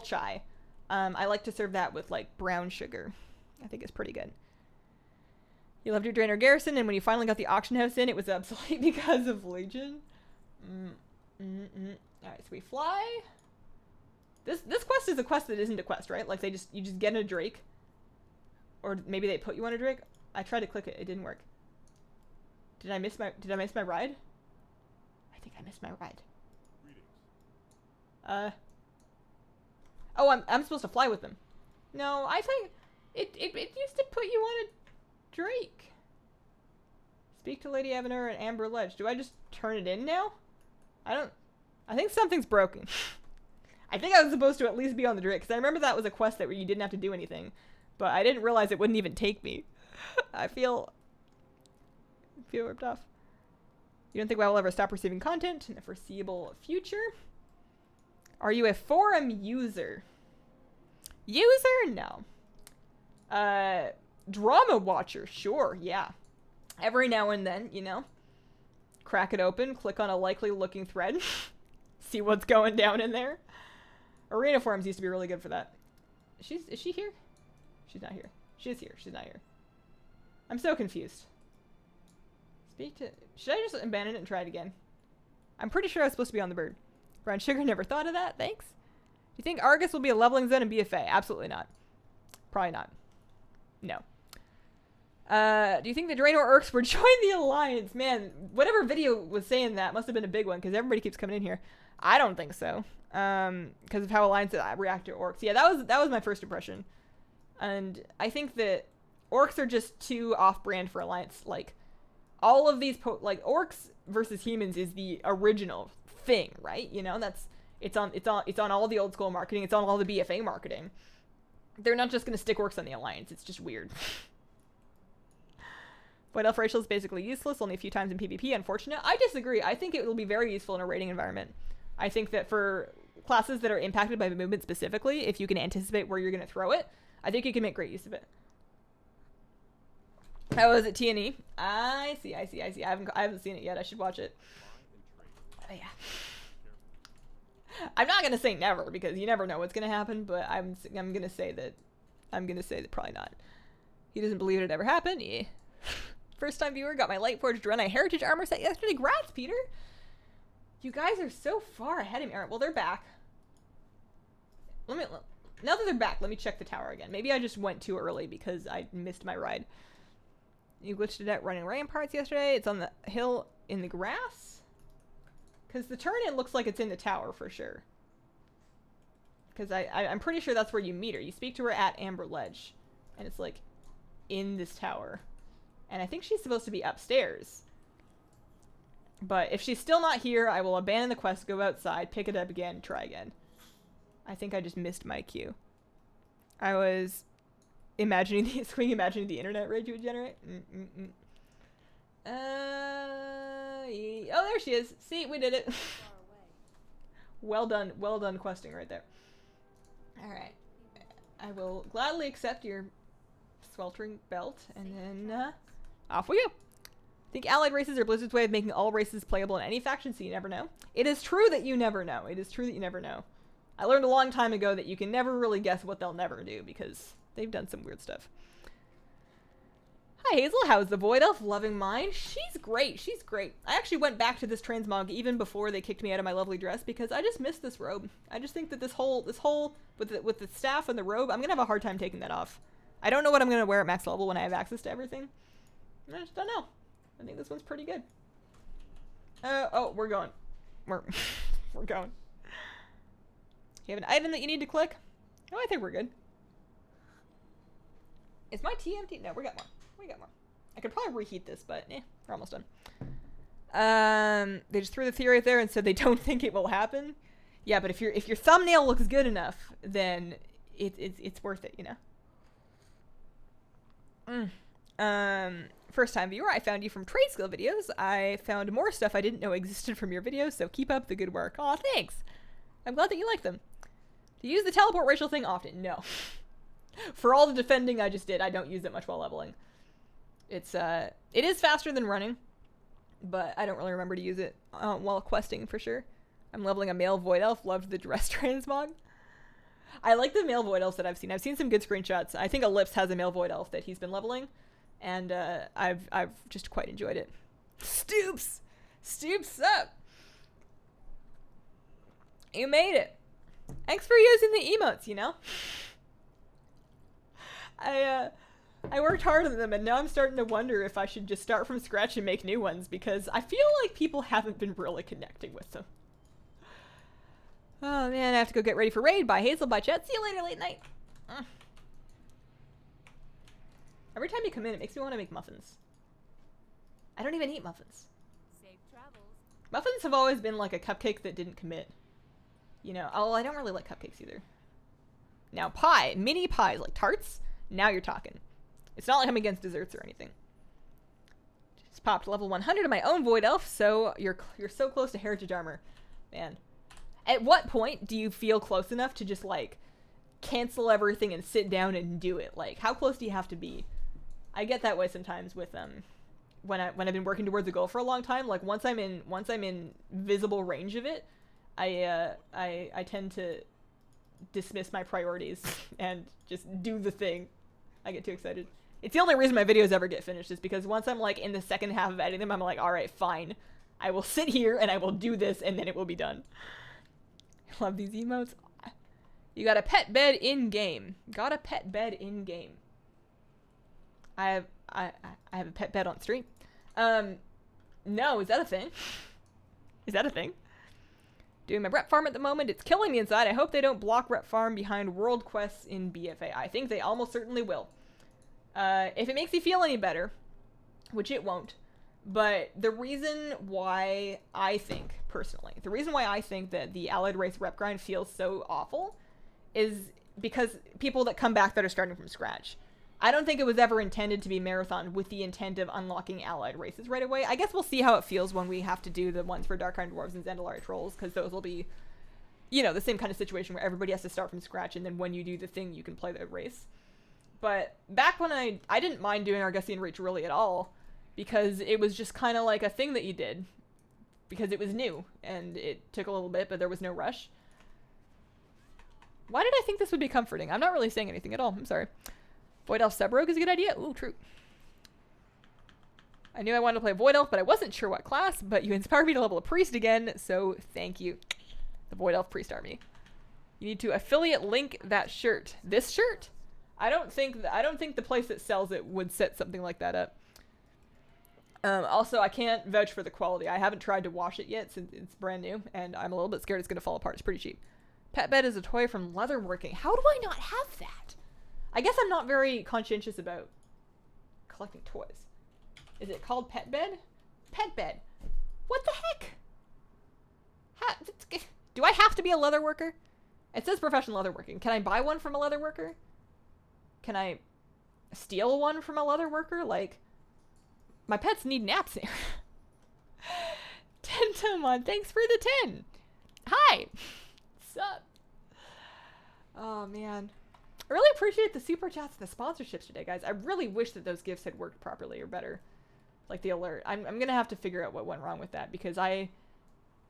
chai, I like to serve that with, like, brown sugar. I think it's pretty good. You loved your Draenor Garrison, and when you finally got the auction house in, it was obsolete because of Legion. Alright, so we fly. This quest is a quest that isn't a quest, right? Like, you just get a Drake. Or maybe they put you on a Drake. I tried to click it, it didn't work. Did I miss my ride? I think I missed my ride. Oh, I'm supposed to fly with them. No, I think it used to put you on a Drake. Speak to Lady Evanor and Amber Ledge. Do I just turn it in now? I think something's broken. I think I was supposed to at least be on the Drake, because I remember that was a quest that where you didn't have to do anything. But I didn't realize it wouldn't even take me. I feel ripped off. You don't think WoW will ever stop receiving content in the foreseeable future? Are you a forum user? No. Drama watcher, sure, yeah. Every now and then, you know. Crack it open, click on a likely looking thread. See what's going down in there. Arena forums used to be really good for that. Is she here? She's not here. She is here. She's not here. I'm so confused. Should I just abandon it and try it again? I'm pretty sure I was supposed to be on the bird. Brown Sugar never thought of that. Thanks. Do you think Argus will be a leveling zone in BFA? Absolutely not. Probably not. No. Do you think the Draenor Orcs would join the Alliance? Man, whatever video was saying that must have been a big one because everybody keeps coming in here. I don't think so. Because of how Alliance react to Orcs. Yeah, that was my first impression. And I think that Orcs are just too off-brand for Alliance. Like, all of these, like, Orcs versus humans is the original thing, right? You know, it's on all the old school marketing. It's on all the BFA marketing. They're not just going to stick Orcs on the Alliance. It's just weird. White Elf racial is basically useless, only a few times in PvP, unfortunate. I disagree. I think it will be very useful in a raiding environment. I think that for classes that are impacted by the movement specifically, if you can anticipate where you're going to throw it, I think you can make great use of it. How was it, T&E? I see. I haven't seen it yet. I should watch it. Oh, yeah. I'm not going to say never, because you never know what's going to happen, but I'm going to say that probably not. He doesn't believe it ever happened. Yeah. First time viewer, got my Lightforged Draenei Heritage armor set yesterday. Congrats, Peter. You guys are so far ahead of me. Alright, well, they're back. Now that they're back, let me check the tower again. Maybe I just went too early because I missed my ride. You glitched it at running ramparts yesterday. It's on the hill in the grass. Because the turn-in looks like it's in the tower for sure. Because I'm pretty sure that's where you meet her. You speak to her at Amber Ledge. And it's like in this tower. And I think she's supposed to be upstairs. But if she's still not here, I will abandon the quest, go outside, pick it up again, try again. I think I just missed my cue. I was imagining the internet rage you would generate. Oh, there she is. See, we did it. Well done questing right there. Alright. I will gladly accept your sweltering belt, and then, off we go. Think allied races are Blizzard's way of making all races playable in any faction, so you never know. It is true that you never know. It is true that you never know. I learned a long time ago that you can never really guess what they'll never do, because they've done some weird stuff. Hi Hazel, how's the Void Elf? Loving mine? She's great, she's great. I actually went back to this transmog even before they kicked me out of my lovely dress, because I just missed this robe. I just think that this whole, with the staff and the robe, I'm gonna have a hard time taking that off. I don't know what I'm gonna wear at max level when I have access to everything. I just don't know. I think this one's pretty good. Oh, we're going. We're going. You have an item that you need to click? No, I think we're good. Is my tea empty? No, we got more. We got more. I could probably reheat this, but we're almost done. They just threw the theory out there and said they don't think it will happen. Yeah, but if your thumbnail looks good enough, then it's worth it, you know. First time viewer, I found you from trade skill videos. I found more stuff I didn't know existed from your videos, so keep up the good work. Aw, thanks. I'm glad that you like them. Do you use the teleport racial thing often? No. For all the defending I just did, I don't use it much while leveling. It is faster than running, but I don't really remember to use it while questing for sure. I'm leveling a male Void Elf. Loved the dress transmog. I like the male Void Elves that I've seen. I've seen some good screenshots. I think Ellipse has a male Void Elf that he's been leveling, and I've just quite enjoyed it. Stoops up. You made it. Thanks for using the emotes, you know? I worked hard on them, and now I'm starting to wonder if I should just start from scratch and make new ones, because I feel like people haven't been really connecting with them. Oh man, I have to go get ready for raid. Bye Hazel, bye chat. See you later, late night. Every time you come in, it makes me want to make muffins. I don't even eat muffins. Safe travels. Muffins have always been like a cupcake that didn't commit. You know, oh, I don't really like cupcakes either. Now pie, mini pies, like tarts, now you're talking. It's not like I'm against desserts or anything. Just popped level 100 of my own Void Elf, so you're so close to Heritage Armor. Man. At what point do you feel close enough to just, like, cancel everything and sit down and do it? Like, how close do you have to be? I get that way sometimes with, when I've been working towards a goal for a long time. Like, once I'm in visible range of it, I tend to dismiss my priorities and just do the thing. I get too excited. It's the only reason my videos ever get finished, is because once I'm like in the second half of editing them, I'm like, all right, fine. I will sit here and I will do this and then it will be done. I love these emotes. You got a pet bed in game. Got a pet bed in game. I I have a pet bed on stream. No, is that a thing? Is that a thing? Doing my rep farm at the moment. It's killing me inside. I hope they don't block rep farm behind world quests in BFA. I think they almost certainly will. If it makes you feel any better, which it won't, but the reason why I think, personally, the reason why I think that the allied race rep grind feels so awful is because people that come back that are starting from scratch. I don't think it was ever intended to be marathon with the intent of unlocking allied races right away. I guess we'll see how it feels when we have to do the ones for Dark Iron Dwarves and Zandalari Trolls, because those will be, you know, the same kind of situation where everybody has to start from scratch, and then when you do the thing, you can play the race. But back when I didn't mind doing Argosian Reach really at all, because it was just kind of like a thing that you did, because it was new, and it took a little bit, but there was no rush. Why did I think this would be comforting? I'm not really saying anything at all. I'm sorry. Void Elf Sub-Rogue is a good idea. Ooh, true. I knew I wanted to play Void Elf, but I wasn't sure what class, but you inspired me to level a priest again, so thank you. The Void Elf Priest Army. You need to affiliate link that shirt. This shirt? I don't think the place that sells it would set something like that up. Also, I can't vouch for the quality. I haven't tried to wash it yet since it's brand new, and I'm a little bit scared it's going to fall apart. It's pretty cheap. Pet bed is a toy from Leatherworking. How do I not have that? I guess I'm not very conscientious about collecting toys. Is it called pet bed? Pet bed. What the heck? Do I have to be a leatherworker? It says professional leatherworking. Can I buy one from a leatherworker? Can I steal one from a leatherworker? Like, my pets need naps here. 10 to 1. Thanks for the 10. Hi. Sup? Oh, man. I really appreciate the super chats and the sponsorships today, guys. I really wish that those gifts had worked properly or better. Like the alert. I'm gonna have to figure out what went wrong with that because I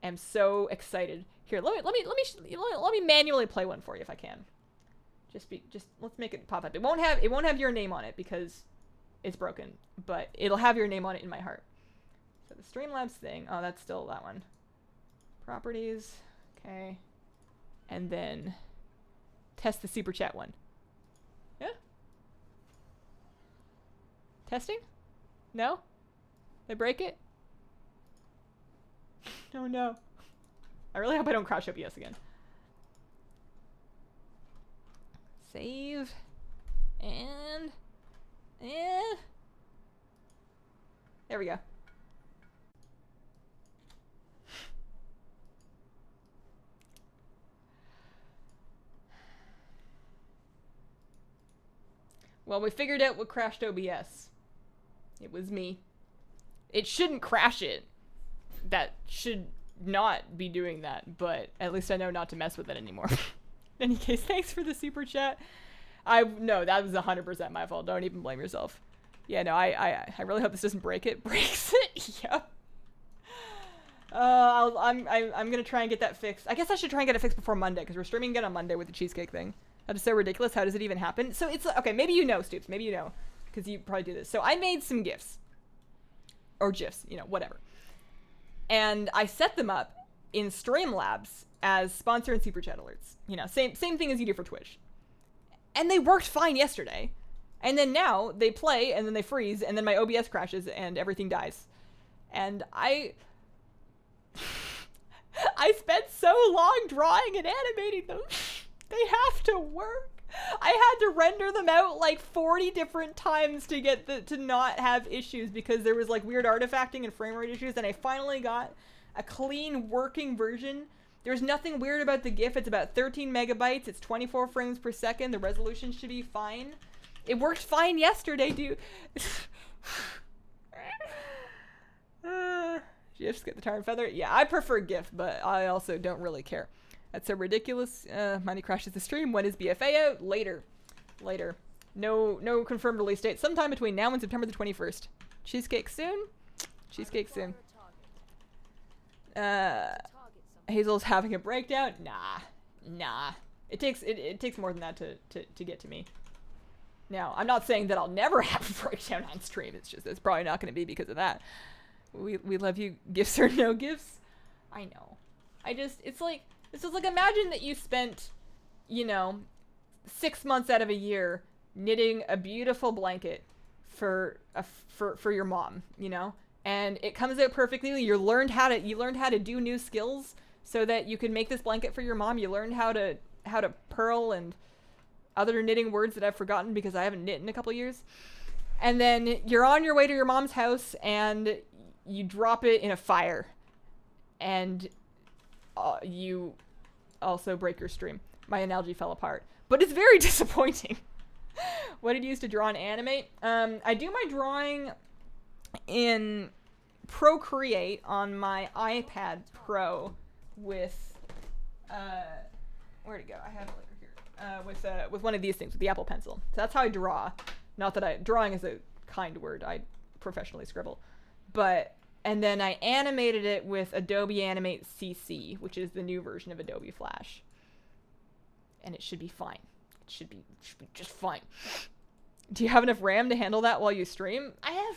am so excited. Here, let me manually play one for you if I can. Just let's make it pop up. It won't have your name on it because it's broken, but it'll have your name on it in my heart. So the Streamlabs thing. Oh, that's still that one. Properties. Okay. And then test the super chat one. Yeah? Testing? No? They break it? Oh no. I really hope I don't crash OBS again. Save. And there we go. Well, we figured out what crashed OBS. It was me. It shouldn't crash it. That should not be doing that, but at least I know not to mess with it anymore. In any case, thanks for the super chat. No, that was 100% my fault. Don't even blame yourself. Yeah, no, I really hope this doesn't break it. Breaks it? Yep. I'm gonna try and get that fixed. I guess I should try and get it fixed before Monday, because we're streaming again on Monday with the Cheesecake thing. That is so ridiculous. How does it even happen? So it's, okay, maybe you know, Stoops. Maybe you know, because you probably do this. So I made some GIFs. Or GIFs, you know, whatever. And I set them up in Streamlabs as sponsor and super chat alerts. You know, same thing as you do for Twitch. And they worked fine yesterday. And then now they play and then they freeze and then my OBS crashes and everything dies. And I spent so long drawing and animating them. They have to work. I had to render them out like 40 different times to get to not have issues because there was like weird artifacting and frame rate issues, and I finally got a clean working version. There's nothing weird about the GIF. It's about 13 megabytes. It's 24 frames per second. The resolution should be fine. It worked fine yesterday, dude. GIFs get the tar and feather. Yeah, I prefer GIF, but I also don't really care. That's so ridiculous. Money crashes the stream. When is BFA out? Later. No confirmed release date. Sometime between now and September the 21st. Cheesecake soon? Cheesecake soon. Hazel's having a breakdown? Nah. It takes more than that to get to me. Now, I'm not saying that I'll never have a breakdown on stream. It's just it's probably not going to be because of that. We love you, gifts or no gifts. I know. It's like imagine that you spent, 6 months out of a year knitting a beautiful blanket for your mom, you know? And it comes out perfectly. You learned how to do new skills so that you can make this blanket for your mom. You learned how to purl and other knitting words that I've forgotten because I haven't knit in a couple years. And then you're on your way to your mom's house and you drop it in a fire. And you also break your stream. My analogy fell apart. But it's very disappointing. What did you use to draw and animate? I do my drawing in Procreate on my iPad Pro with where'd it go? I have it here. With one of these things, with the Apple Pencil. So that's how I draw. Not that drawing is a kind word. I professionally scribble. And then I animated it with Adobe Animate CC, which is the new version of Adobe Flash. And it should be fine. It should be just fine. Do you have enough RAM to handle that while you stream? I have.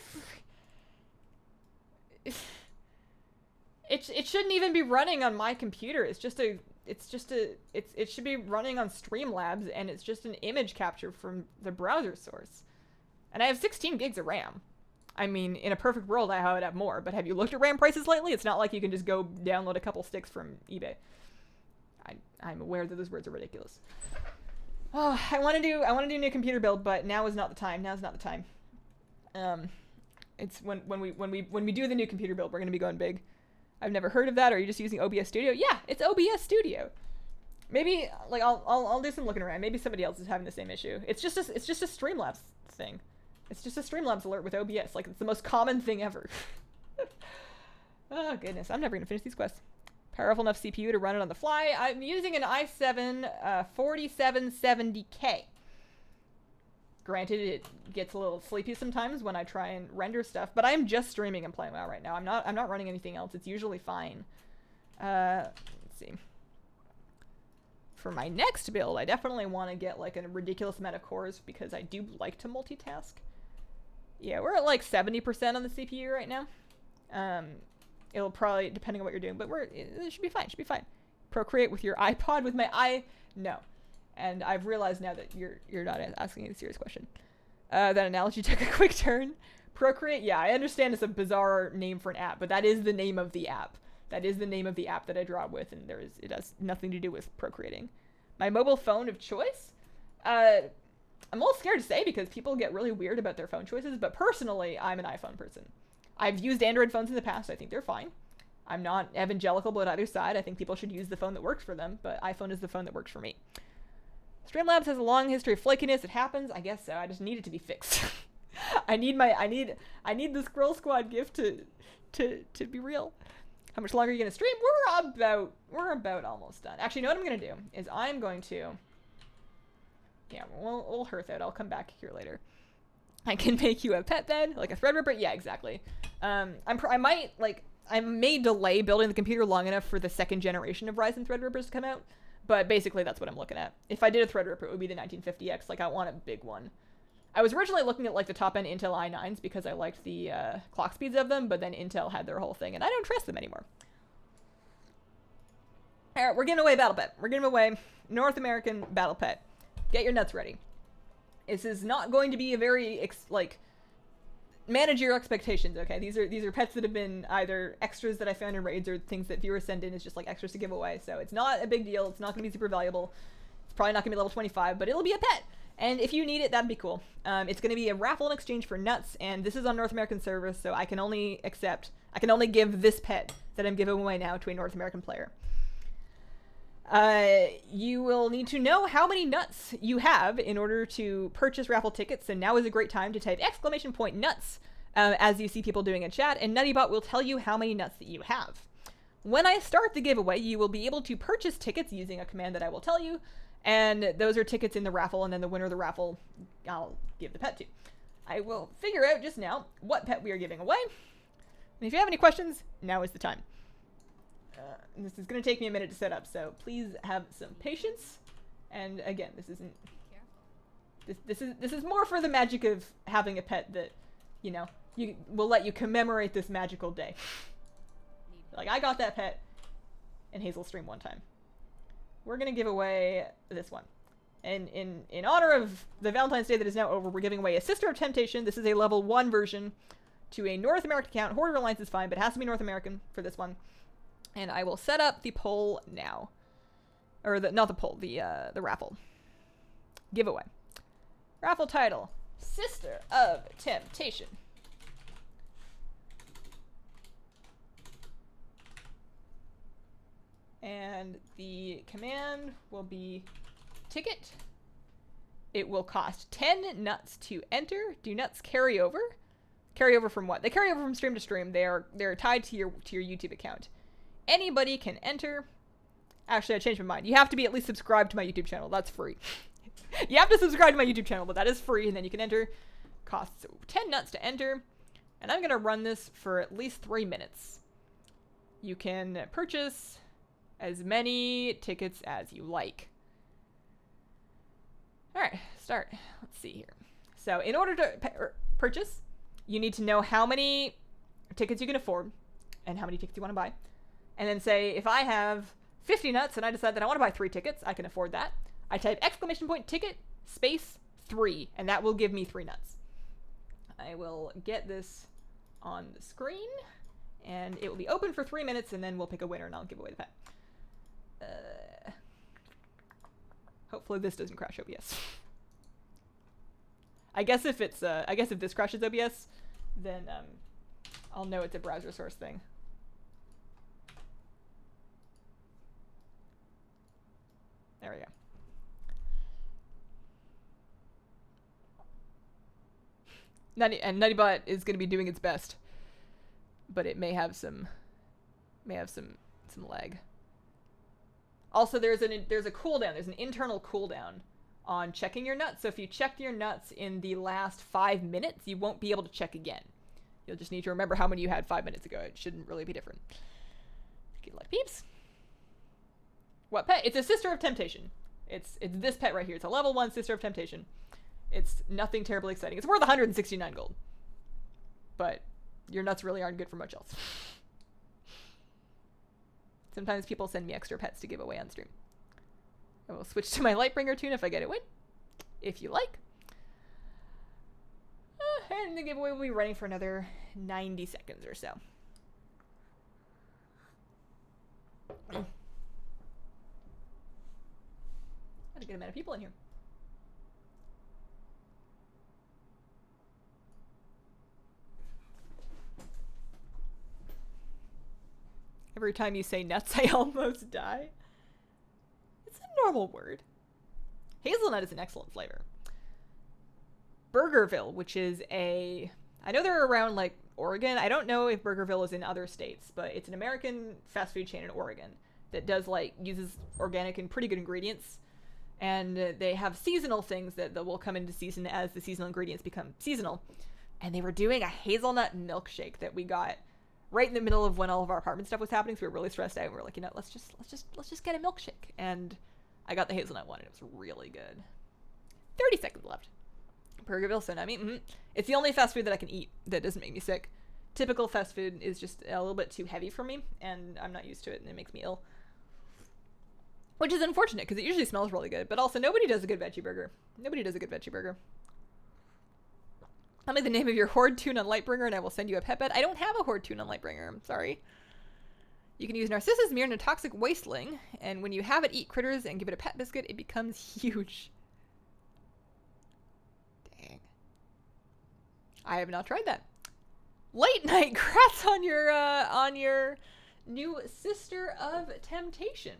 It shouldn't even be running on my computer. It should be running on Streamlabs, and it's just an image capture from the browser source. And I have 16 gigs of RAM. I mean, in a perfect world, I would have more. But have you looked at RAM prices lately? It's not like you can just go download a couple sticks from eBay. I'm aware that those words are ridiculous. Oh, I want to do a new computer build, but now is not the time. Now's not the time. It's when we do the new computer build, we're gonna be going big. I've never heard of that. Are you just using OBS Studio? Yeah, it's OBS Studio. Maybe like I'll do some looking around. Maybe somebody else is having the same issue. It's just a Streamlabs thing. It's just a Streamlabs alert with OBS. Like, it's the most common thing ever. Oh goodness, I'm never gonna finish these quests. Powerful enough CPU to run it on the fly. I'm using an i7 4770K. Granted, it gets a little sleepy sometimes when I try and render stuff, but I'm just streaming and playing WoW right now. I'm not running anything else. It's usually fine. Let's see. For my next build, I definitely want to get like a ridiculous amount of cores because I do like to multitask. Yeah, we're at like 70% on the CPU right now. It'll probably, depending on what you're doing, but it should be fine. It should be fine. Procreate with your iPod with my no. And I've realized now that you're not asking a serious question. That analogy took a quick turn. Procreate, yeah, I understand it's a bizarre name for an app, but that is the name of the app. That is the name of the app that I draw with, and it has nothing to do with procreating. My mobile phone of choice? I'm a little scared to say because people get really weird about their phone choices, but personally, I'm an iPhone person. I've used Android phones in the past. I think they're fine. I'm not evangelical about either side. I think people should use the phone that works for them, but iPhone is the phone that works for me. Streamlabs has a long history of flakiness. It happens. I guess so. I just need it to be fixed. I need the Squirrel Squad gift to be real. How much longer are you gonna stream? We're about almost done. Actually, you know what I'm gonna do is I'm going to. Yeah, we'll hearth out. I'll come back here later. I can make you a pet bed, like a Threadripper. Yeah, exactly. I may delay building the computer long enough for the second generation of Ryzen Threadrippers to come out, but basically that's what I'm looking at. If I did a Threadripper, it would be the 1950X. Like, I want a big one. I was originally looking at like the top end Intel i9s because I liked the clock speeds of them, but then Intel had their whole thing, and I don't trust them anymore. All right, we're giving away Battle Pet. We're giving away North American Battle Pet. Get your nuts ready. This is not going to be a very manage your expectations. Okay, these are pets that have been either extras that I found in raids or things that viewers send in as just like extras to give away. So it's not a big deal. It's not going to be super valuable. It's probably not going to be level 25, but it'll be a pet. And if you need it, that'd be cool. It's going to be a raffle in exchange for nuts, and this is on North American servers, so I can only give this pet that I'm giving away now to a North American player. You will need to know how many nuts you have in order to purchase raffle tickets, so now is a great time to type !nuts as you see people doing in chat, and Nuttybot will tell you how many nuts that you have. When I start the giveaway, you will be able to purchase tickets using a command that I will tell you, and those are tickets in the raffle, and then the winner of the raffle I'll give the pet to. I will figure out just now what pet we are giving away, and if you have any questions, now is the time. This is going to take me a minute to set up, so please have some patience. And again, this isn't. This is more for the magic of having a pet that, you know, will let you commemorate this magical day. Like, I got that pet in Hazel stream one time. We're going to give away this one. And in honor of the Valentine's Day that is now over, we're giving away a Sister of Temptation. This is a level 1 version to a North American account. Hoarder Alliance is fine, but it has to be North American for this one. And I will set up the poll now. Or not the poll, the raffle. Giveaway. Raffle title, Sister of Temptation. And the command will be ticket. It will cost 10 nuts to enter. Do nuts carry over? Carry over from what? They carry over from stream to stream. They're tied to your YouTube account. Anybody can enter. Actually, I changed my mind. You have to be at least subscribed to my YouTube channel. That's free. You have to subscribe to my YouTube channel, but that is free, and then you can enter. Costs 10 nuts to enter. And I'm going to run this for at least 3 minutes. You can purchase as many tickets as you like. Alright, start. Let's see here. So in order to purchase, you need to know how many tickets you can afford and how many tickets you want to buy. And then say, if I have 50 nuts and I decide that I want to buy 3 tickets, I can afford that. I type !ticket space 3, and that will give me 3 nuts. I will get this on the screen, and it will be open for 3 minutes, and then we'll pick a winner and I'll give away the pet. Hopefully this doesn't crash OBS. I guess if this crashes OBS, then I'll know it's a browser source thing. There we go. Nuttybot is going to be doing its best, but it may have some lag. Also, there's a cooldown. There's an internal cooldown on checking your nuts. So if you checked your nuts in the last 5 minutes, you won't be able to check again. You'll just need to remember how many you had 5 minutes ago. It shouldn't really be different. Good luck, peeps. What pet? It's a Sister of Temptation. It's this pet right here. It's a level 1 Sister of Temptation. It's nothing terribly exciting. It's worth 169 gold. But your nuts really aren't good for much else. Sometimes people send me extra pets to give away on stream. I will switch to my Lightbringer tune if I get it win. If you like. And the giveaway will be running for another 90 seconds or so. Got a good amount of people in here. Every time you say nuts, I almost die. It's a normal word. Hazelnut is an excellent flavor. Burgerville, which is I know they're around like Oregon. I don't know if Burgerville is in other states, but it's an American fast food chain in Oregon that uses organic and pretty good ingredients. And they have seasonal things that will come into season as the seasonal ingredients become seasonal. And they were doing a hazelnut milkshake that we got right in the middle of when all of our apartment stuff was happening, so we were really stressed out, and we were like, let's just get a milkshake. And I got the hazelnut one, and it was really good. 30 seconds left. Burgerville, so nummy. It's the only fast food that I can eat that doesn't make me sick. Typical fast food is just a little bit too heavy for me, and I'm not used to it, and it makes me ill. Which is unfortunate, because it usually smells really good, but also nobody does a good veggie burger. Nobody does a good veggie burger. Tell me the name of your Horde tune on Lightbringer and I will send you a pet bed. I don't have a Horde tune on Lightbringer, I'm sorry. You can use Narcissus Mirror in a Toxic Wasteling, and when you have it eat critters and give it a pet biscuit, it becomes huge. Dang. I have not tried that. Late Night, congrats on your new Sister of Temptation.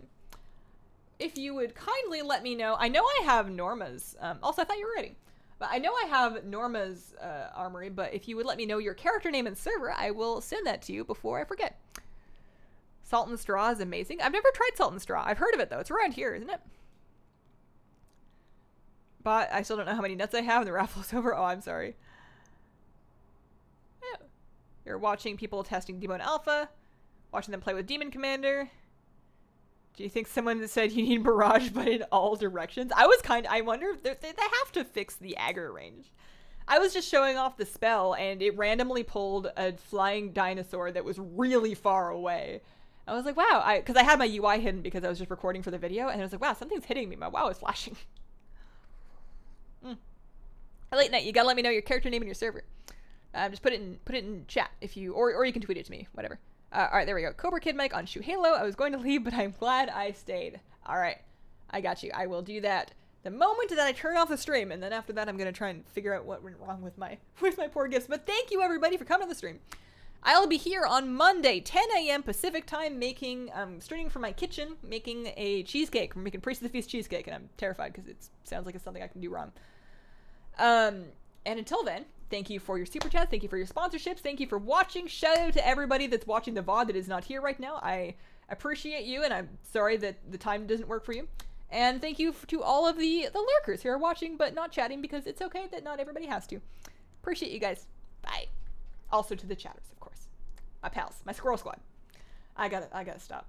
If you would kindly let me know, I know I have Norma's, also I thought you were ready. But I know I have Norma's armory, but if you would let me know your character name and server, I will send that to you before I forget. Salt and Straw is amazing. I've never tried Salt and Straw. I've heard of it, though. It's around here, isn't it? But I still don't know how many nuts I have, and the raffle's over. Oh, I'm sorry. Yeah. You're watching people testing Demon Alpha, watching them play with Demon Commander. Do you think someone said you need barrage but in all directions? I wonder if they have to fix the aggro range. I was just showing off the spell and it randomly pulled a flying dinosaur that was really far away. I was like, wow, because I had my UI hidden because I was just recording for the video, and I was like, wow, something's hitting me. My WoW is flashing. Late night, you gotta let me know your character name and your server. Just put it in chat if you, or you can tweet it to me, whatever. All right, there we go. Cobra Kid Mike on Shoe Halo. I was going to leave, but I'm glad I stayed. All right, I got you. I will do that the moment that I turn off the stream, and then after that, I'm gonna try and figure out what went wrong with my poor gifts. But thank you everybody for coming to the stream. I'll be here on Monday, 10 a.m. Pacific time, making streaming from my kitchen, making a cheesecake. We're making Priest of the Feast cheesecake, and I'm terrified because it sounds like it's something I can do wrong. And until then, thank you for your super chats. Thank you for your sponsorships. Thank you for watching. Shout out to everybody that's watching the VoD that is not here right now. I appreciate you, and I'm sorry that the time doesn't work for you. And thank you to all of the lurkers who are watching but not chatting, because it's okay that not everybody has to. Appreciate you guys. Bye. Also to the chatters, of course. My pals, my squirrel squad. I gotta stop.